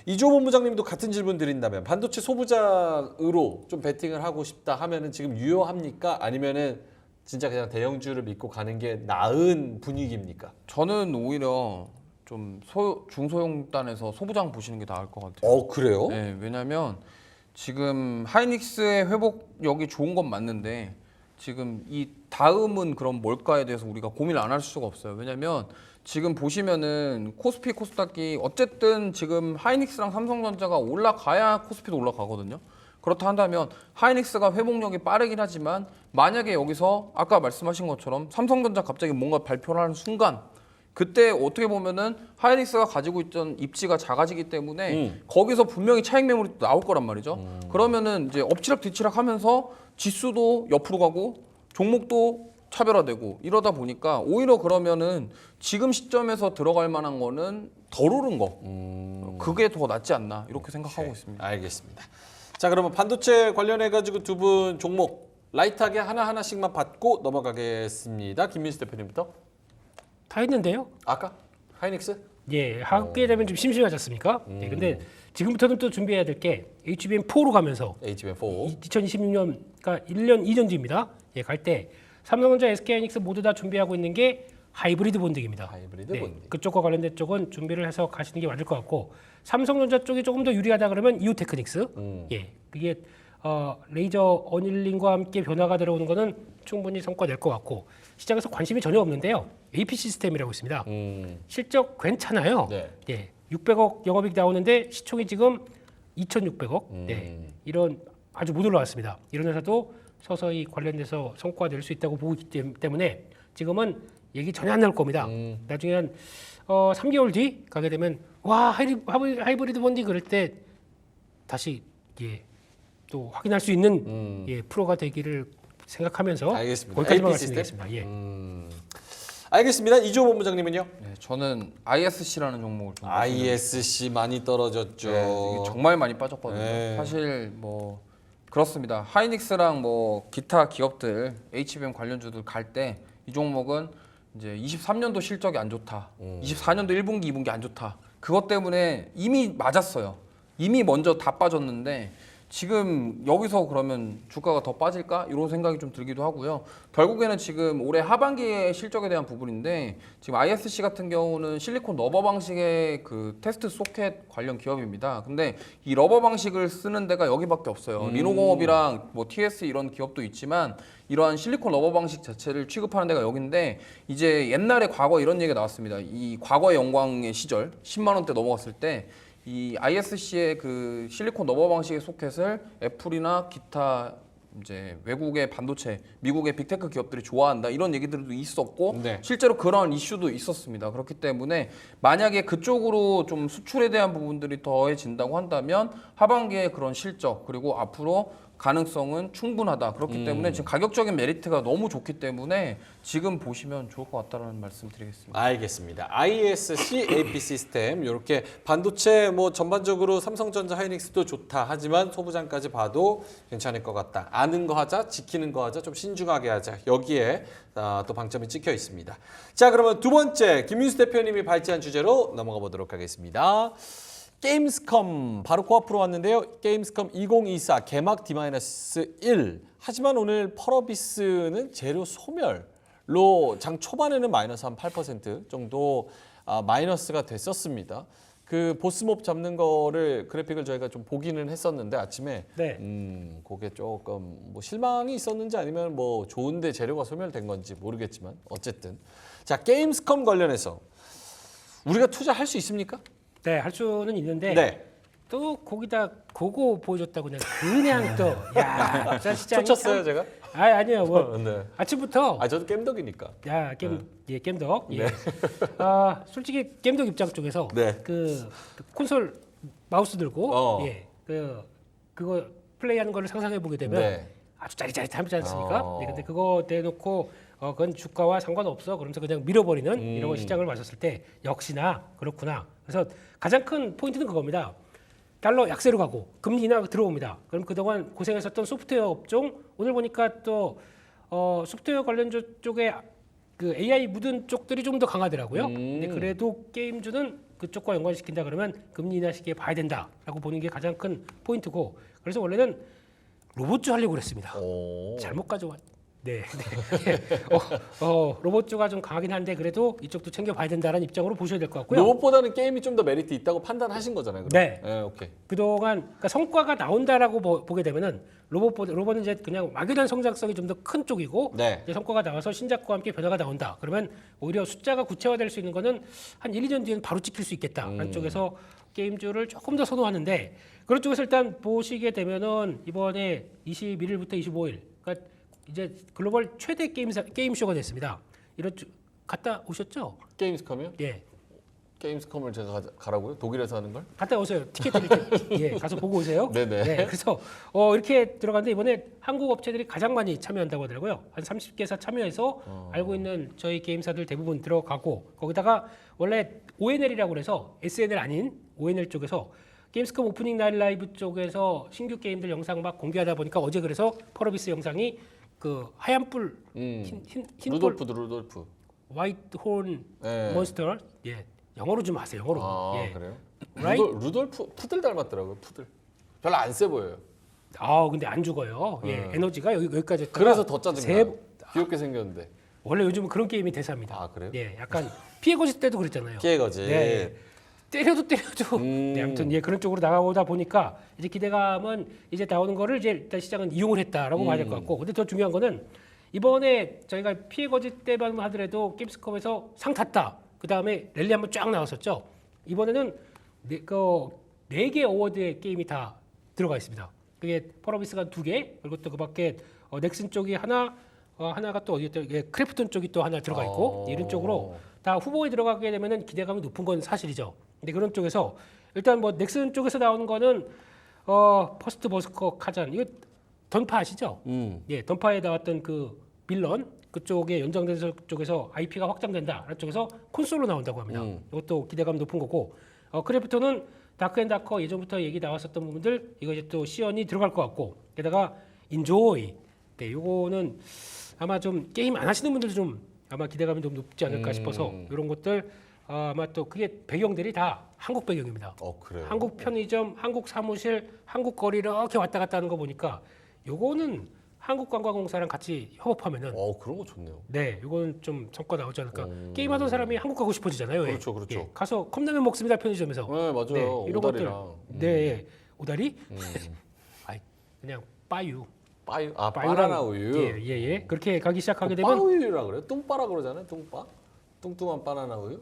이조 본부장님도 같은 질문 드린다면 반도체 소부장으로 좀 베팅을 하고 싶다 하면은 지금 유효합니까? 아니면은 진짜 그냥 대형주를 믿고 가는 게 나은 분위기입니까? 저는 오히려 좀 중소형단에서 소부장 보시는 게 나을 것 같아요. 그래요? 네, 왜냐면 지금 하이닉스의 회복력이 좋은 건 맞는데 지금 이 다음은 그럼 뭘까에 대해서 우리가 고민을 안 할 수가 없어요. 왜냐면 지금 보시면은 코스피 코스닥이 어쨌든 지금 하이닉스랑 삼성전자가 올라가야 코스피도 올라가거든요. 그렇다 한다면 하이닉스가 회복력이 빠르긴 하지만 만약에 여기서 아까 말씀하신 것처럼 삼성전자 갑자기 뭔가 발표를 하는 순간 그때 어떻게 보면은 하이닉스가 가지고 있던 입지가 작아지기 때문에 거기서 분명히 차익 매물이 나올 거란 말이죠. 그러면은 이제 엎치락 뒤치락 하면서 지수도 옆으로 가고 종목도 차별화되고 이러다 보니까 오히려 그러면은 지금 시점에서 들어갈 만한 거는 덜 오른 거 그게 더 낫지 않나 이렇게 생각하고 있습니다. 알겠습니다. 자, 그러면 반도체 관련해 가지고 두 분 종목 라이트하게 하나하나씩만 받고 넘어가겠습니다. 김민수 대표님부터. 다 했는데요. 아까 하이닉스? 예, 하게 되면 좀 심심하지 않습니까? 예, 근데 지금부터는 또 준비해야 될 게 HBM4로 가면서 HBM4. 2026년, 그러니까 1년 이전 뒤입니다. 예, 갈 때 삼성전자, SK하이닉스 모두 다 준비하고 있는 게 하이브리드 본딩입니다. 하이브리드 네, 본딩. 그쪽과 관련된 쪽은 준비를 해서 가시는 게 맞을 것 같고 삼성전자 쪽이 조금 더 유리하다 그러면 이오테크닉스. 예, 그게 레이저 어닐링과 함께 변화가 들어오는 거는 충분히 성과 낼 것 같고 시장에서 관심이 전혀 없는데요. AP 시스템이라고 있습니다. 실적 괜찮아요. 네. 예, 600억 영업이익 나오는데 시총이 지금 2,600억. 네, 이런 아주 못 올라왔습니다. 이런 회사도 서서히 관련돼서 성과 낼 수 있다고 보고 있기 때문에 지금은 얘기 전혀 안 나올 겁니다. 나중에 한 3개월 뒤 가게 되면 와 하이브리드 본딩 그럴 때 다시 예, 또 확인할 수 있는 예, 프로가 되기를 생각하면서 알겠습니다. 거기까지만 AP 시스템? 말씀드리겠습니다. 예. 알겠습니다. 이주호 본부장님은요? 네, 저는 ISC라는 종목을 좀 ISC 많이 떨어졌죠. 네, 이게 정말 많이 빠졌거든요. 네. 사실 뭐 그렇습니다. 하이닉스랑 뭐 기타 기업들 HBM 관련주들 갈 때 이 종목은 이제 23년도 실적이 안 좋다. 24년도 1분기, 2분기 안 좋다. 그것 때문에 이미 맞았어요. 이미 먼저 다 빠졌는데 지금 여기서 그러면 주가가 더 빠질까? 이런 생각이 좀 들기도 하고요. 결국에는 지금 올해 하반기의 실적에 대한 부분인데 지금 ISC 같은 경우는 실리콘 러버 방식의 그 테스트 소켓 관련 기업입니다. 근데 이 러버 방식을 쓰는 데가 여기밖에 없어요. 리노공업이랑 뭐 TS 이런 기업도 있지만 이러한 실리콘 러버 방식 자체를 취급하는 데가 여기인데 이제 옛날에 과거 이런 얘기가 나왔습니다. 이 과거의 영광의 시절 10만 원대 넘어갔을 때 이 ISC의 그 실리콘 러버 방식의 소켓을 애플이나 기타 이제 외국의 반도체, 미국의 빅테크 기업들이 좋아한다 이런 얘기들도 있었고 네. 실제로 그런 이슈도 있었습니다. 그렇기 때문에 만약에 그쪽으로 좀 수출에 대한 부분들이 더해진다고 한다면 하반기에 그런 실적 그리고 앞으로 가능성은 충분하다. 그렇기 때문에 지금 가격적인 메리트가 너무 좋기 때문에 지금 보시면 좋을 것 같다는 말씀 드리겠습니다. 알겠습니다. ISC, AP 시스템 이렇게 반도체 뭐 전반적으로 삼성전자, 하이닉스도 좋다. 하지만 소부장까지 봐도 괜찮을 것 같다. 아는 거 하자, 지키는 거 하자, 좀 신중하게 하자. 여기에 또 방점이 찍혀 있습니다. 자, 그러면 두 번째 김민수 대표님이 발제한 주제로 넘어가 보도록 하겠습니다. 게임스컴 바로 코앞으로 왔는데요. 게임스컴 2024 개막 D-1. 하지만 오늘 펄어비스는 재료 소멸로 장 초반에는 마이너스 한 8% 정도 마이너스가 됐었습니다. 그 보스몹 잡는 거를 그래픽을 저희가 좀 보기는 했었는데 아침에 네. 그게 조금 뭐 실망이 있었는지 아니면 뭐 좋은데 재료가 소멸된 건지 모르겠지만 어쨌든 자 게임스컴 관련해서 우리가 투자할 수 있습니까? 네, 할 수는 있는데 네. 또 거기다 그거 보여줬다고 그냥 또 야, 시장이 쫓았어요 참- 제가? 아니요. 뭐 네. 아침부터 저도 겜덕이니까. 야, 겜덕. 네. 예. 솔직히 겜덕 입장 쪽에서 네. 그 콘솔 마우스 들고 예. 그거 플레이하는 거를 상상해 보게 되면 네. 아주 짜릿짜릿하지 않습니까? 어. 네, 근데 그거 내놓고 그건 주가와 상관없어. 그러면서 그냥 밀어버리는 이런 시장을 마셨을 때 역시나 그렇구나. 그래서 가장 큰 포인트는 그겁니다. 달러 약세로 가고 금리 인하가 들어옵니다. 그럼 그동안 고생했었던 소프트웨어 업종 오늘 보니까 또 소프트웨어 관련주 쪽에 그 AI 묻은 쪽들이 좀 더 강하더라고요. 근데 그래도 게임주는 그쪽과 연관시킨다 그러면 금리 인하 시기에 봐야 된다라고 보는 게 가장 큰 포인트고 그래서 원래는 로봇주 하려고 그랬습니다. 오. 잘못 가져왔. 네. 로봇주가 좀 강하긴 한데 그래도 이쪽도 챙겨봐야 된다는 입장으로 보셔야 될 것 같고요. 로봇보다는 게임이 좀 더 메리트 있다고 판단하신 거잖아요. 그럼? 네. 오케이. 그동안 그러니까 성과가 나온다라고 보게 되면은 로봇은 이제 그냥 막연한 성장성이 좀 더 큰 쪽이고 네. 이제 성과가 나와서 신작과 함께 변화가 나온다. 그러면 오히려 숫자가 구체화될 수 있는 거는 한 1, 2년 뒤에는 바로 찍힐 수 있겠다라는 쪽에서 게임주를 조금 더 선호하는데 그런 쪽에서 일단 보시게 되면은 이번에 21일부터 25일 그러니까 이제 글로벌 최대 게임쇼가 됐습니다. 이런 갔다 오셨죠? 게임스컴이요? 예. 게임스컴을 제가 가라고요? 독일에서 하는 걸? 갔다 오세요. 티켓을 이렇게 예, 가서 보고 오세요. 네네. 네, 그래서 이렇게 들어갔는데 이번에 한국 업체들이 가장 많이 참여한다고 하더라고요. 한 30개사 참여해서 알고 있는 저희 게임사들 대부분 들어가고 거기다가 원래 ONL이라고 그래서 SNL 아닌 ONL 쪽에서 게임스컴 오프닝 나일 라이브 쪽에서 신규 게임들 영상 막 공개하다 보니까 어제 그래서 펄어비스 영상이 그 하얀 뿔, 흰 뿔, 루돌프. 화이트 혼 네. 몬스터. 예, 영어로 좀 하세요. 영어로. 아, 예. 그래요? Right? 루돌프 푸들 닮았더라고요. 푸들. 별로 안 세 보여요. 근데 안 죽어요. 예, 에너지가 여기까지. 했다가 그래서 더 짜증나. 세- 귀엽게 생겼는데. 원래 요즘은 그런 게임이 대사입니다. 아, 그래요? 예, 약간 피해 거실 때도 그랬잖아요. 피해거지. 네. 때려도 네, 아무튼 예, 그런 쪽으로 나가오다 보니까 이제 기대감은 이제 나오는 거를 이제 일단 시장은 이용을 했다라고 봐야 될 것 같고, 근데 더 중요한 거는 이번에 저희가 피해 거짓 때만 하더라도 게임스컴에서 상 탔다. 그 다음에 랠리 한번 쫙 나왔었죠. 이번에는 네 개 어워드의 게임이 다 들어가 있습니다. 그게 펄어비스가 2개, 그리고 또 그밖에 넥슨 쪽이 하나가 또 어디였죠? 예, 크래프톤 쪽이 또 하나 들어가 있고 이런 쪽으로 다 후보에 들어가게 되면은 기대감이 높은 건 사실이죠. 근데 그런 쪽에서 일단 뭐 넥슨 쪽에서 나오는 거는 퍼스트 버스커 카잔 이거 던파 아시죠? 예, 던파에 나왔던 그 빌런 그쪽에 연장된 쪽에서 IP가 확장된다. 그런 쪽에서 콘솔로 나온다고 합니다. 이것도 기대감 높은 거고 크래프톤은 다크앤다커 예전부터 얘기 나왔었던 부분들 이거 이제 또 시연이 들어갈 것 같고 게다가 인조이 네, 요거는 아마 좀 게임 안 하시는 분들 좀 아마 기대감이 좀 높지 않을까 싶어서 이런 것들 아마 또 그게 배경들이 다 한국 배경입니다. 그래요? 한국 편의점, 한국 사무실, 한국 거리 이렇게 왔다 갔다 하는 거 보니까 요거는 한국관광공사랑 같이 협업하면은 그런 거 좋네요. 네, 요거는 좀 성과 나오지 않을까. 게임하던 사람이 한국 가고 싶어지잖아요. 예. 그렇죠, 그렇죠. 예, 가서 컵라면 먹습니다 편의점에서. 네, 맞아요. 이런 것들. 오다리랑. 네, 예. 오다리? 아이, 그냥 빠유. 빠유, 빠유랑- 바나나 우유. 예. 그렇게 가기 시작하게 되면 빠우유라 그래요? 뚱빠라 그러잖아요. 뚱빠. 뚱뚱한 바나나 우유.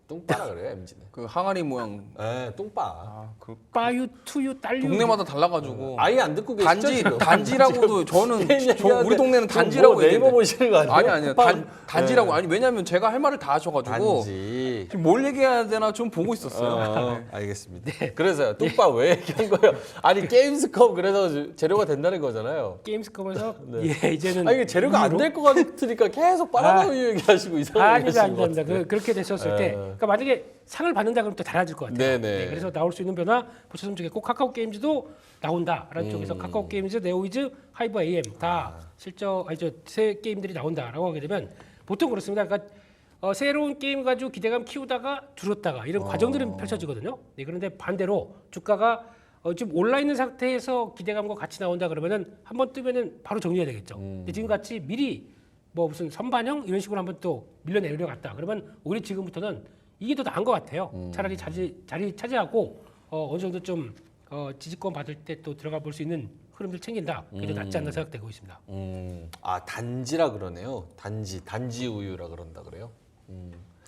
뚱빠라 그래요, MG는. 그 항아리 모양. 네, 뚱빠. 그 빠유, 투유, 딸유. 동네마다 달라가지고. 아예 안 듣고 계시죠? 단지라고도 저는 게임 얘기하는데 우리 동네는 지금 단지라고 뭐 네이버 얘기했는데. 보시는 거 아니에요? 아니요. 단지라고. 아니 왜냐면 제가 할 말을 다 하셔가지고 단지. 지금 뭘 얘기해야 되나 좀 보고 있었어요. 알겠습니다. 그래서요. 뚱빠 왜 얘기한 거예요? 아니 게임스컴 그래서 재료가 된다는 거잖아요. 게임스컴에서 네. 예, 이제는 이게 재료가 안 될 것 같으니까 계속 바나나 우유 얘기하시고 이상하게 아니다, 하시는 것 아니다. 같은데. 그렇게 됐었을 때, 그러니까 만약에 상을 받는다 그러면 또 달라질 것 같아요. 네네. 그래서 나올 수 있는 변화 보셨으면 좋겠고 카카오 게임즈도 나온다라는 쪽에서 카카오 게임즈, 네오이즈, 하이브 AM 다 새 게임들이 나온다라고 하게 되면 보통 그렇습니다. 그러니까 새로운 게임 가지고 기대감 키우다가 줄었다가 이런 과정들이 펼쳐지거든요. 네, 그런데 반대로 주가가 지금 올라 있는 상태에서 기대감과 같이 나온다 그러면은 한번 뜨면은 바로 정리해야 되겠죠. 근데 지금 같이 미리 뭐 무슨 선반영 이런 식으로 한번 또 밀려내려갔다. 그러면 오히려 지금부터는 이게 더 나은 것 같아요. 차라리 자리 차지하고 어느 정도 좀 지지권 받을 때 또 들어가 볼 수 있는 흐름들 챙긴다. 그게 더 낫지 않나 생각되고 있습니다. 단지라 그러네요. 단지 우유라 그런다 그래요?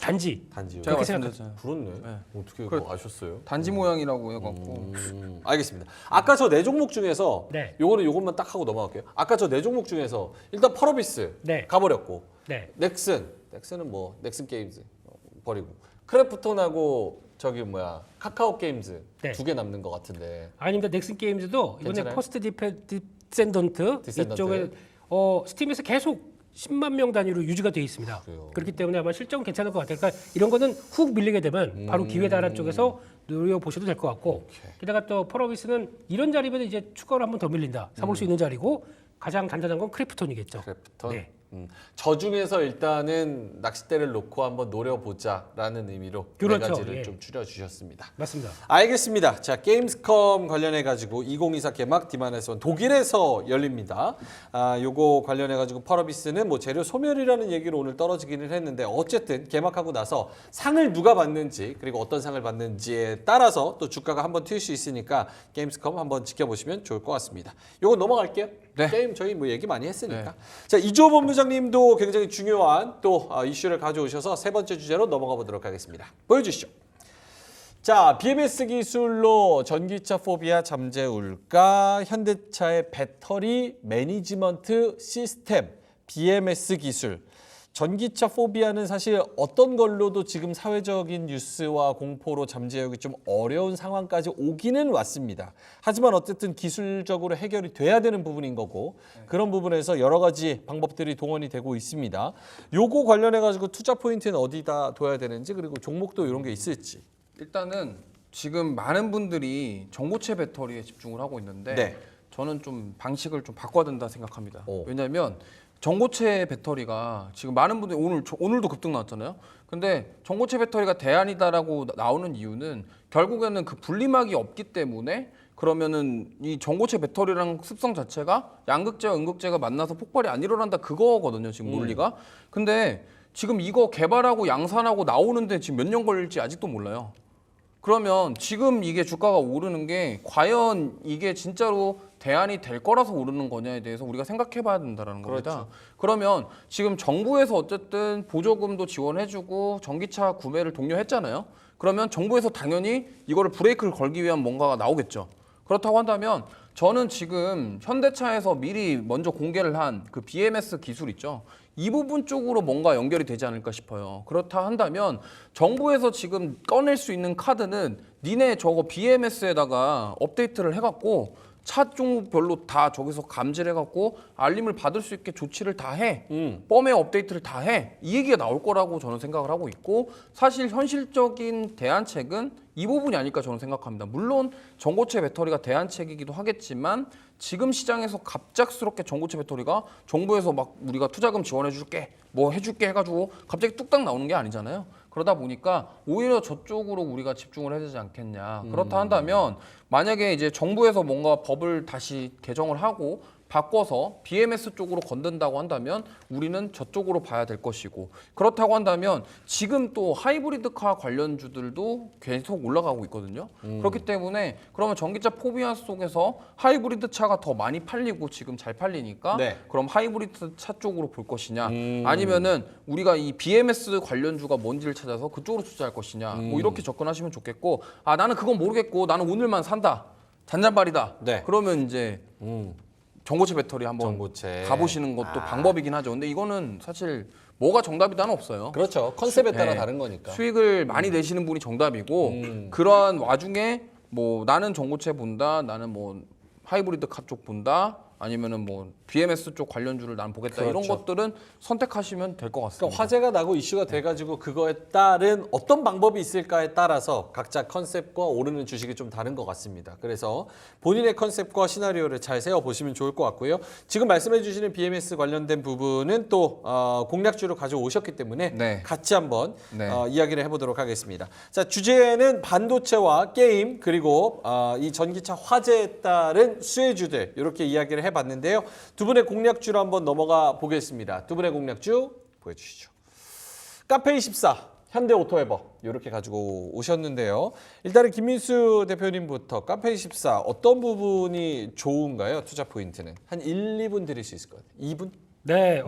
단지 단지 우유. 제가 그렇게 말씀드렸잖아요. 그렇네. 어떻게 그래. 그거 아셨어요? 단지 모양이라고 해갖고. 알겠습니다. 아까 저 네 종목 중에서 네. 요것만 딱 하고 넘어갈게요. 아까 저 네 종목 중에서 일단 펄어비스 네. 가버렸고 네. 넥슨은 뭐 넥슨 게임즈 버리고 크래프톤하고 카카오 게임즈 네. 2개 남는 것 같은데. 아닙니다. 넥슨 게임즈도 이번에 괜찮아요? 퍼스트 디센던트 이쪽에 스팀에서 계속 10만 명 단위로 유지가 돼 있습니다. 그래요. 그렇기 때문에 아마 실적은 괜찮을 것 같아요. 그러니까 이런 거는 훅 밀리게 되면 바로 기회다라는 쪽에서 노려보셔도 될 것 같고 게다가 또 펄어비스는 이런 자리면 이제 추가로 한 번 더 밀린다. 사볼 수 있는 자리고 가장 단단한 건 크래프톤이겠죠. 크래프톤. 네. 저 중에서 일단은 낚싯대를 놓고 한번 노려보자라는 의미로 그렇죠. 네 가지를 예. 좀 줄여주셨습니다. 맞습니다. 알겠습니다. 자, 게임스컴 관련해 가지고 2024 개막 디마네스원 독일에서 열립니다. 요거 관련해 가지고 펄어비스는 뭐 재료 소멸이라는 얘기로 오늘 떨어지기는 했는데 어쨌든 개막하고 나서 상을 누가 받는지 그리고 어떤 상을 받는지에 따라서 또 주가가 한번 튈 수 있으니까 게임스컴 한번 지켜보시면 좋을 것 같습니다. 요거 넘어갈게요. 네. 게임 저희 뭐 얘기 많이 했으니까. 자, 이조 본부장님도 굉장히 중요한 또 이슈를 가져오셔서 세 번째 주제로 넘어가 보도록 하겠습니다. 보여주시죠. 자, BMS 기술로 전기차 포비아 잠재울까? 현대차의 배터리 매니지먼트 시스템 BMS 기술. 전기차 포비아는 사실 어떤 걸로도 지금 사회적인 뉴스와 공포로 잠재우기 좀 어려운 상황까지 오기는 왔습니다. 하지만 어쨌든 기술적으로 해결이 돼야 되는 부분인 거고 그런 부분에서 여러 가지 방법들이 동원이 되고 있습니다. 요거 관련해 가지고 투자 포인트는 어디다 둬야 되는지 그리고 종목도 이런 게 있을지. 일단은 지금 많은 분들이 전고체 배터리에 집중을 하고 있는데 네. 저는 좀 방식을 좀 바꿔야 된다 생각합니다. 오. 왜냐하면 전고체 배터리가 지금 많은 분들이 오늘도 급등 나왔잖아요. 근데 전고체 배터리가 대안이다라고 나오는 이유는 결국에는 그 분리막이 없기 때문에 그러면은 이 전고체 배터리랑 습성 자체가 양극재와 음극재가 만나서 폭발이 안 일어난다 그거거든요. 지금 논리가. 근데 지금 이거 개발하고 양산하고 나오는데 지금 몇 년 걸릴지 아직도 몰라요. 그러면 지금 이게 주가가 오르는 게 과연 이게 진짜로 대안이 될 거라서 오르는 거냐에 대해서 우리가 생각해 봐야 된다는 겁니다. 그러면 지금 정부에서 어쨌든 보조금도 지원해주고 전기차 구매를 독려했잖아요. 그러면 정부에서 당연히 이거를 브레이크를 걸기 위한 뭔가가 나오겠죠. 그렇다고 한다면 저는 지금 현대차에서 미리 먼저 공개를 한 그 BMS 기술 있죠. 이 부분 쪽으로 뭔가 연결이 되지 않을까 싶어요. 그렇다 한다면 정부에서 지금 꺼낼 수 있는 카드는 니네 저거 BMS에다가 업데이트를 해갖고 차 종별로 다 저기서 감지를 해갖고 알림을 받을 수 있게 조치를 다 해. 펌웨어 업데이트를 다 해. 이 얘기가 나올 거라고 저는 생각을 하고 있고 사실 현실적인 대안책은 이 부분이 아닐까 저는 생각합니다. 물론 전고체 배터리가 대안책이기도 하겠지만 지금 시장에서 갑작스럽게 전고체 배터리가 정부에서 막 우리가 투자금 지원해줄게 뭐 해줄게 해가지고 갑자기 뚝딱 나오는 게 아니잖아요. 그러다 보니까 오히려 저쪽으로 우리가 집중을 해야 되지 않겠냐. 그렇다 한다면 만약에 이제 정부에서 뭔가 법을 다시 개정을 하고 바꿔서 BMS 쪽으로 건든다고 한다면 우리는 저쪽으로 봐야 될 것이고 그렇다고 한다면 지금 또 하이브리드카 관련주들도 계속 올라가고 있거든요. 그렇기 때문에 그러면 전기차 포비아 속에서 하이브리드 차가 더 많이 팔리고 지금 잘 팔리니까 네. 그럼 하이브리드 차 쪽으로 볼 것이냐 아니면은 우리가 이 BMS 관련주가 뭔지를 찾아서 그쪽으로 투자할 것이냐 뭐 이렇게 접근하시면 좋겠고 아 나는 그건 모르겠고 나는 오늘만 산다 잔잔바리다 네. 그러면 이제 전고체 배터리 한번 전고체. 가보시는 것도 방법이긴 하죠. 근데 이거는 사실 뭐가 정답이다는 없어요. 그렇죠. 컨셉에 따라 네. 다른 거니까. 수익을 많이 내시는 분이 정답이고 그러한 와중에 뭐 나는 전고체 본다, 나는 뭐 하이브리드 카 쪽 본다, 아니면은 뭐 BMS 쪽 관련주를 난 보겠다 이런 그렇죠. 것들은 선택하시면 될 것 같습니다. 그러니까 화제가 나고 이슈가 돼가지고 그거에 따른 어떤 방법이 있을까에 따라서 각자 컨셉과 오르는 주식이 좀 다른 것 같습니다. 그래서 본인의 컨셉과 시나리오를 잘 세워보시면 좋을 것 같고요. 지금 말씀해 주시는 BMS 관련된 부분은 또 공략주로 가져오셨기 때문에 네. 같이 한번 네. 이야기를 해보도록 하겠습니다. 자, 주제는 반도체와 게임 그리고 이 전기차 화제에 따른 수혜주들 이렇게 이야기를 해봤는데요. 두 분의 공략주로 한번 넘어가 보겠습니다. 두 분의 공략주 보여주시죠. 카페24, 현대오토에버 이렇게 가지고 오셨는데요. 일단은 김민수 대표님부터 카페24 어떤 부분이 좋은가요? 투자 포인트는 한 1, 2분 드릴 수 있을 것 같아요. 2분? 네,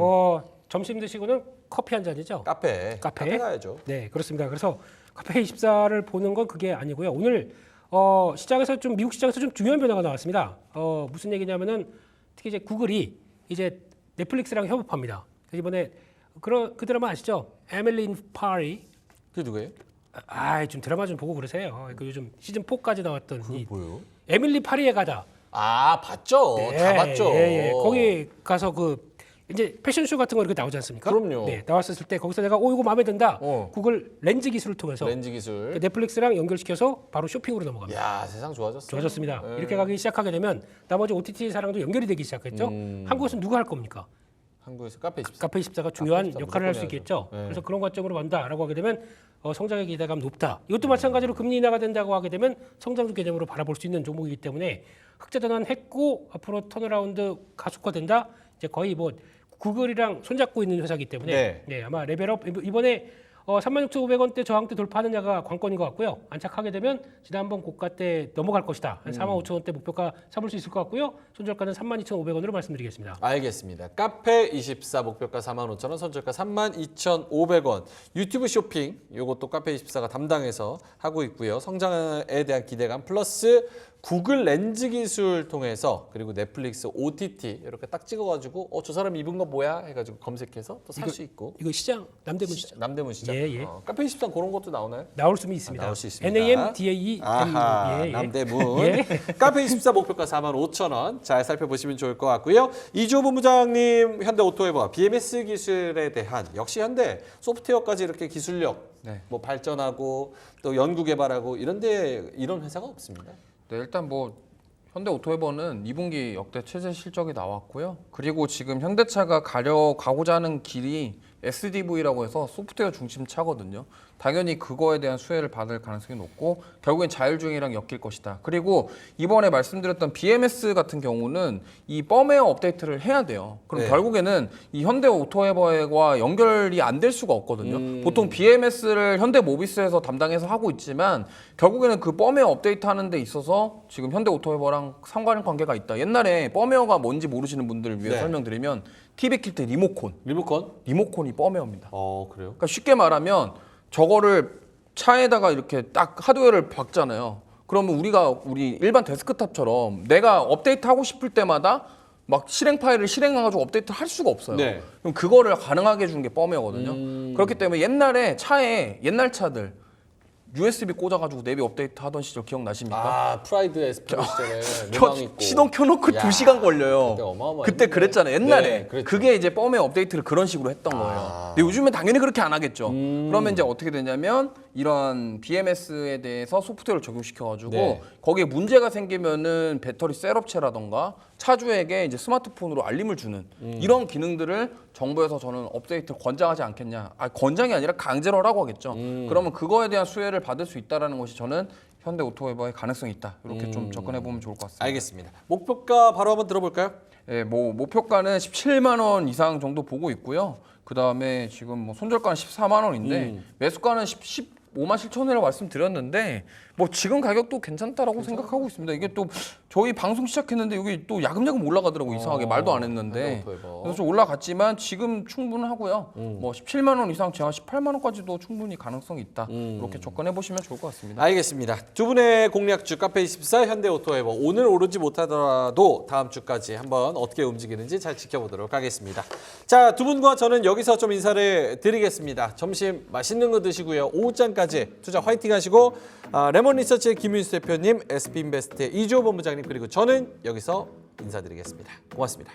점심 드시고는 커피 한 잔이죠. 카페 가야죠. 네, 그렇습니다. 그래서 카페24를 보는 건 그게 아니고요. 오늘 시장에서 좀 미국 시장에서 좀 중요한 변화가 나왔습니다. 무슨 얘기냐면은 특히 이제 구글이 이제 넷플릭스랑 협업합니다. 그래서 이번에 그 드라마 아시죠? 에밀리 인 파리. 그게 누구예요? 좀 드라마 좀 보고 그러세요. 그 요즘 시즌 4까지 나왔던 이 뭐요? 에밀리 파리에 가다. 봤죠. 다 봤죠. 예. 거기 가서 그 이제 패션쇼 같은 거 이렇게 나오지 않습니까? 그럼요. 네, 나왔을 때 거기서 내가 이거 마음에 든다. 구글 렌즈 기술을 통해서 렌즈 기술. 그 넷플릭스랑 연결시켜서 바로 쇼핑으로 넘어갑니다. 야, 세상 좋아졌어. 좋아졌습니다. 이렇게 가기 시작하게 되면 나머지 OTT 사랑도 연결이 되기 시작했죠. 한국에서는 누가 할 겁니까? 한국에서 카페24. 카페24가 중요한 카페24 역할을 할 수 무조건 있겠죠. 해야죠. 네. 그래서 그런 관점으로 간다라고 하게 되면 성장의 기대감 높다. 이것도 마찬가지로 금리 인하가 된다고 하게 되면 성장주 개념으로 바라볼 수 있는 종목이기 때문에 흑자 전환했고 앞으로 턴어라운드 가속화된다. 이제 거의 뭐 구글이랑 손잡고 있는 회사이기 때문에 네. 아마 레벨업 이번에 36,500원대 저항대 돌파하느냐가 관건인 것 같고요. 안착하게 되면 지난번 고가 때 넘어갈 것이다. 한 45,000원대 목표가 삼을 수 있을 것 같고요. 손절가는 32,500원으로 말씀드리겠습니다. 알겠습니다. 카페24 목표가 45,000원, 손절가 32,500원. 유튜브 쇼핑 요것도 카페24가 담당해서 하고 있고요. 성장에 대한 기대감 플러스 구글 렌즈 기술 통해서 그리고 넷플릭스 OTT 이렇게 딱 찍어가지고 저 사람 입은 거 뭐야 해가지고 검색해서 또 살 수 있고. 이거 시장 남대문 시장 남대문 시장. 예. 카페24 그런 것도 나오나요? 나올 수는 있습니다. 나올 수 있습니다. NAMDAE 아하, 예. 남대문. 예. 카페24 목표가 45,000원. 잘 살펴보시면 좋을 것 같고요. 이주호 본부장님, 현대오토에버 BMS 기술에 대한 역시 현대 소프트웨어까지 이렇게 기술력 네. 뭐 발전하고 또 연구 개발하고 이런 회사가 없습니다. 네, 일단 뭐 현대오토웨버는 2분기 역대 최저 실적이 나왔고요. 그리고 지금 현대차가 가고자 하는 길이 SDV라고 해서 소프트웨어 중심 차거든요. 당연히 그거에 대한 수혜를 받을 가능성이 높고 결국엔 자율주행이랑 엮일 것이다. 그리고 이번에 말씀드렸던 BMS 같은 경우는 이 펌웨어 업데이트를 해야 돼요. 그럼 네. 결국에는 이 현대오토웨버와 연결이 안 될 수가 없거든요. 보통 BMS를 현대모비스에서 담당해서 하고 있지만 결국에는 그 펌웨어 업데이트 하는 데 있어서 지금 현대오토웨버랑 상관관계가 있다. 옛날에 펌웨어가 뭔지 모르시는 분들을 위해 네. 설명드리면 TV 킬 때 리모컨이 펌웨어입니다. 그래요? 그러니까 쉽게 말하면 저거를 차에다가 이렇게 딱 하드웨어를 박잖아요. 그러면 우리 일반 데스크탑처럼 내가 업데이트 하고 싶을 때마다 막 실행 파일을 실행해가지고 업데이트를 할 수가 없어요. 네. 그럼 그거를 가능하게 해준 게 펌웨어거든요. 그렇기 때문에 옛날에 차에 옛날 차들 USB 꽂아가지고 내비 업데이트 하던 시절 기억나십니까? 프라이드 에스프레소 시절에 노방 있고. 시동 켜놓고 야, 2시간 걸려요. 그때 어마어마했는데. 그때 그랬잖아요. 옛날에. 네, 그랬죠. 그게 이제 펌웨어 업데이트를 그런 식으로 했던 거예요. 근데 요즘엔 당연히 그렇게 안 하겠죠. 그러면 이제 어떻게 되냐면 이런 BMS에 대해서 소프트웨어를 적용시켜가지고 네. 거기에 문제가 생기면은 배터리 셋업체라던가 차주에게 이제 스마트폰으로 알림을 주는 이런 기능들을 정부에서 저는 업데이트를 권장하지 않겠냐. 권장이 아니라 강제로 하라고 하겠죠. 그러면 그거에 대한 수혜를 받을 수 있다라는 것이 저는 현대오토웨버의 가능성이 있다. 이렇게 좀 접근해 보면 좋을 것 같습니다. 알겠습니다. 목표가 바로 한번 들어볼까요? 예, 뭐 목표가는 17만 원 이상 정도 보고 있고요. 그 다음에 지금 뭐 손절가는 14만 원인데 매수가는 15만 7천 원이라고 말씀드렸는데 뭐 지금 가격도 괜찮다라고 생각하고 있습니다. 이게 또 저희 방송 시작했는데 여기 또 야금야금 올라가더라고요. 이상하게 말도 안 했는데 현대오토웨버. 그래서 좀 올라갔지만 지금 충분하고요. 뭐 17만 원 이상 제가 18만 원까지도 충분히 가능성이 있다. 이렇게 접근해 보시면 좋을 것 같습니다. 알겠습니다. 두 분의 공략주 카페24 현대오토웨버 오늘 오르지 못하더라도 다음 주까지 한번 어떻게 움직이는지 잘 지켜보도록 하겠습니다. 자, 두 분과 저는 여기서 좀 인사를 드리겠습니다. 점심 맛있는 거 드시고요. 오후장까지 투자 화이팅 하시고 레몬 리서치의 김윤수 대표님, SB인베스트의 이주호 본부장님 그리고 저는 여기서 인사드리겠습니다. 고맙습니다.